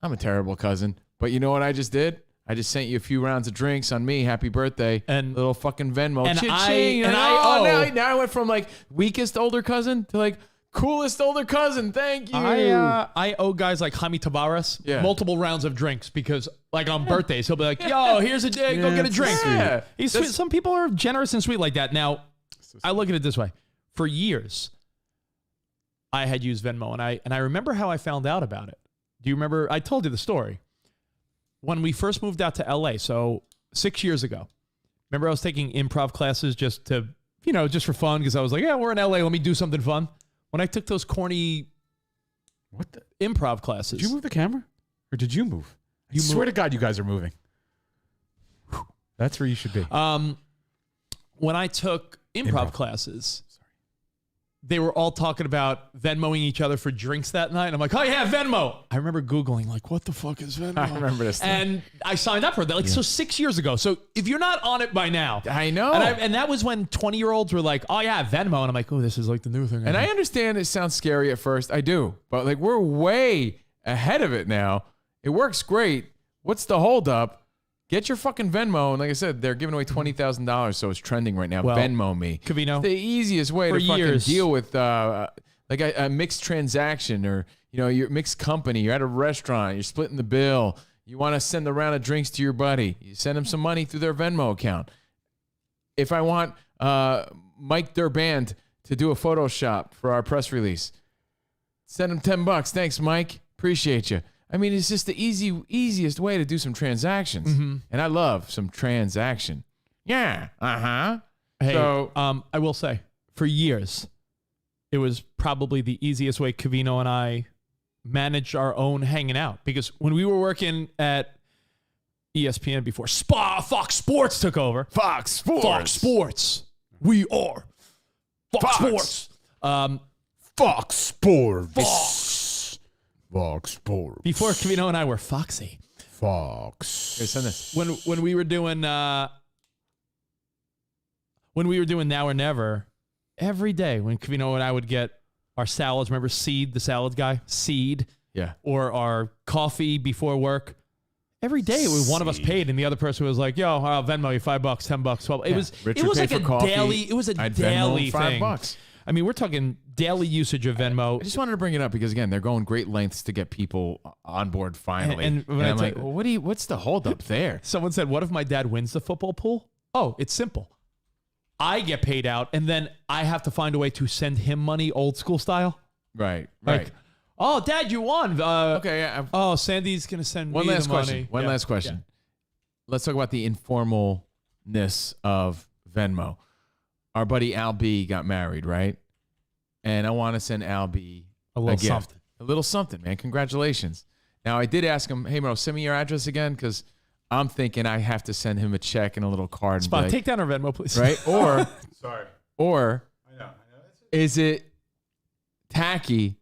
I'm a terrible cousin, but you know what I just did? I just sent you a few rounds of drinks on me. Happy birthday, And little fucking Venmo. and Cha-ching. I Now I went from like weakest older cousin to like coolest older cousin. Thank you. I owe guys like Jaime Tavares Yeah. multiple rounds of drinks because, like, on birthdays, he'll be like, yo, here's a day, go get a drink. Yeah. He's sweet. Some people are generous and sweet like that. Now, I look at it this way. For years, I had used Venmo, and I remember how I found out about it. Do you remember? I told you the story. when we first moved out to LA, so 6 years ago, remember I was taking improv classes just to, just for fun because I was like, yeah, we're in LA. Let me do something fun. When I took those corny improv classes. Did you move the camera? Or did you move? I swear to God, you guys are moving. That's where you should be. When I took improv classes, they were all talking about Venmoing each other for drinks that night. And I'm like, oh yeah, Venmo. I remember Googling, like, what the fuck is Venmo? I remember this thing. And I signed up for it. So 6 years ago. So if you're not on it by now. I know. And that was when 20-year-olds were like, oh yeah, Venmo. And I'm like, oh, this is like the new thing. And I understand it sounds scary at first. I do. But like, we're way ahead of it now. It works great. What's the holdup? Get your fucking Venmo. And like I said, they're giving away $20,000. So it's trending right now. Well, Venmo me. Covino. It's the easiest way to fucking deal with like a mixed transaction, or, your mixed company. You're at a restaurant. You're splitting the bill. You want to send a round of drinks to your buddy. You send him some money through their Venmo account. If I want Mike Durband to do a Photoshop for our press release, send him $10. Thanks, Mike. Appreciate you. I mean, it's just the easiest way to do some transactions. Mm-hmm. And I love some transaction. Yeah. Uh-huh. Hey, so, I will say, for years, it was probably the easiest way Covino and I managed our own hanging out. Because when we were working at ESPN before Fox Sports took over. Fox Sports. We are Fox Sports. Fox Sports. Fox Sports. Before Covino and I were Foxy. Fox. Okay, send this. When we were doing Now or Never, every day when Covino and I would get our salads, remember Seed, the salad guy? Seed. Yeah. Or our coffee before work. Every day one of us paid and the other person was like, yo, I'll Venmo you $5, $10, $12. It was Richard like paid a for coffee. daily, it was a I'd daily Venmo thing. $5. I mean, we're talking daily usage of Venmo. I just wanted to bring it up because, again, they're going great lengths to get people on board finally. And I'm like, well, what's the holdup there? Someone said, what if my dad wins the football pool? Oh, it's simple. I get paid out, and then I have to find a way to send him money old school style. Right. Like, oh, Dad, you won. Okay. Yeah, oh, Sandy's going to send me the money. One last question. Yeah. Let's talk about the informalness of Venmo. Our buddy Al B got married, right? And I want to send Al B a little gift. something. A little something, man. Congratulations. Now, I did ask him, hey, bro, send me your address again, because I'm thinking I have to send him a check and a little card. Spot, like, take down our Venmo, please. Right? Or, sorry. Or, I know. Is it tacky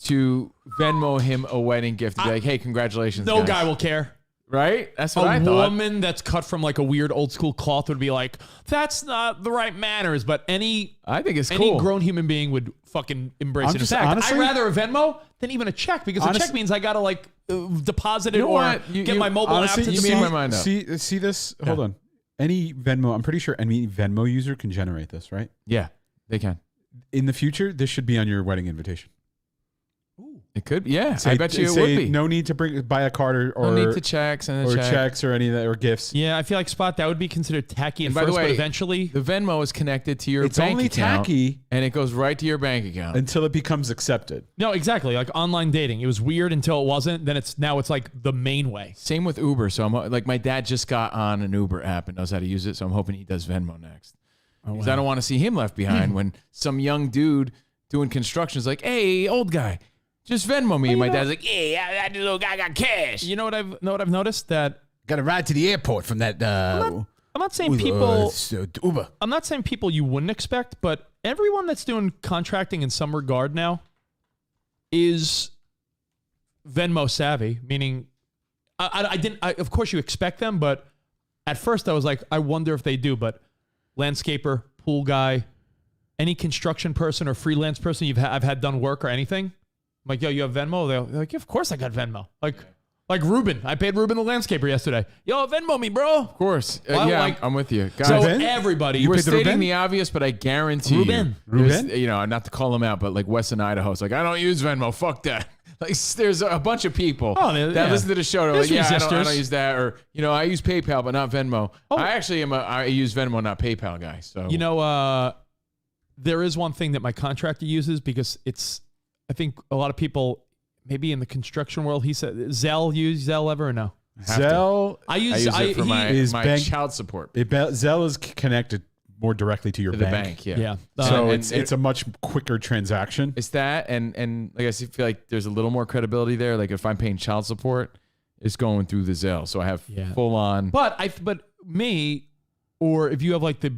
to Venmo him a wedding gift and be like, hey, congratulations, No guys. guy will care. Right? That's what I thought. A woman that's cut from like a weird old school cloth would be like, that's not the right manners. But I think it's cool. Any grown human being would fucking embrace it. In fact, honestly, I'd rather a Venmo than even a check, because a check means I got to like deposit it get my mobile app to you made my mind up. See this? Yeah. Hold on. Any Venmo, I'm pretty sure any Venmo user can generate this, right? Yeah, they can. In the future, this should be on your wedding invitation. It could be, yeah. I bet you it would be. No need to buy a card or no need to checks and checks or any of that, or gifts. Yeah, I feel like Spot, that would be considered tacky. And by the way, but eventually the Venmo is connected to your bank account. It's only tacky, and it goes right to your bank account until it becomes accepted. No, exactly. Like online dating, it was weird until it wasn't. Then it's like the main way. Same with Uber. So I'm like, my dad just got on an Uber app and knows how to use it. So I'm hoping he does Venmo next. Because I don't want to see him left behind when some young dude doing construction is like, hey, old guy, just Venmo me. And my dad's like, yeah, that little guy got cash. You know what I've noticed? That got a ride to the airport from that. I'm not saying people. Uber. I'm not saying people you wouldn't expect, but everyone that's doing contracting in some regard now is Venmo savvy. Meaning, I didn't. Of course, you expect them, but at first I was like, I wonder if they do. But landscaper, pool guy, any construction person or freelance person I've had done work or anything. I'm like, yo, you have Venmo? They're like, yeah, of course I got Venmo. Like Ruben. I paid Ruben the landscaper yesterday. Yo, Venmo me, bro. Of course. I'm with you. Guys, so everybody. We're stating the obvious, but I guarantee Ruben. You know, not to call him out, but like Wes in Idaho, it's like, I don't use Venmo. Fuck that. Like, there's a bunch of people that listen to the show. They're like, yeah, I don't use that. Or, you know, I use PayPal, but not Venmo. I actually I use Venmo, not PayPal guy. So, you know, there is one thing that my contractor uses, because I think a lot of people, maybe in the construction world, he said, Zelle, use Zelle ever or no? Zelle, I use it for my bank- child support. Zelle is connected more directly to your To the bank. bank, yeah. Yeah. So And it's a much quicker transaction. It's that, and like I feel like there's a little more credibility there. Like if I'm paying child support, it's going through the Zelle, so I have full on. But me, or if you have like the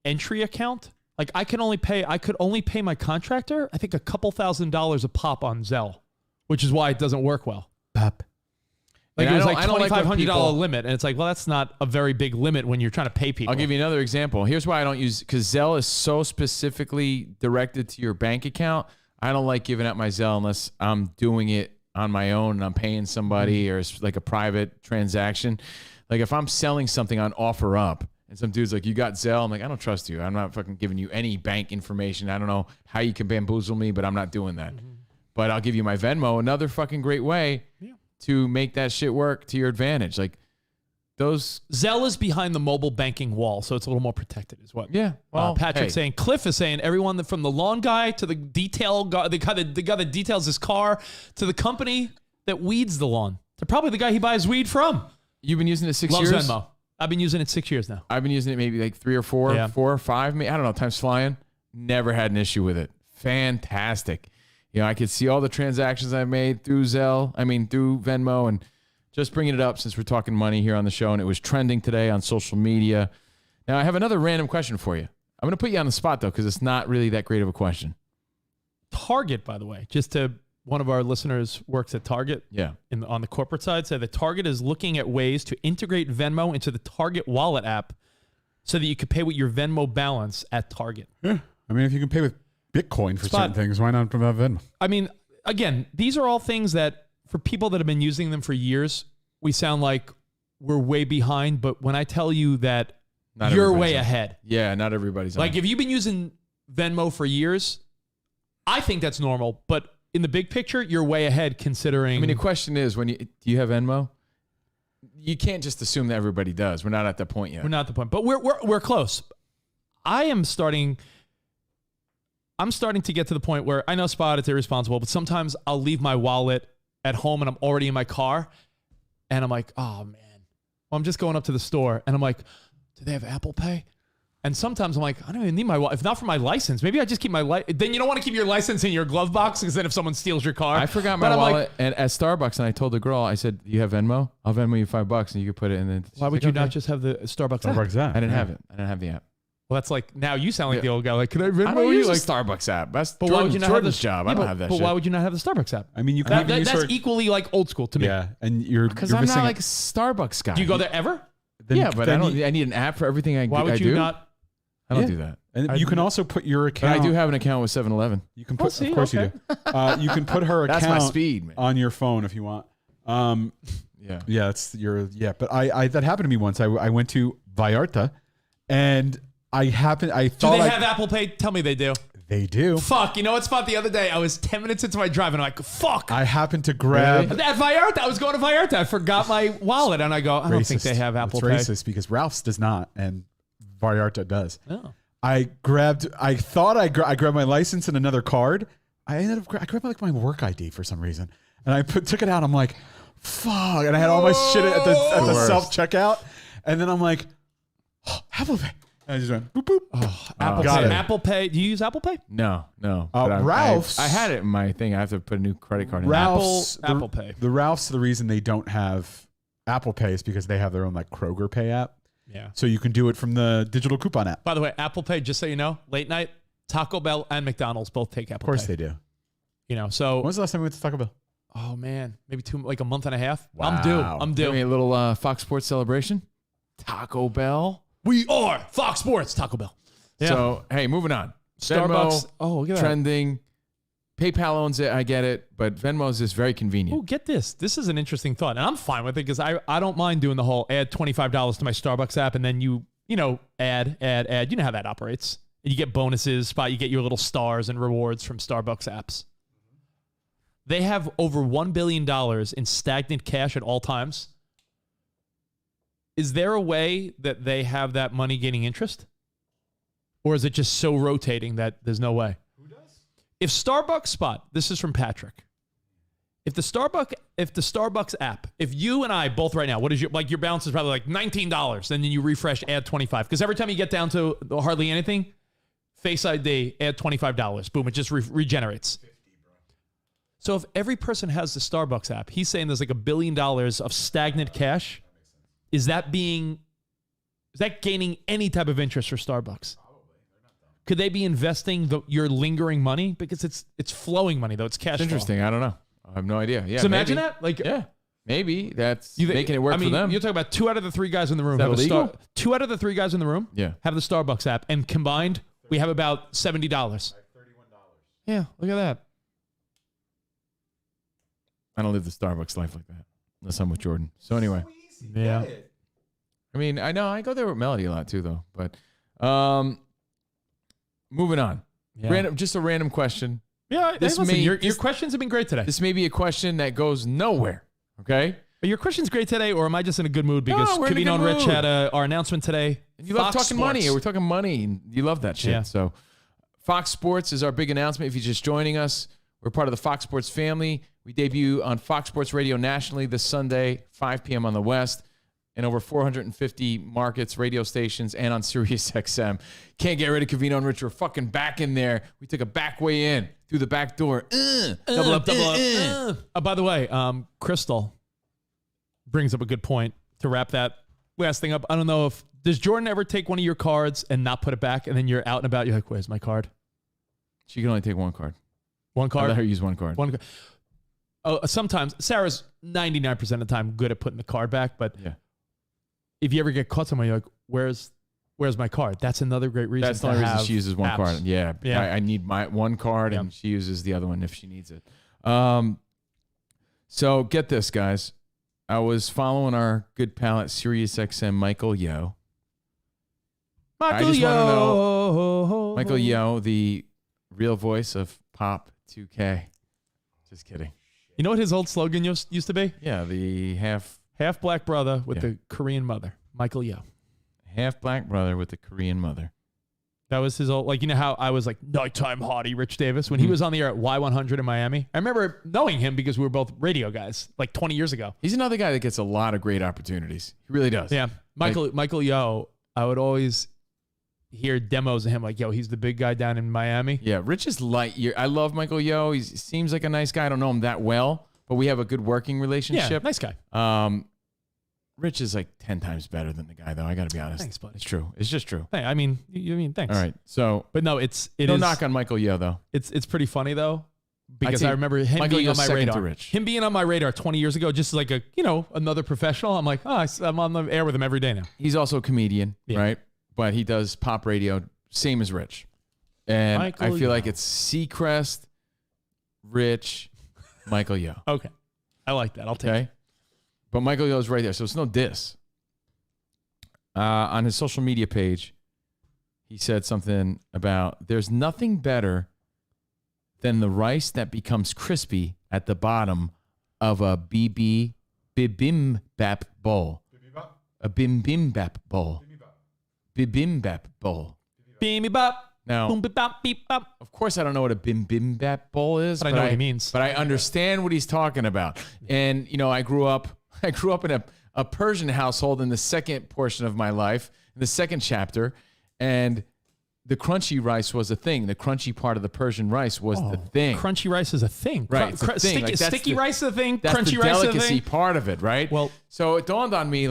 entry account, like I could only pay my contractor, I think a couple $1,000s a pop on Zelle, which is why it doesn't work well. Pop. Like And it was I don't like like when $2,500 people- limit, and it's like, well, that's not a very big limit when you're trying to pay people. I'll give you another example. Here's why I don't use, because Zelle is so specifically directed to your bank account. I don't like giving out my Zelle unless I'm doing it on my own and I'm paying somebody or it's like a private transaction. Like if I'm selling something on OfferUp and some dude's like, you got Zelle? I'm like, I don't trust you. I'm not fucking giving you any bank information. I don't know how you can bamboozle me, but I'm not doing that. But I'll give you my Venmo, another fucking great way to make that shit work to your advantage. Like those. Zelle is behind the mobile banking wall, so it's a little more protected is what. Yeah. Well, Patrick's saying, Cliff is saying, everyone from the lawn guy to the detail guy, the guy that details his car, to the company that weeds the lawn, to probably the guy he buys weed from. You've been using it 6 Loves years? Venmo. I've been using it 6 years now. I've been using it maybe like 3 or 4, 4 or 5. I don't know. Time's flying. Never had an issue with it. Fantastic. You know, I could see all the transactions I've made through through Venmo, and just bringing it up since we're talking money here on the show, and it was trending today on social media. Now, I have another random question for you. I'm going to put you on the spot, though, because it's not really that great of a question. Target, by the way, one of our listeners works at Target. Yeah. On the corporate side, said that Target is looking at ways to integrate Venmo into the Target wallet app so that you could pay with your Venmo balance at Target. Yeah. I mean, if you can pay with Bitcoin for Spot. certain things, why not without Venmo? I mean, again, these are all things that for people that have been using them for years, we sound like we're way behind. But when I tell you that you're way ahead. Yeah, not everybody's Like on. if you've been using Venmo for years, I think that's normal. But in the big picture, you're way ahead considering. I mean, the question is, do you have Venmo? You can't just assume that everybody does. We're not at that point yet. We're not at the point, but we're close. I'm starting to get to the point where I know, Spot, it's irresponsible, but sometimes I'll leave my wallet at home and I'm already in my car and I'm like, oh man, well, I'm just going up to the store and I'm like, do they have Apple Pay? And sometimes I'm like, I don't even need my wallet. If not for my license, maybe I just keep my license. Then you don't want to keep your license in your glove box because then if someone steals your car. I forgot my wallet and at Starbucks, and I told the girl, I said, you have Venmo? I'll Venmo you $5 and you can put it in. Then why would you not just have the Starbucks app? I didn't have it. I didn't have the app. Well, that's like, now you sound like the old guy. Like, can I Venmo I don't you? use Like, a Starbucks app. That's but why would you not have Jordan's the job. Yeah, I don't have that but shit. why would you not have the Starbucks app? I mean, you can even that's equally like old school to me. Yeah, and you're Because I'm missing not like a Starbucks guy. Do you go there ever? Yeah, but I don't. I need an app for everything I do. Why would you not? I don't do that. And you can also put your But account. I do have an account with 7-Eleven. You can put, of course you do. You can put her account That's my speed, man. on your phone if you want. Yeah, it's your But I that happened to me once. I went to Vallarta, and I thought Do they have Apple Pay? Tell me they do. They do. Fuck, you know what, Spot? The other day, I was 10 minutes into my drive, and I'm like, fuck. I happened to grab. At Vallarta, I was going to Vallarta. I forgot my wallet, and I go, I don't think they have Apple Pay. It's racist because Ralph's does not, and Vallarta does. Oh. I grabbed my license and another card. I grabbed like my work ID for some reason, and I took it out. I'm like, fuck, and I had all my shit at the self checkout, and then I'm like, oh, Apple Pay. And I just went boop boop. Oh, Apple got Pay. it. Apple Pay. Do you use Apple Pay? No. But Ralph's. I had it in my thing. I have to put a new credit card in. Ralph's. Apple Pay. The Ralph's. The reason they don't have Apple Pay is because they have their own like Kroger Pay app. Yeah. So you can do it from the digital coupon app. By the way, Apple Pay, just so you know, late night, Taco Bell and McDonald's both take Apple Pay. Of course they do. You know, so. When was the last time we went to Taco Bell? Oh, man. Maybe like a month and a half. Wow. I'm due. Give me a little Fox Sports celebration. Taco Bell. We are Fox Sports, Taco Bell. Yeah. So, hey, moving on. Starbucks. Venmo, Look at that. trending. PayPal owns it. I get it. But Venmo is just very convenient. Oh, get this. This is an interesting thought. And I'm fine with it because I don't mind doing the whole add $25 to my Starbucks app and then you add. You know how that operates. And you get bonuses, you get your little stars and rewards from Starbucks apps. They have over $1 billion in stagnant cash at all times. Is there a way that they have that money gaining interest? Or is it just so rotating that there's no way? Who does? If Starbucks, this is from Patrick. If the Starbucks app, if you and I both right now, what is your balance is probably like $19, and then you refresh, add 25, because every time you get down to hardly anything, Face ID, add $25. Boom, it just regenerates. 50, bro. So if every person has the Starbucks app, he's saying there's like $1 billion of stagnant cash. Is that gaining any type of interest for Starbucks? Could they be investing your lingering money? Because it's flowing money, though. It's cash flow. Interesting. I don't know. I have no idea. Yeah. So imagine that. Yeah. Maybe that's making it work for them. You're talking about 2 out of the 3 guys in the room. Is that illegal? 2 out of the 3 guys in the room have the Starbucks app. And combined, we have about $70. $31. Yeah. Look at that. I don't live the Starbucks life like that unless I'm with Jordan. So anyway. Yeah. I mean, I know I go there with Melody a lot too, though. But moving on. Yeah. Just a random question. Yeah, your questions have been great today. This may be a question that goes nowhere, okay? Are your questions great today, or am I just in a good mood because Covino and Rich had our announcement today? You love talking money. We're talking money, and you love that shit. Yeah. So Fox Sports is our big announcement. If you're just joining us, we're part of the Fox Sports family. We debut on Fox Sports Radio nationally this Sunday, 5 p.m. on the West, and over 450 markets, radio stations, and on Sirius XM. Can't get rid of Covino and Rich. We're fucking back in there. We took a back way in through the back door. Double up. By the way, Crystal brings up a good point to wrap that last thing up. I don't know does Jordan ever take one of your cards and not put it back, and then you're out and about, you're like, where's my card? She can only take one card. One card? I let her use one card. Oh, sometimes. Sarah's 99% of the time good at putting the card back, but if you ever get caught somewhere, you're like, where's my card? That's another great reason. That's the only reason she uses one apps. card. Yeah. I need my one card, and she uses the other one if she needs it. So get this, guys. I was following our good pal at Sirius XM, Michael Yo. Michael Yo, the real voice of Pop 2K. Just kidding. You know what his old slogan used to be? Yeah, the half black brother with the Korean mother. Michael Yo. Half black brother with the Korean mother. That was his old, you know how I was like nighttime hottie Rich Davis when he was on the air at Y100 in Miami. I remember knowing him because we were both radio guys like 20 years ago. He's another guy that gets a lot of great opportunities. He really does. Yeah. Michael Yo, I would always hear demos of him like, yo, he's the big guy down in Miami. Yeah, Rich is light year. I love Michael Yo. He seems like a nice guy. I don't know him that well, but we have a good working relationship. Yeah, nice guy. Rich is like 10 times better than the guy, though. I got to be honest. Thanks, buddy. It's true. It's just true. Hey, I mean, thanks. All right. So, but no, it no is knock on Michael Yo, though. It's pretty funny though, because I remember him Michael being on Yo's my second radar. to Rich. Him being on my radar 20 years ago, just like another professional. I'm like, I'm on the air with him every day now. He's also a comedian, right? But he does pop radio, same as Rich. And I feel like it's Seacrest, Rich, Michael Yo. Okay. I like that. I'll take it. But Michael Yo's right there, so it's no diss. On his social media page, he said something about there's nothing better than the rice that becomes crispy at the bottom of a bibimbap bowl. A bibimbap bowl. Bibimbap bowl. Bibimbap. Now, of course, I don't know what a bibimbap bowl is, but I know what he means. But I understand what he's talking about. And I grew up in a Persian household in the second portion of my life, in the second chapter, and the crunchy rice was a thing. The crunchy part of the Persian rice was the thing. Crunchy rice is a thing. Right. It's a thing. Sticky rice is a thing. That's Crunchy the rice is a delicacy thing. part of it, right? Well, so it dawned on me,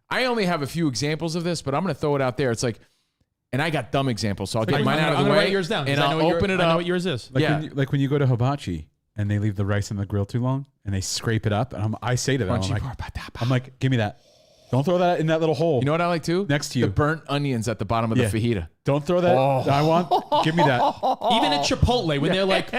I only have a few examples of this, but I'm going to throw it out there. It's and I got dumb examples, so I'll get mine out of the way. Write yours down, and I'll open it up. I know what yours is. Like when you go to hibachi and they leave the rice on the grill too long and they scrape it up, and I say to them, I'm like, give me that. Don't throw that in that little hole. You know what I like too? Next to you. The burnt onions at the bottom of the fajita. Don't throw that. Give me that. Even at Chipotle, when they're like,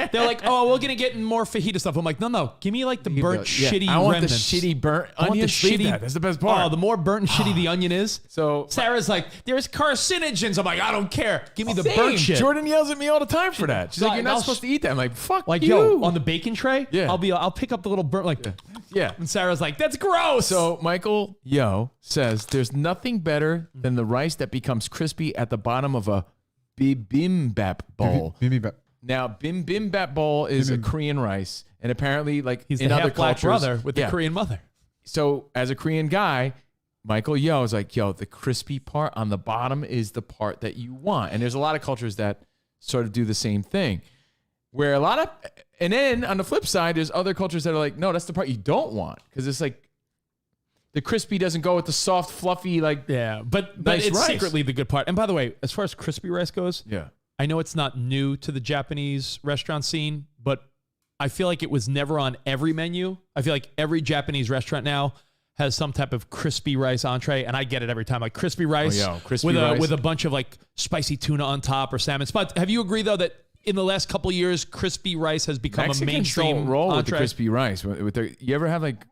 oh, we're gonna get more fajita stuff. I'm like, no, give me the burnt shitty. I want remnants. the shitty burnt onions. That's the best part. Oh, the more burnt and shitty the onion is. So Sarah's like, there's carcinogens. I'm like, I don't care. Give me the burnt shit. Jordan yells at me all the time for that. She's like, you're not supposed to eat that. I'm like, fuck you. Yo, on the bacon tray. Yeah. I'll pick up the little burnt Yeah. And Sarah's like, that's gross. So Michael Yo says there's nothing better than the rice that becomes crispy at the bottom of a bibimbap bowl. Bibimbap. Now, bibimbap bowl is a Korean rice, and apparently, like He's in the other half-black cultures, brother with the Korean mother. So, as a Korean guy, Michael Yo is like, yo, the crispy part on the bottom is the part that you want, and there's a lot of cultures that sort of do the same thing. Where a lot of, and then on the flip side, there's other cultures that are like, no, that's the part you don't want because it's like the crispy doesn't go with the soft, fluffy, like but nice it's rice. secretly the good part. And by the way, as far as crispy rice goes, I know it's not new to the Japanese restaurant scene, but I feel like it was never on every menu. I feel like every Japanese restaurant now has some type of crispy rice entree, and I get it every time. Like crispy rice, with a bunch of like spicy tuna on top or salmon. But have you agree though that in the last couple of years, crispy rice has become Mexicans a mainstream don't roll with entree? the crispy rice. You ever have like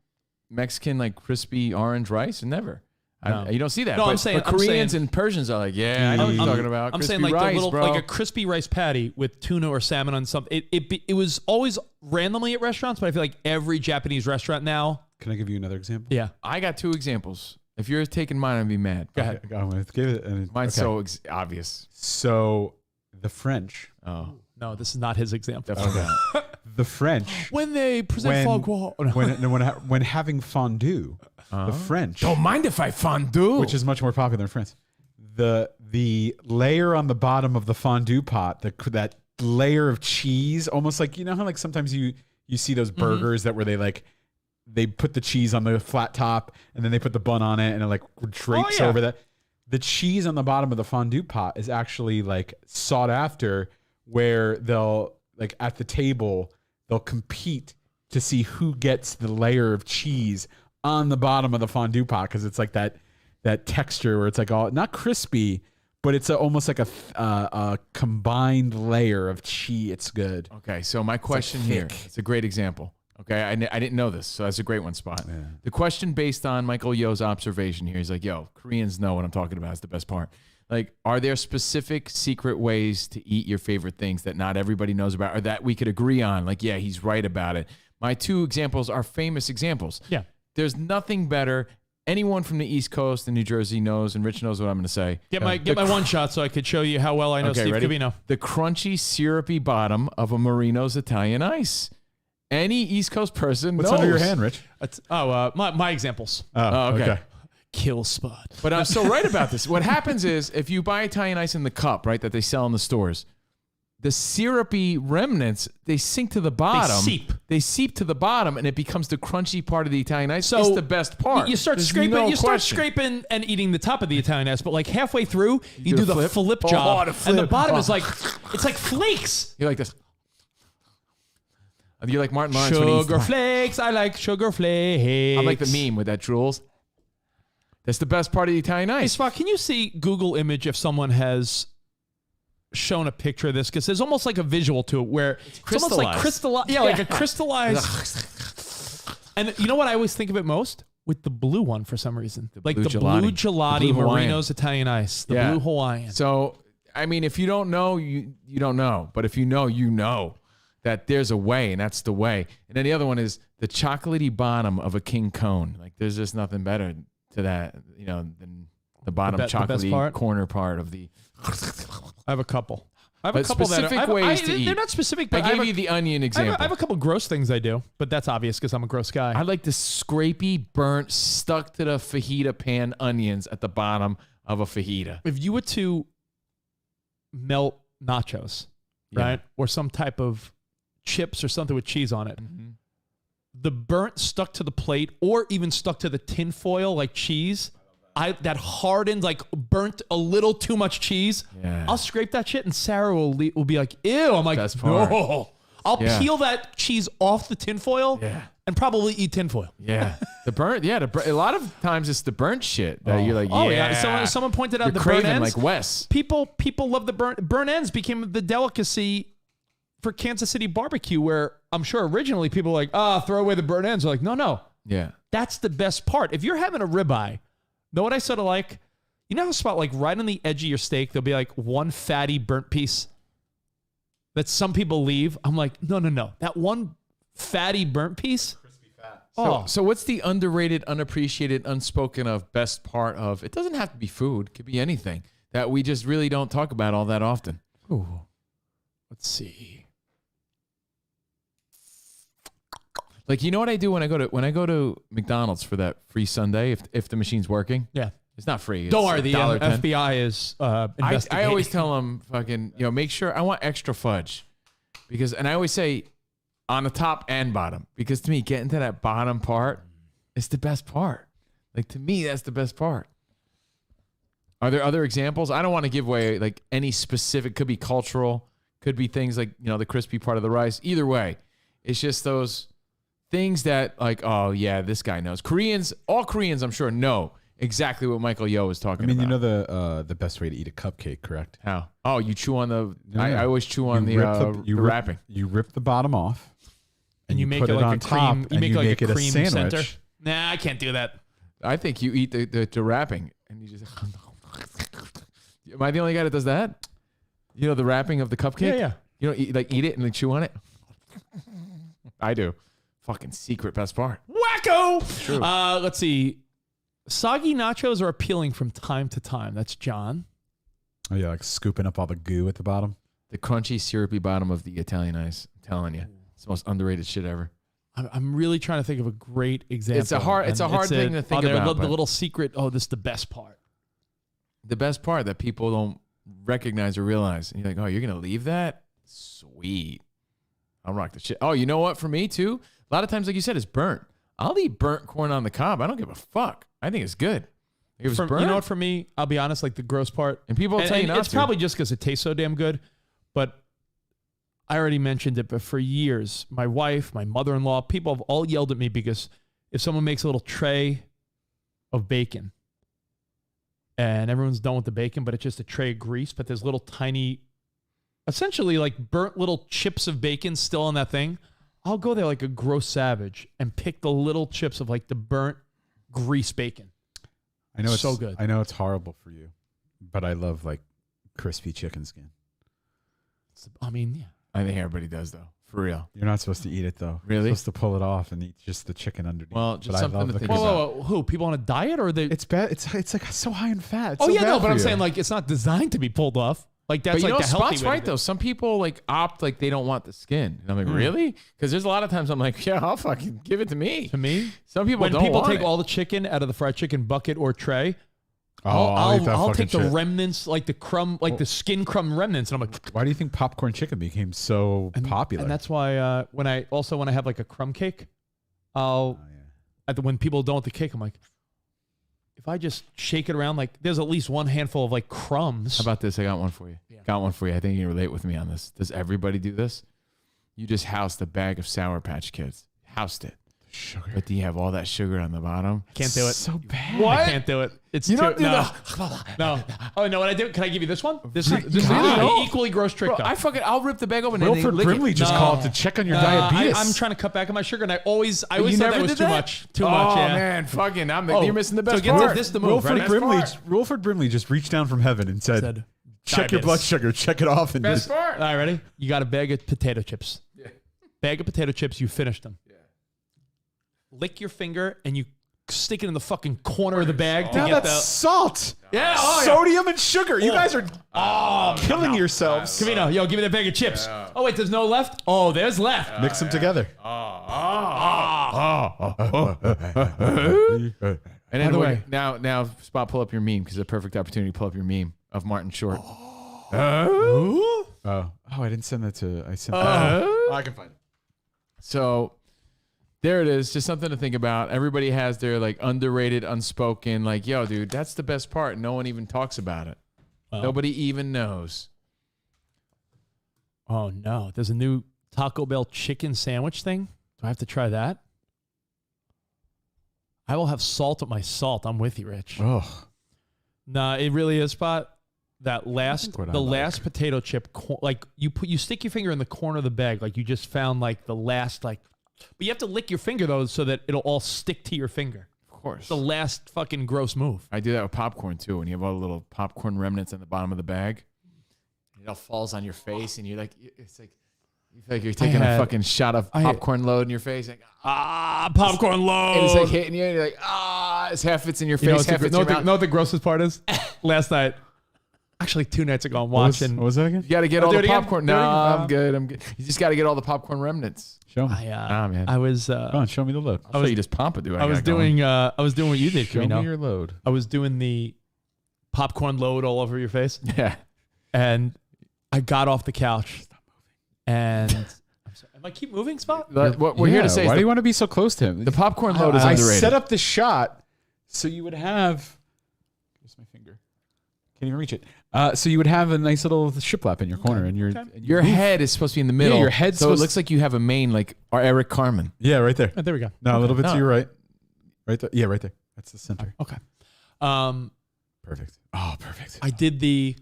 Mexican like crispy orange rice? Never. No. You don't see that. No, but, I'm saying but Koreans and Persians are like, I know what you're talking about. I'm crispy saying like rice, the little, bro. like a crispy rice patty with tuna or salmon on something. It was always randomly at restaurants, but I feel like every Japanese restaurant now. Can I give you another example? Yeah, I got 2 examples. If you're taking mine, I'd be mad. Go ahead. I'm going to give it. Mine's so obvious. So the French. Oh no, this is not his example. The French. When they present foie gras. when having fondue, the French. Don't mind if I fondue, which is much more popular in France. The layer on the bottom of the fondue pot, that layer of cheese, almost like, you know how like sometimes you see those burgers that where they put the cheese on the flat top and then they put the bun on it and it like drapes over that. The cheese on the bottom of the fondue pot is actually like sought after, where they'll like at the table they'll compete to see who gets the layer of cheese on the bottom of the fondue pot, because it's like that texture where it's like all not crispy, but it's almost like a combined layer of cheese. It's good. Okay, so my question here, it's a great example. Okay, I didn't know this, so that's a great one, Spot. Yeah. The question based on Michael Yo's observation here, he's like, yo, Koreans know what I'm talking about. It's the best part. Like, are there specific secret ways to eat your favorite things that not everybody knows about or that we could agree on? Like, yeah, he's right about it. My 2 examples are famous examples. Yeah. There's nothing better. Anyone from the East Coast and New Jersey knows, and Rich knows what I'm going to say. Get my one shot so I could show you how well I know Steve Covino. The crunchy, syrupy bottom of a Marino's Italian Ice. Any East Coast person knows. What's under your hand, Rich? My examples. Oh, okay. Kill Spot. But I'm so right about this. What happens is if you buy Italian Ice in the cup, right, that they sell in the stores, the syrupy remnants, they sink to the bottom. They seep to the bottom, and it becomes the crunchy part of the Italian ice. So it's the best part. You start scraping and eating the top of the Italian ice, but like halfway through, you do the flip job, and the bottom is like it's like flakes. You're like this. You're like Martin Lawrence. Sugar flakes. I like sugar flakes. I'm like the meme with that drools. That's the best part of the Italian ice. Hey, Spock, can you see Google image if someone has shown a picture of this? Because there's almost like a visual to it where it's almost like crystallized. Yeah, like a crystallized. And you know what I always think of it most? With the blue one for some reason. The blue gelati Marino's Italian Ice. The blue Hawaiian. So, I mean, if you don't know, you don't know. But if you know that there's a way, and that's the way. And then the other one is the chocolatey bottom of a king cone. Like, there's just nothing better to that, than the bottom chocolatey corner part of the. I have a couple. I have a couple specific ways to eat. They're not specific, but I gave you the onion example. I have a couple gross things I do, but that's obvious because I'm a gross guy. I like the scrapey, burnt, stuck to the fajita pan onions at the bottom of a fajita. If you were to melt nachos, right, or some type of chips or something with cheese on it, the burnt stuck to the plate or even stuck to the tin foil like cheese, that hardened, like burnt a little too much cheese. Yeah. I'll scrape that shit and Sarah will be like, ew. I'm like, no. I'll peel that cheese off the tin foil and probably eat tin foil. Yeah. The burnt, a lot of times it's the burnt shit that you're like, Someone pointed out you're the craving burnt ends. Like Wes. People love the burnt ends became the delicacy for Kansas City barbecue, where I'm sure originally people were like, throw away the burnt ends. They're like, no. Yeah. That's the best part. If you're having a ribeye, know what I sort of like? You know how spot like right on the edge of your steak, there'll be like one fatty burnt piece that some people leave. I'm like, no. That one fatty burnt piece. Crispy fat. So what's the underrated, unappreciated, unspoken of best part of, it doesn't have to be food. It could be anything that we just really don't talk about all that often. Ooh. Let's see. Like, you know what I do when I go to McDonald's for that free sundae if the machine's working? Yeah. It's not free. Don't worry, It's the $1.10. FBI is investigating. I always tell them fucking, make sure I want extra fudge and I always say on the top and bottom, because to me, getting to that bottom part is the best part. Like, to me, that's the best part. Are there other examples? I don't want to give away like any specific, could be cultural, could be things like, the crispy part of the rice. Either way, it's just those things that like, oh yeah, this guy knows. All Koreans, I'm sure, know exactly what Michael Yo is talking about. You know the best way to eat a cupcake, correct? How? Oh, you chew on the. No. I always chew on the wrapping. You rip the bottom off, and you make put it like on a top, cream. You make and like a cream sandwich. center. Nah, I can't do that. I think you eat the wrapping and you just. Am I the only guy that does that? The wrapping of the cupcake. Yeah. You don't eat it and then chew on it. I do. Fucking secret best part. Wacko. True. Let's see. Soggy nachos are appealing from time to time. That's John. Oh yeah, like scooping up all the goo at the bottom. The crunchy, syrupy bottom of the Italian ice. I'm telling you, it's the most underrated shit ever. I'm really trying to think of a great example. It's a hard thing to think about. The little secret. Oh, this is the best part. The best part that people don't recognize or realize. And you're like, oh, you're gonna leave that? Sweet. I'll rock the shit. Oh, you know what? For me too. A lot of times, like you said, it's burnt. I'll eat burnt corn on the cob. I don't give a fuck. I think it's good. If it's burnt, you know what? For me, I'll be honest. Like the gross part, and people will tell you not it's to. probably just because it tastes so damn good. But I already mentioned it. But for years, my wife, my mother-in-law, people have all yelled at me because if someone makes a little tray of bacon, and everyone's done with the bacon, but it's just a tray of grease, but there's little tiny, essentially like burnt little chips of bacon still on that thing. I'll go there like a gross savage and pick the little chips of like the burnt grease bacon. I know it's so good. I know it's horrible for you, but I love like crispy chicken skin. I mean, yeah. I think everybody does though. For real. You're not supposed to eat it though. Really? You're supposed to pull it off and eat just the chicken underneath. Well, just but something to think about. Whoa, who? People on a diet or they? It's bad. It's like so high in fat. It's Oh so yeah, bad no, but for I'm you. saying like it's not designed to be pulled off. Like that's But you like know, the healthy Spot's way right to do though. it. Some people like opt like they don't want the skin. And I'm like, really? Because there's a lot of times I'm like, yeah, I'll fucking give it to me. To me, Some people when don't people want take it. all the chicken out of the fried chicken bucket or tray, I'll eat that I'll fucking take the shit. remnants, like the crumb, like the skin crumb remnants, and I'm like, Why do you think popcorn chicken became so popular? and that's why when I have like a crumb cake, Oh, when people don't want the cake, I'm like, if I just shake it around, like there's at least one handful of like crumbs. How about this? I got one for you. Got one for you. I think you can relate with me on this. Does everybody do this? You just housed a bag of Sour Patch Kids. Housed it. Sugar. But do you have all that sugar on the bottom? Can't do it. So bad. What? I can't do it. It's You too, don't do no. the- No. Oh, no, what I do? Can I give you this one? This My is God. an equally gross trick, Bro, though. I'll rip the bag open and Wilford lick Brimley it. just No. called to check on your diabetes. I'm trying to cut back on my sugar, and I always You thought never that was did too that? much. Too Oh, much, yeah. man. Fucking, Oh, you're missing the best so get part. this the move. Ready? Wilford Brimley just reached down from heaven and said check your diabetes. blood sugar, check it off, and Best just part. All right, ready? You got a bag of potato chips. Yeah. Bag of potato chips, you finished them. Yeah. Lick your finger, and you stick it in the fucking corner of the bag to now get that's the... salt. Yeah, Sodium and sugar. You guys are killing yourselves. Covino, yo, give me that bag of chips. Oh, wait, there's no left? Oh, there's left. Mix them together. And By then the way- now, Spot, pull up your meme because it's a perfect opportunity to pull up your meme of Martin Short. Oh, I didn't send that to. I sent. I can find it. So there it is. Just something to think about. Everybody has their like underrated, unspoken, like, yo, dude, that's the best part. No one even talks about it. Nobody even knows. Oh, no. There's a new Taco Bell chicken sandwich thing. Do I have to try that? I will have salt with my salt. I'm with you, Rich. Oh, Nah, it really is, Spot. That last, what I the like. last potato chip, like you stick your finger in the corner of the bag, like you just found like the last, like, but you have to lick your finger though, so that it'll all stick to your finger. Of course. The last fucking gross move. I do that with popcorn too. When you have all the little popcorn remnants at the bottom of the bag, it all falls on your face, and you're like, it's like, you feel like you're taking a fucking shot of popcorn load in your face. Like, popcorn load. and it's like hitting you, and you're like, it's half it's in your face, half it's in your mouth. Know what the grossest part is? Last night, Actually, 2 nights ago, I'm What watching. was that again? You got to get all do the it again? popcorn. Do it No, again? I'm good. I'm good. You just got to get all the popcorn remnants. Show me. Man. I was. Come on, show me the load. I'll show you this pompadour. I was got going. doing. I was doing what you did, Show Covino. me your load. I was doing the popcorn load all over your face, Yeah. and I got off the couch, and I'm sorry, am I keep moving, Spot? What we're here to say Why is do you want to be so close to him? the popcorn load is I underrated. set up the shot so you would have. Here's my finger. Can't even reach it. So you would have a nice little shiplap in your corner, and Your head is supposed to be in the middle. your head's so it supposed looks like you have a mane like Eric Carmen. Yeah, right there. Oh, there we go. No, a little bit No. to your right. Right there. Yeah, right there. That's the center. Okay. Perfect. Oh, perfect. I did the.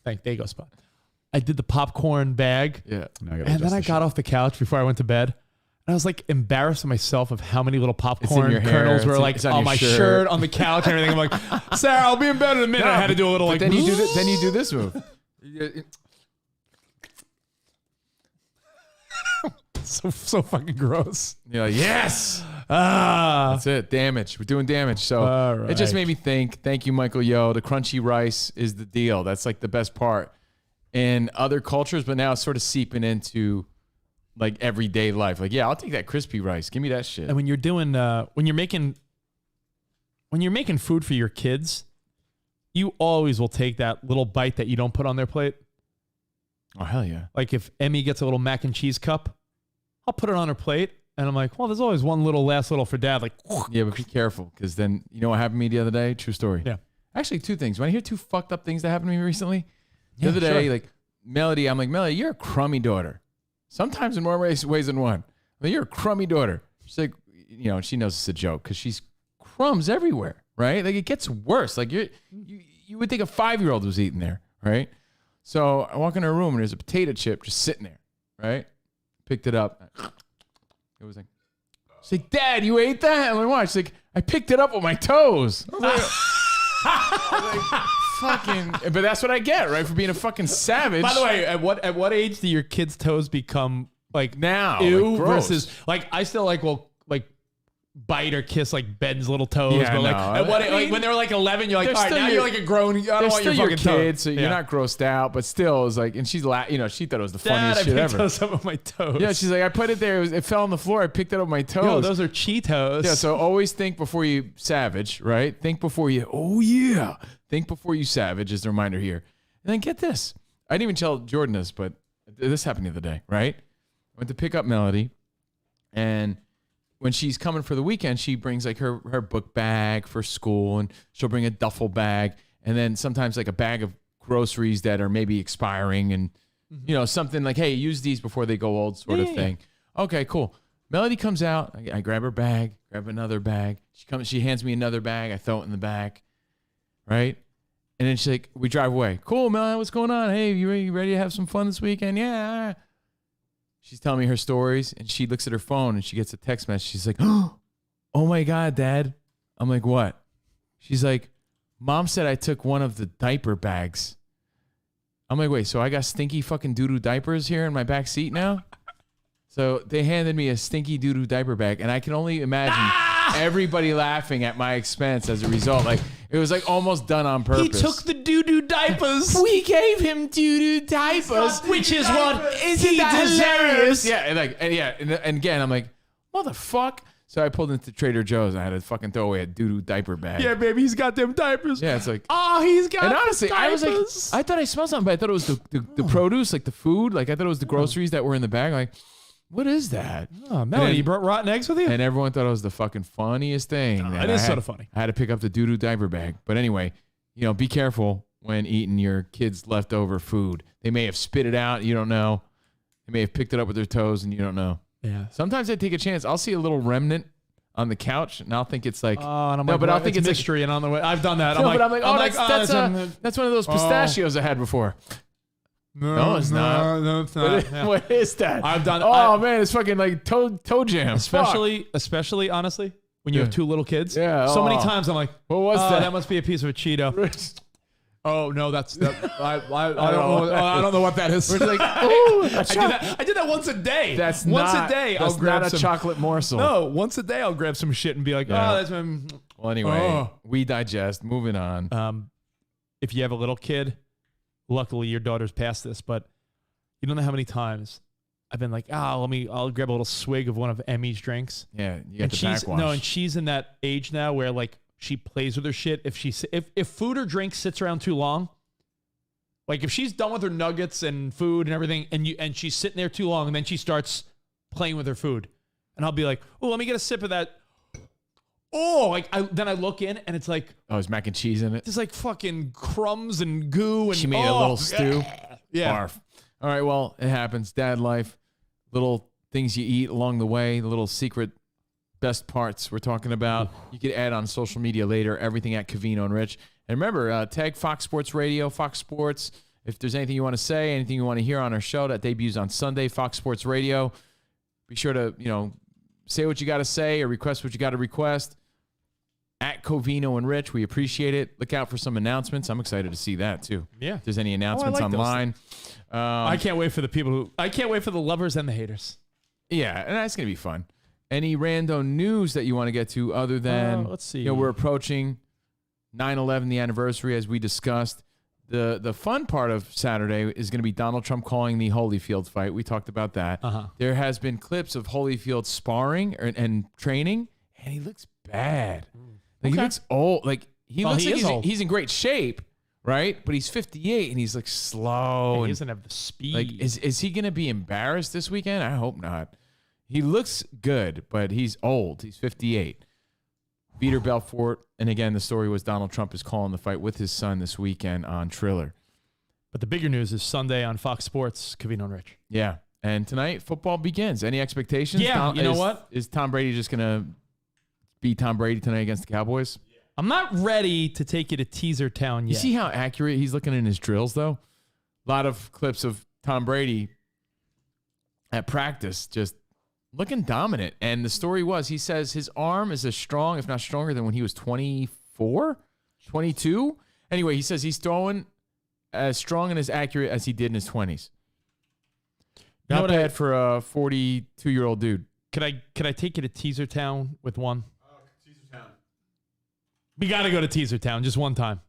There you go, Spot. I did the popcorn bag. Yeah. Now I gotta And adjust then I the got off the couch before I went to bed. And I was like embarrassed of myself of how many little popcorn your hair. kernels were It's like on on your my shirt. shirt, on the couch, and everything. I'm like, Sarah, I'll be in bed in a minute. I had to do a little But like. then you do then you do this move. so fucking gross. You're like, yes. Ah, That's it. Damage. We're doing damage. So All it just right. made me think. Thank you, Michael Yo. The crunchy rice is the deal. That's like the best part in other cultures, but now it's sort of seeping into like everyday life. Like, yeah, I'll take that crispy rice. Give me that shit. and when you're doing when you're making food for your kids, you always will take that little bite that you don't put on their plate. Oh, hell yeah. Like if Emmy gets a little mac and cheese cup, I'll put it on her plate, and I'm like, well, there's always one last little for Dad. Like, Yeah, but be careful because then you know what happened to me the other day? True story. Yeah. Actually, 2 things. When I hear 2 fucked up things that happened to me recently, the Yeah, other day, sure. like Melody, I'm like, Melody, you're a crummy daughter. Sometimes in more ways than one. Like, you're a crummy daughter. She's like, you know, she knows it's a joke because she's crumbs everywhere, right? Like it gets worse. Like you would think a 5-year-old was eating there, right? So I walk in her room and there's a potato chip just sitting there, right? Picked it up. It was like, she's like, Dad, you ate that? I'm like, why? She's like, I picked it up with my toes. I was like, fucking, but that's what I get, right? For being a fucking savage. by the way, at what age do your kids' toes become like now, ew like, gross. versus like I still like bite or kiss like Ben's little toes, Yeah, but like no. at what I like mean, when they're like 11, you're like, they're all right, still now your- you're like a grown. I don't They're want still your your fucking kid, toes. so you're not grossed out, but still, it's like, and she thought it was the Dad, funniest I shit picked ever. some of my toes. Yeah, she's like, I put it there, it fell on the floor, I picked it up with my toes. Yo, those are Cheetos. Yeah, so always think before you savage, right? Think before you, think before you savage is the reminder here. And then get this. I didn't even tell Jordan this, but this happened the other day, right? I went to pick up Melody, and when she's coming for the weekend, she brings like her book bag for school, and she'll bring a duffel bag, and then sometimes like a bag of groceries that are maybe expiring, and you know, something like, hey, use these before they go old, sort of thing. Okay, cool. Melody comes out. I grab her bag, grab another bag. She hands me another bag. I throw it in the back, right? And then she's like, we drive away. Cool, Melody, what's going on? Hey, you ready to have some fun this weekend? Yeah. She's telling me her stories, and she looks at her phone, and she gets a text message. She's like, oh my God, Dad. I'm like, what? She's like, Mom said I took one of the diaper bags. I'm like, wait, so I got stinky fucking doo-doo diapers here in my back seat now? So they handed me a stinky doo-doo diaper bag, and I can only imagine everybody laughing at my expense as a result. Like, it was like almost done on purpose. He took the doo-doo diapers. We gave him doo-doo diapers. Which is what Isn't he that deserves. hilarious? Yeah, and again, I'm like, motherfuck. So I pulled into Trader Joe's and I had to fucking throw away a doo-doo diaper bag. Yeah, baby, he's got them diapers. Yeah, it's like, oh, he's got and honestly, I was like, diapers. I thought I smelled something, but I thought it was the produce, like the food. Like I thought it was the groceries that were in the bag. Like, what is that? Oh, Melody, you brought rotten eggs with you? And everyone thought it was the fucking funniest thing. No, And it is I sort had- of funny. I had to pick up the doo-doo diaper bag. But anyway, you know, be careful when eating your kids' leftover food. They may have spit it out. You don't know. They may have picked it up with their toes, and you don't know. Yeah. Sometimes I take a chance. I'll see a little remnant on the couch, and I'll think it's like, Oh, and I'm no, like, but well, I'll think it's like, mystery, and on the way, I've done that. no, I'm but I'm like, oh, that's that's one of those pistachios I had before. No, it's not. No, it's not. Yeah. What is that? I've done. Oh man, it's fucking like toe jam. Especially, honestly, when you have 2 little kids. Yeah. So many oh. times I'm like, What was that? That must be a piece of a Cheeto. Oh no, I don't know what that is. We're like, ooh, I did that once a day. That's once not, a day. That's I'll grab not a some chocolate morsel. No, once a day I'll grab some shit and be like, Yeah. oh, that's my. Well, anyway, Oh. we digest. Moving on. if you have a little kid, luckily your daughter's past this, but you don't know how many times I've been like, I'll grab a little swig of one of Emmy's drinks. Yeah, you got the backwash. No, and she's in that age now where like she plays with her shit. If food or drink sits around too long, like if she's done with her nuggets and food and everything, and she's sitting there too long, and then she starts playing with her food, and I'll be like, oh, let me get a sip of that. Oh, then I look in and it's like, oh, there's mac and cheese in it. There's like fucking crumbs and goo, and she made a little stew. Yeah. Barf. All right, well, it happens. Dad life, little things you eat along the way, the little secret best parts we're talking about. You can add on social media later, everything at Covino and Rich. And remember, tag Fox Sports Radio, Fox Sports. If there's anything you want to say, anything you want to hear on our show that debuts on Sunday, Fox Sports Radio, be sure to, say what you got to say or request what you got to request. At Covino and Rich, we appreciate it. Look out for some announcements. I'm excited to see that too. Yeah. If there's any announcements I like online. I can't wait for I can't wait for the lovers and the haters. Yeah, and that's going to be fun. Any rando news that you want to get to other than, let's see. We're approaching 9/11, the anniversary, as we discussed. The fun part of Saturday is going to be Donald Trump calling the Holyfield fight. We talked about that. There has been clips of Holyfield sparring and training, and he looks bad. Like, he looks old. Like he looks like he's in great shape, right? But he's 58 and he's like slow. He and doesn't have the speed. Like, is he going to be embarrassed this weekend? I hope not. He looks good, but he's old. He's 58. Peter Belfort, and again, the story was Donald Trump is calling the fight with his son this weekend on Triller. But the bigger news is Sunday on Fox Sports, Covino and Rich. Yeah, and tonight football begins. Any expectations? Yeah, you know what? Is Tom Brady just going to be Tom Brady tonight against the Cowboys? I'm not ready to take you to Teaser Town yet. You see how accurate he's looking in his drills, though? A lot of clips of Tom Brady at practice just looking dominant. And the story was, he says his arm is as strong, if not stronger, than when he was 24, 22. Anyway, he says he's throwing as strong and as accurate as he did in his 20s. Not bad for a 42-year-old dude. Could I take you to Teaser Town with one? Teaser Town. We got to go to Teaser Town just one time.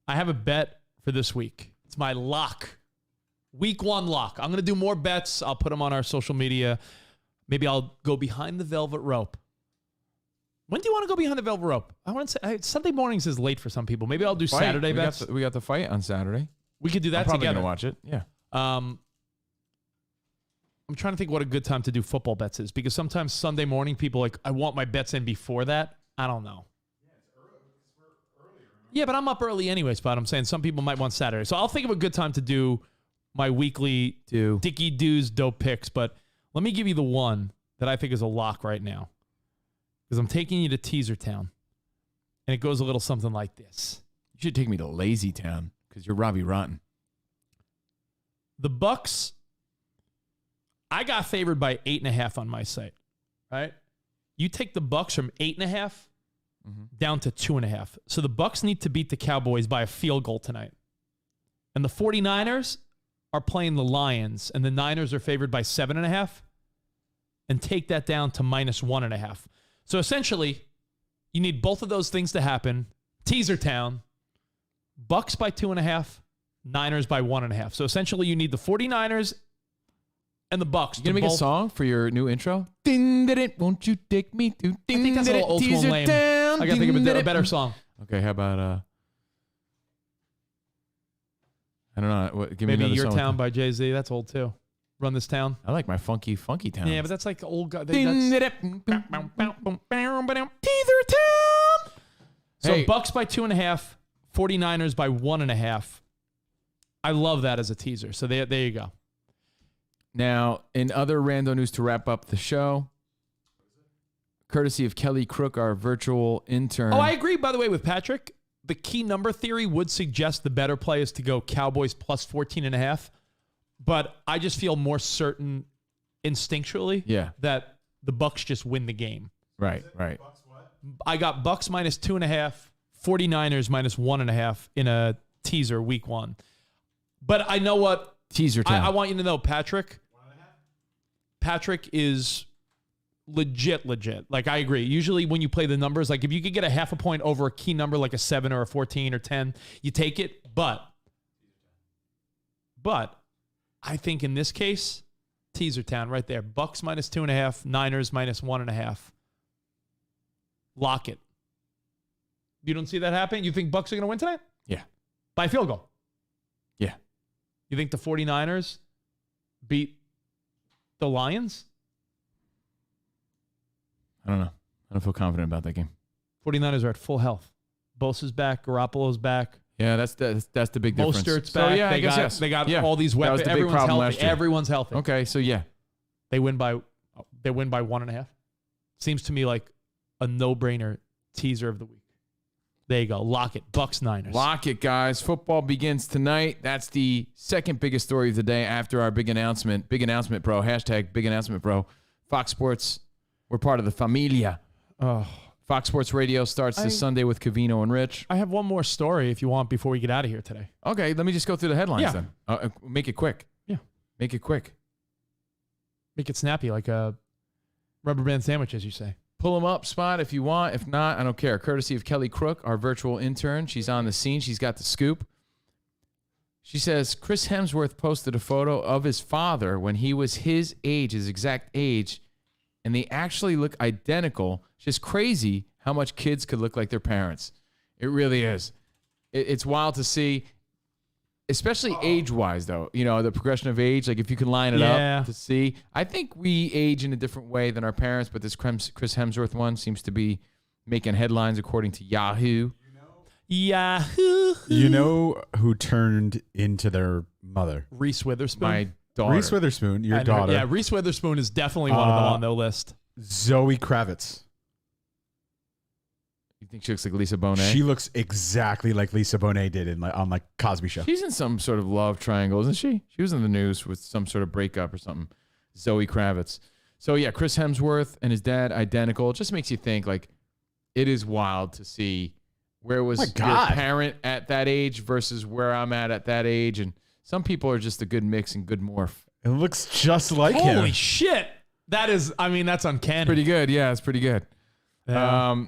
I have a bet for this week. It's my lock. Week 1 lock. I'm going to do more bets. I'll put them on our social media. Maybe I'll go behind the velvet rope. When do you want to go behind the velvet rope? I want to say Sunday mornings is late for some people. Maybe I'll do Saturday bets. We got the fight on Saturday. We could do that I'm probably together. Gonna watch it. Yeah. I'm trying to think what a good time to do football bets is, because sometimes Sunday morning people are like, I want my bets in before that. I don't know. Yeah, it's early. Yeah, but I'm up early anyway, Spot. I'm saying some people might want Saturday. So I'll think of a good time to do my weekly Dickie Doos dope picks. But let me give you the one that I think is a lock right now, because I'm taking you to Teaser Town, and it goes a little something like this. You should take me to Lazy Town because you're Robbie Rotten. The Bucks, I got favored by 8.5 on my site, right? You take the Bucks from 8.5 down to 2.5. So the Bucks need to beat the Cowboys by a field goal tonight. And the 49ers are playing the Lions, and the Niners are favored by 7.5, and take that down to -1.5. So essentially, you need both of those things to happen. Teaser Town, Bucks by 2.5, Niners by 1.5. So essentially, you need the 49ers and the Bucks. You gonna make a song for your new intro? Won't you take me to? I think that's a little old school lame. I gotta think of a better song. Okay, how about I don't know. Give me maybe another Your song. Town by Jay-Z. That's old too. Run This Town. I like my funky town. Yeah, but that's like old guy. Teaser Town. So Hey. Bucks by 2.5, 49ers by 1.5. I love that as a teaser. So there you go. Now, in other rando news to wrap up the show, courtesy of Kelly Crook, our virtual intern. Oh, I agree, by the way, with Patrick. The key number theory would suggest the better play is to go Cowboys plus 14.5. But I just feel more certain instinctually that the Bucks just win the game. Right. I got Bucks -2.5, 49ers -1.5 in a teaser week 1. But I know what Teaser Town. I want you to know, Patrick is legit. Like, I agree. Usually when you play the numbers, like if you could get a half a point over a key number like a 7 or a 14 or 10, you take it. But I think in this case, teaser town right there. Bucks -2.5, Niners -1.5. Lock it. You don't see that happen? You think Bucks are going to win tonight? Yeah. By field goal? Yeah. You think the 49ers beat the Lions? I don't know. I don't feel confident about that game. 49ers are at full health. Bosa's back. Garoppolo's back. Yeah, that's the big difference. Mostert's back. So, yeah, they got all these weapons. That was the big Everyone's problem healthy. last year. Everyone's healthy. Okay, so yeah. They win by 1.5. Seems to me like a no-brainer teaser of the week. There you go. Lock it. Bucks Niners. Lock it, guys. Football begins tonight. That's the second biggest story of the day after our big announcement. Big announcement, bro. Hashtag big announcement, bro. Fox Sports, we're part of the familia. Oh. Fox Sports Radio starts this Sunday with Covino and Rich. I have one more story if you want before we get out of here today. Okay, let me just go through the headlines then. Make it quick. Yeah. Make it quick. Make it snappy like a rubber band sandwich, as you say. Pull them up, Spot, if you want. If not, I don't care. Courtesy of Kelly Crook, our virtual intern. She's on the scene. She's got the scoop. She says, Chris Hemsworth posted a photo of his father when he was his age, his exact age, and they actually look identical. It's just crazy how much kids could look like their parents. It really is. It's wild to see, especially age-wise, though. You know, the progression of age, like if you can line it up to see. I think we age in a different way than our parents, but this Chris Hemsworth one seems to be making headlines according to Yahoo. Yahoo! You know who turned into their mother? Reese Witherspoon. My daughter. Reese Witherspoon, your daughter. Yeah, Reese Witherspoon is definitely one of them on the list. Zoe Kravitz. You think she looks like Lisa Bonet? She looks exactly like Lisa Bonet did on Cosby Show. She's in some sort of love triangle, isn't she? She was in the news with some sort of breakup or something. Zoe Kravitz. So yeah, Chris Hemsworth and his dad identical. It just makes you think like it is wild to see where was your parent at that age versus where I'm at that age, and some people are just a good mix and good morph. It looks just like him. Holy shit! That's uncanny. Pretty good, yeah, it's pretty good. Yeah.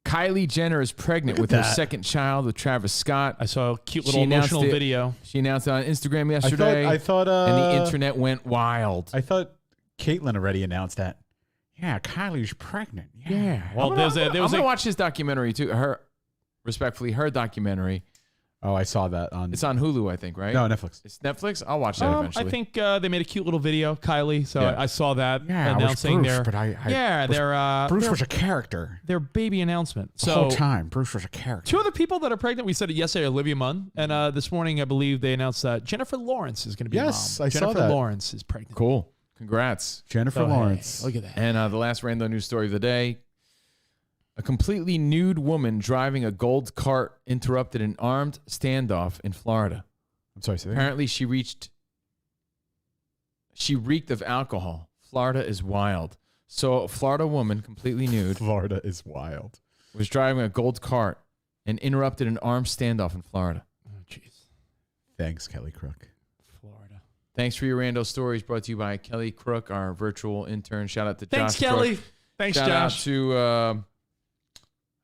Kylie Jenner is pregnant with her second child with Travis Scott. I saw a cute little emotional video. She announced it on Instagram yesterday. I thought and the internet went wild. I thought Caitlyn already announced that. Yeah, Kylie's pregnant. Yeah. Well, I'm gonna watch this documentary too. Her documentary. Oh, I saw that It's on Hulu, I think, right? No, Netflix. It's Netflix. I'll watch that eventually. I think they made a cute little video, Kylie. So I saw that announcing Bruce, Bruce was a character. Their baby announcement. The whole time, Bruce was a character. Two other people that are pregnant. We said it yesterday. Olivia Munn, and this morning I believe they announced that Jennifer Lawrence is going to be a mom. I saw that. Jennifer Lawrence is pregnant. Cool. Congrats, Jennifer Lawrence. Hey, look at that. And the last random news story of the day. A completely nude woman driving a gold cart interrupted an armed standoff in Florida. I'm sorry, say that. Apparently, she reeked of alcohol. Florida is wild. So, a Florida woman, completely nude. Florida is wild. Was driving a gold cart and interrupted an armed standoff in Florida. Oh, jeez. Thanks, Kelly Crook. Florida. Thanks for your rando stories. Brought to you by Kelly Crook, our virtual intern. Shout out to Thanks, Josh Kelly. Crook. Thanks, Shout Josh. out to...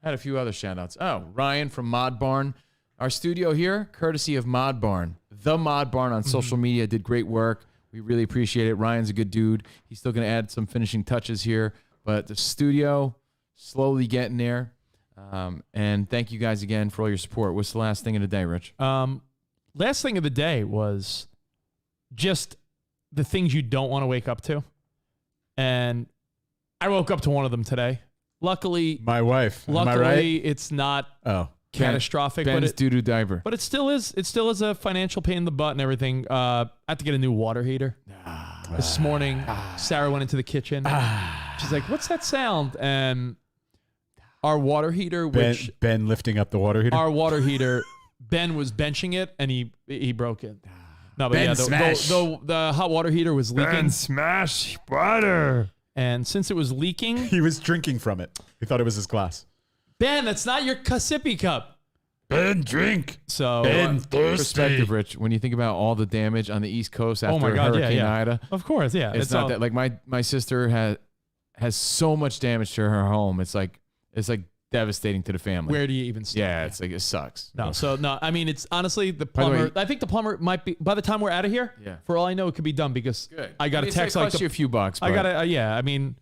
had a few other shout-outs. Oh, Ryan from Mod Barn. Our studio here, courtesy of Mod Barn. The Mod Barn on social media did great work. We really appreciate it. Ryan's a good dude. He's still going to add some finishing touches here. But the studio, slowly getting there. And thank you guys again for all your support. What's the last thing of the day, Rich? Last thing of the day was just the things you don't want to wake up to. And I woke up to one of them today. Luckily, my wife. Luckily, Am I right? it's not catastrophic. Ben's doo-doo diver. But it still is a financial pain in the butt and everything. I have to get a new water heater. This morning, Sarah went into the kitchen. She's like, "What's that sound?" And our water heater, Ben lifting up the water heater. Our water heater, Ben was benching it and he broke it. No, but Ben yeah, smash. the hot water heater was leaking. Ben smash water. And since it was leaking, he was drinking from it. He thought it was his glass. Ben, that's not your sippy cup. Ben, drink. So, Ben, thirsty. Perspective, Rich. When you think about all the damage on the East Coast after Hurricane Ida, of course, yeah. it's not that. Like my sister has so much damage to her home. It's like devastating to the family. Where do you even start? Yeah, it's like it sucks. No, I mean, it's honestly the the plumber. way- I think the plumber might be, by the time we're out of here, Yeah. for all I know, it could be done because I got a text it like costs you a few bucks. I but got a, I mean,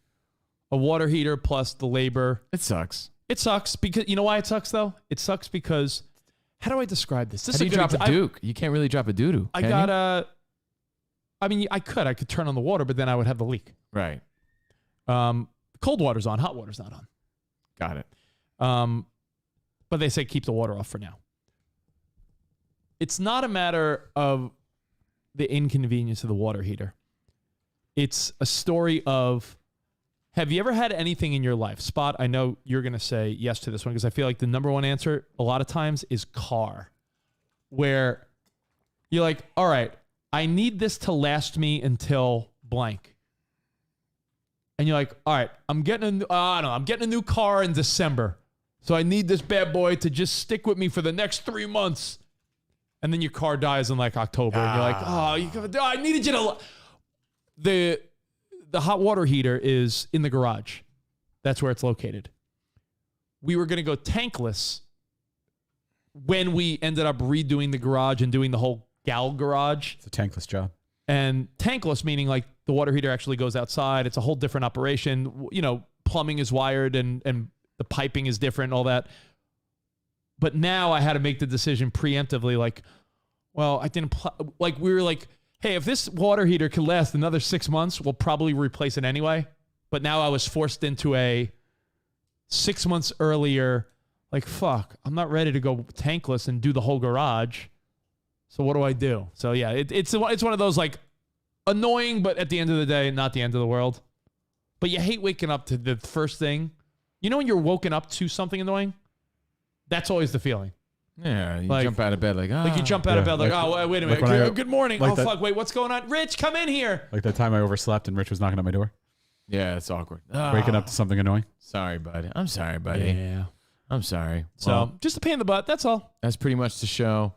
a water heater plus the labor. It sucks. It sucks because, you know why it sucks though? It sucks because, how do I describe this? This How do you drop a Duke? You can't really drop a doo-doo. I can got you? a, I mean, I could turn on the water, but then I would have the leak. Right. Cold water's on, hot water's not on. Got it. But they say keep the water off for now. It's not a matter of the inconvenience of the water heater. It's a story of, have you ever had anything in your life? Spot, I know you're going to say yes to this one because I feel like the number one answer a lot of times is car, where you're like, all right, I need this to last me until blank. And you're like, all right, I'm getting a new car in December. So I need this bad boy to just stick with me for the next 3 months. And then your car dies in like October. And you're like, I needed you to... The hot water heater is in the garage. That's where it's located. We were going to go tankless when we ended up redoing the garage and doing the whole gal garage. It's a tankless job. And tankless meaning like the water heater actually goes outside. It's a whole different operation. You know, plumbing is wired and the piping is different, all that. But now I had to make the decision preemptively, like, well, I didn't, like, we were like, hey, if this water heater could last another 6 months, we'll probably replace it anyway. But now I was forced into a 6 months earlier, like, fuck, I'm not ready to go tankless and do the whole garage. So what do I do? So yeah, it's one of those like annoying, but at the end of the day, not the end of the world. But you hate waking up to the first thing. You know when you're woken up to something annoying? That's always the feeling. Yeah, you Like- jump out of bed like, Like you jump out of bed like, oh, wait a minute. like when I- Good morning. like Oh, that- fuck. Wait, what's going on? Rich, come in here. Like that time I overslept and Rich was knocking on my door. Yeah, it's awkward. Waking up to something annoying. Sorry, buddy. I'm sorry, buddy. Yeah. I'm sorry. So Well, just a pain in the butt. That's all. that's pretty much the show.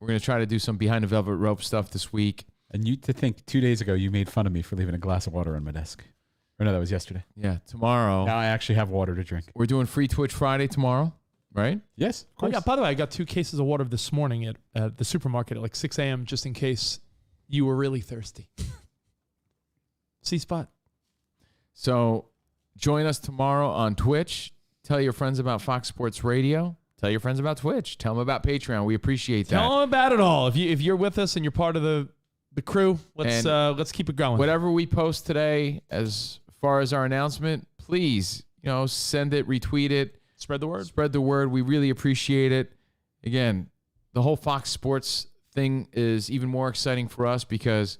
We're going to try to do some behind the velvet rope stuff this week. And you to think 2 days ago you made fun of me for leaving a glass of water on my desk. Or no, that was yesterday. Yeah, tomorrow. Now I actually have water to drink. We're doing Free Twitch Friday tomorrow, right? Yes, of course. By the way, I got 2 cases of water this morning at the supermarket at like 6 a.m. just in case you were really thirsty. See Spot. So join us tomorrow on Twitch. Tell your friends about Fox Sports Radio. Tell your friends about Twitch. Tell them about Patreon. We appreciate that. Tell them about it all. If you're with us and you're part of the crew, let's keep it going. Whatever we post today as far as our announcement, please, send it, retweet it. Spread the word. Spread the word. We really appreciate it. Again, the whole Fox Sports thing is even more exciting for us because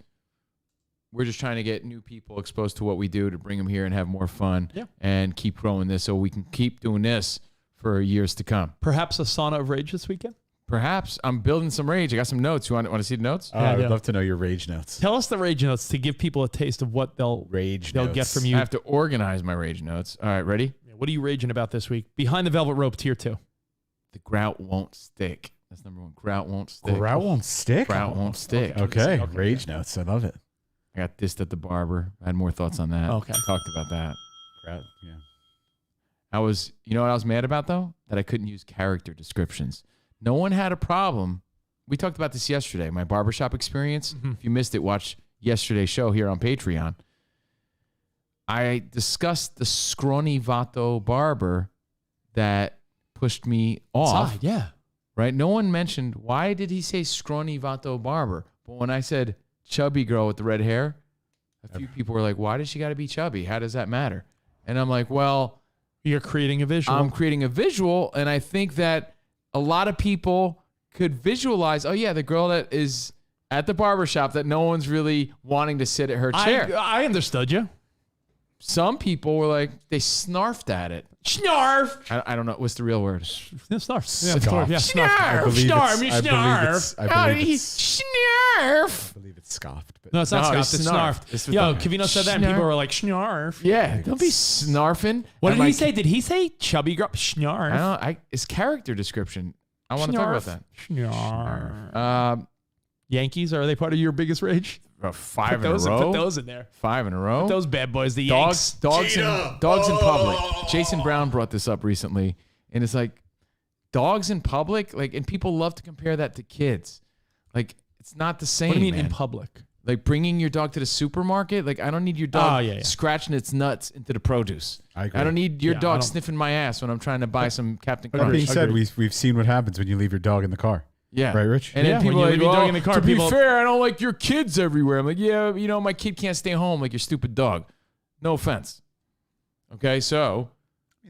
we're just trying to get new people exposed to what we do to bring them here and have more fun and keep growing this so we can keep doing this for years to come. Perhaps a sauna of rage this weekend? Perhaps. I'm building some rage. I got some notes. You want to see the notes? I would love to know your rage notes. Tell us the rage notes to give people a taste of what they'll get from you. I have to organize my rage notes. All right, ready? What are you raging about this week? Behind the Velvet Rope, tier 2. The grout won't stick. That's number 1. Grout won't stick. Grout won't stick? Grout won't stick. Okay. Rage notes. I love it. I got dissed at the barber. I had more thoughts on that. Okay. Talked about that. Grout, yeah. You know what I was mad about though? That I couldn't use character descriptions. No one had a problem. We talked about this yesterday, my barbershop experience. Mm-hmm. If you missed it, watch yesterday's show here on Patreon. I discussed the scrawny Vato barber that pushed me off. Side, yeah. Right? No one mentioned, why did he say scrawny Vato barber? But when I said chubby girl with the red hair, a few people were like, why does she got to be chubby? How does that matter? And I'm like, well, you're creating a visual. I'm creating a visual, and I think that a lot of people could visualize, oh yeah, the girl that is at the barbershop that no one's really wanting to sit at her chair. I understood you. Some people were like, they snarfed at it. Snarf. I don't know. What's the real word? Snarf. Snarf. Yeah, Snarf. I believe it's scoffed. But No, it's not No, scoffed. It's it's snarfed. snarfed. Yo, Covino said that and people were like, snarf. Yeah, don't be snarfing. What And did he like, say? Did he say chubby girl? Snarf. It's character description. I want to talk about that. Snarf. Yankees, are they part of your biggest rage? 5 in a row. Put those in there. 5 in a row. Put those bad boys. The Yanks. Dogs in public. Jason Brown brought this up recently, and it's like dogs in public, like, and people love to compare that to kids. Like, it's not the same. What do you mean man. in public? Like bringing your dog to the supermarket. Like, I don't need your dog scratching its nuts into the produce. I agree. I don't need your dog sniffing my ass when I'm trying to buy some Captain Crunch. That being said, we've seen what happens when you leave your dog in the car. Yeah. Right, Rich? And then people when are you like, leave your dog "Oh, in the car, to people- be fair, I don't like your kids everywhere." I'm like, yeah, my kid can't stay home like your stupid dog. No offense. Okay, so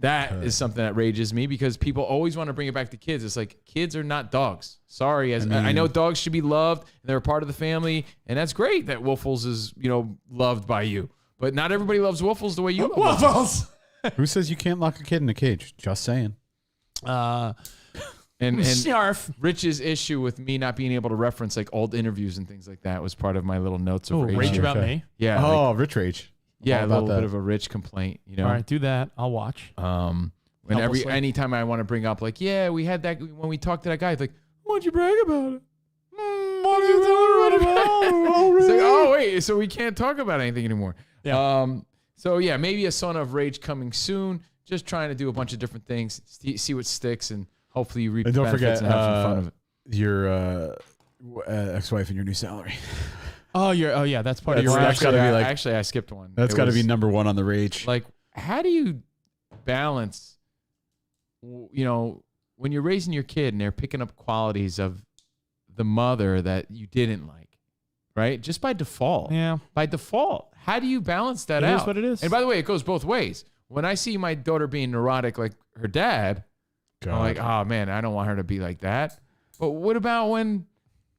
that is something that rages me because people always want to bring it back to kids. It's like, kids are not dogs. Sorry. I know dogs should be loved and they're a part of the family, and that's great that Woofles is, loved by you. But not everybody loves Woofles the way you love Woofles. Who says you can't lock a kid in a cage? Just saying. And Snarf. Rich's issue with me not being able to reference like old interviews and things like that was part of my little notes of rage. Rage about me? Yeah. Oh, Rich rage. Yeah, a All little about bit that. of a Rich complaint, All right, do that. I'll watch. Anytime I want to bring up like, yeah, we had that when we talked to that guy, it's like, why'd you brag about it? What are you talking about? It's like, oh wait, so we can't talk about anything anymore. Yeah. So yeah, maybe a Son of Rage coming soon. Just trying to do a bunch of different things, see what sticks, and hopefully you reap And the don't benefits forget and have some fun of it. your ex-wife and your new salary. Yeah, that's part of That's- your that's gotta be like- actually, I skipped one. That's It got to was- be number one on the rage. Like, how do you balance, when you're raising your kid and they're picking up qualities of the mother that you didn't like, right? Just by default. Yeah. By default. How do you balance that It out? is what it is. And by the way, it goes both ways. When I see my daughter being neurotic like her dad, I'm like, oh man, I don't want her to be like that. But what about when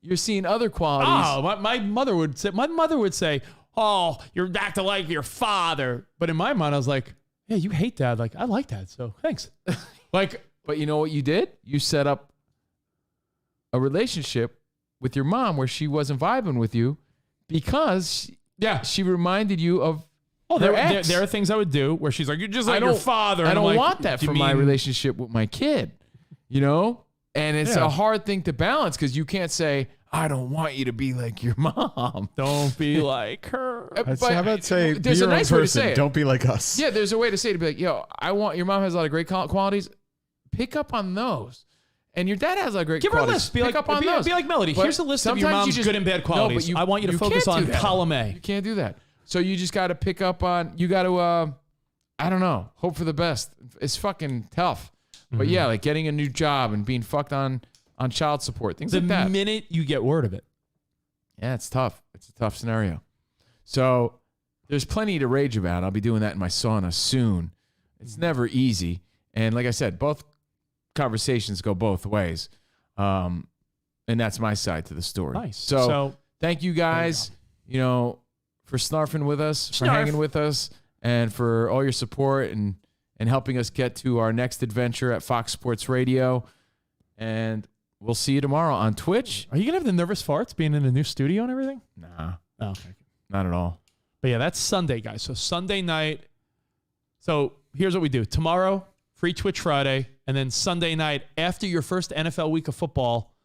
you're seeing other qualities? Oh, my mother would say, "Oh, you're acting like your father." But in my mind, I was like, "Yeah, you hate dad. Like, I like dad, so thanks." But you know what you did? You set up a relationship with your mom where she wasn't vibing with you because she reminded you of her ex. There are things I would do where she's like, "You're just like I your don't- father." I And I'm don't like, want that "Do you for my mean-" relationship with my kid, And it's Yeah. a hard thing to balance because you can't say, "I don't want you to be like your mom." Don't be like her. How about say, be there's your a own nice way to person. say it. Don't be like us. Yeah, there's a way to say it, to be like, yo, your mom has a lot of great qualities. Pick up on those. And your dad has a lot of great Give her a qualities. list. Be Pick like, up on those. be like Melody. But Here's a list of your sometimes mom's you just- good and bad No, qualities. but I want you to focus can't on do that. column A. You can't do that. So you just got to pick up on, you got to, I don't know, hope for the best. It's fucking tough. But yeah, like getting a new job and being fucked on child support, things The like that. minute you get word of it. Yeah, it's tough. It's a tough scenario. So there's plenty to rage about. I'll be doing that in my sauna soon. It's never easy. And like I said, both conversations go both ways. And that's my side to the story. Nice. So thank you guys, for snarfing with us, for hanging with us, and for all your support and helping us get to our next adventure at Fox Sports Radio. And we'll see you tomorrow on Twitch. Are you gonna have the nervous farts being in a new studio and everything? Nah. Oh, okay. Not at all. But yeah, that's Sunday, guys. So Sunday night. So here's what we do. Tomorrow, free Twitch Friday. And then Sunday night, after your first NFL week of football,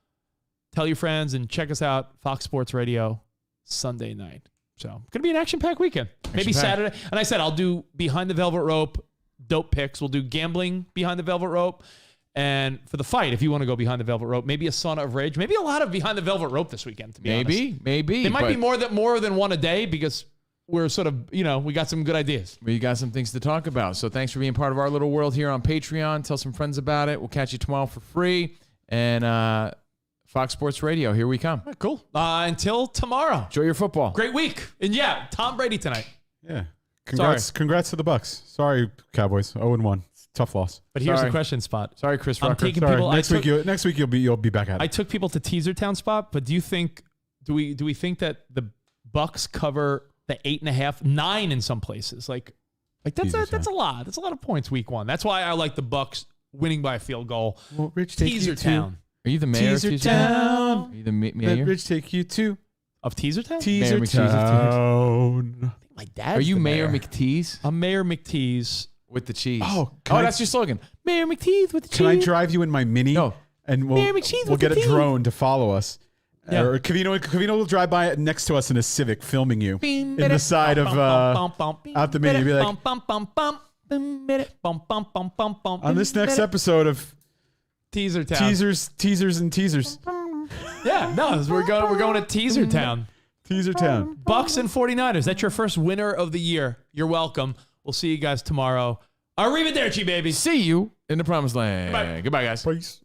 tell your friends and check us out, Fox Sports Radio, Sunday night. So going to be an action-packed weekend. Maybe Saturday. And I said I'll do Behind the Velvet Rope, dope picks. We'll do gambling Behind the Velvet Rope. And for the fight, if you want to go Behind the Velvet Rope, maybe a Sauna of Rage. Maybe a lot of Behind the Velvet Rope this weekend, to be honest. Maybe. It might be more than one a day because we're sort of, we got some good ideas. We got some things to talk about. So thanks for being part of our little world here on Patreon. Tell some friends about it. We'll catch you tomorrow for free. And Fox Sports Radio, here we come. Right, cool. Until tomorrow. Enjoy your football. Great week. And yeah, Tom Brady tonight. Yeah. Congrats to the Bucks. Sorry, Cowboys. 0-1. Tough loss. But here's the question, Spot. Sorry, Chris I'm Rucker. taking Sorry. people. Next week you'll be back at it. I took people to Teaser Town, Spot. But do you think? Do we think that the Bucks cover the 8.5, 9 in some places? Like that's a lot. That's a lot of points week one. That's why I like the Bucks winning by a field goal. Well, Rich, take Teaser you to Town. Are you the mayor Teaser of Teaser Town. Are you the mayor? Let Rich take you to Of Teaser Town? Teaser Mayor McTease. Town. My dad's Are you the Mayor mayor. McTease? I'm Mayor McTease. With the cheese. Oh, that's your slogan. Mayor McTease with the cheese. Can I drive you in my Mini? No. And Mayor McTease we'll with get the a tea. drone to follow us. Yeah. Or Covino will drive by next to us in a Civic, filming you in the side of out the menu. Be like, on this next episode of Teaser Town. Teasers. Yeah, no, we're going to Teaser Town. Teaser Town. Bucks and 49ers. That's your first winner of the year. You're welcome. We'll see you guys tomorrow. Arrivederci, baby. See you in the promised land. Bye. Goodbye, guys. Peace.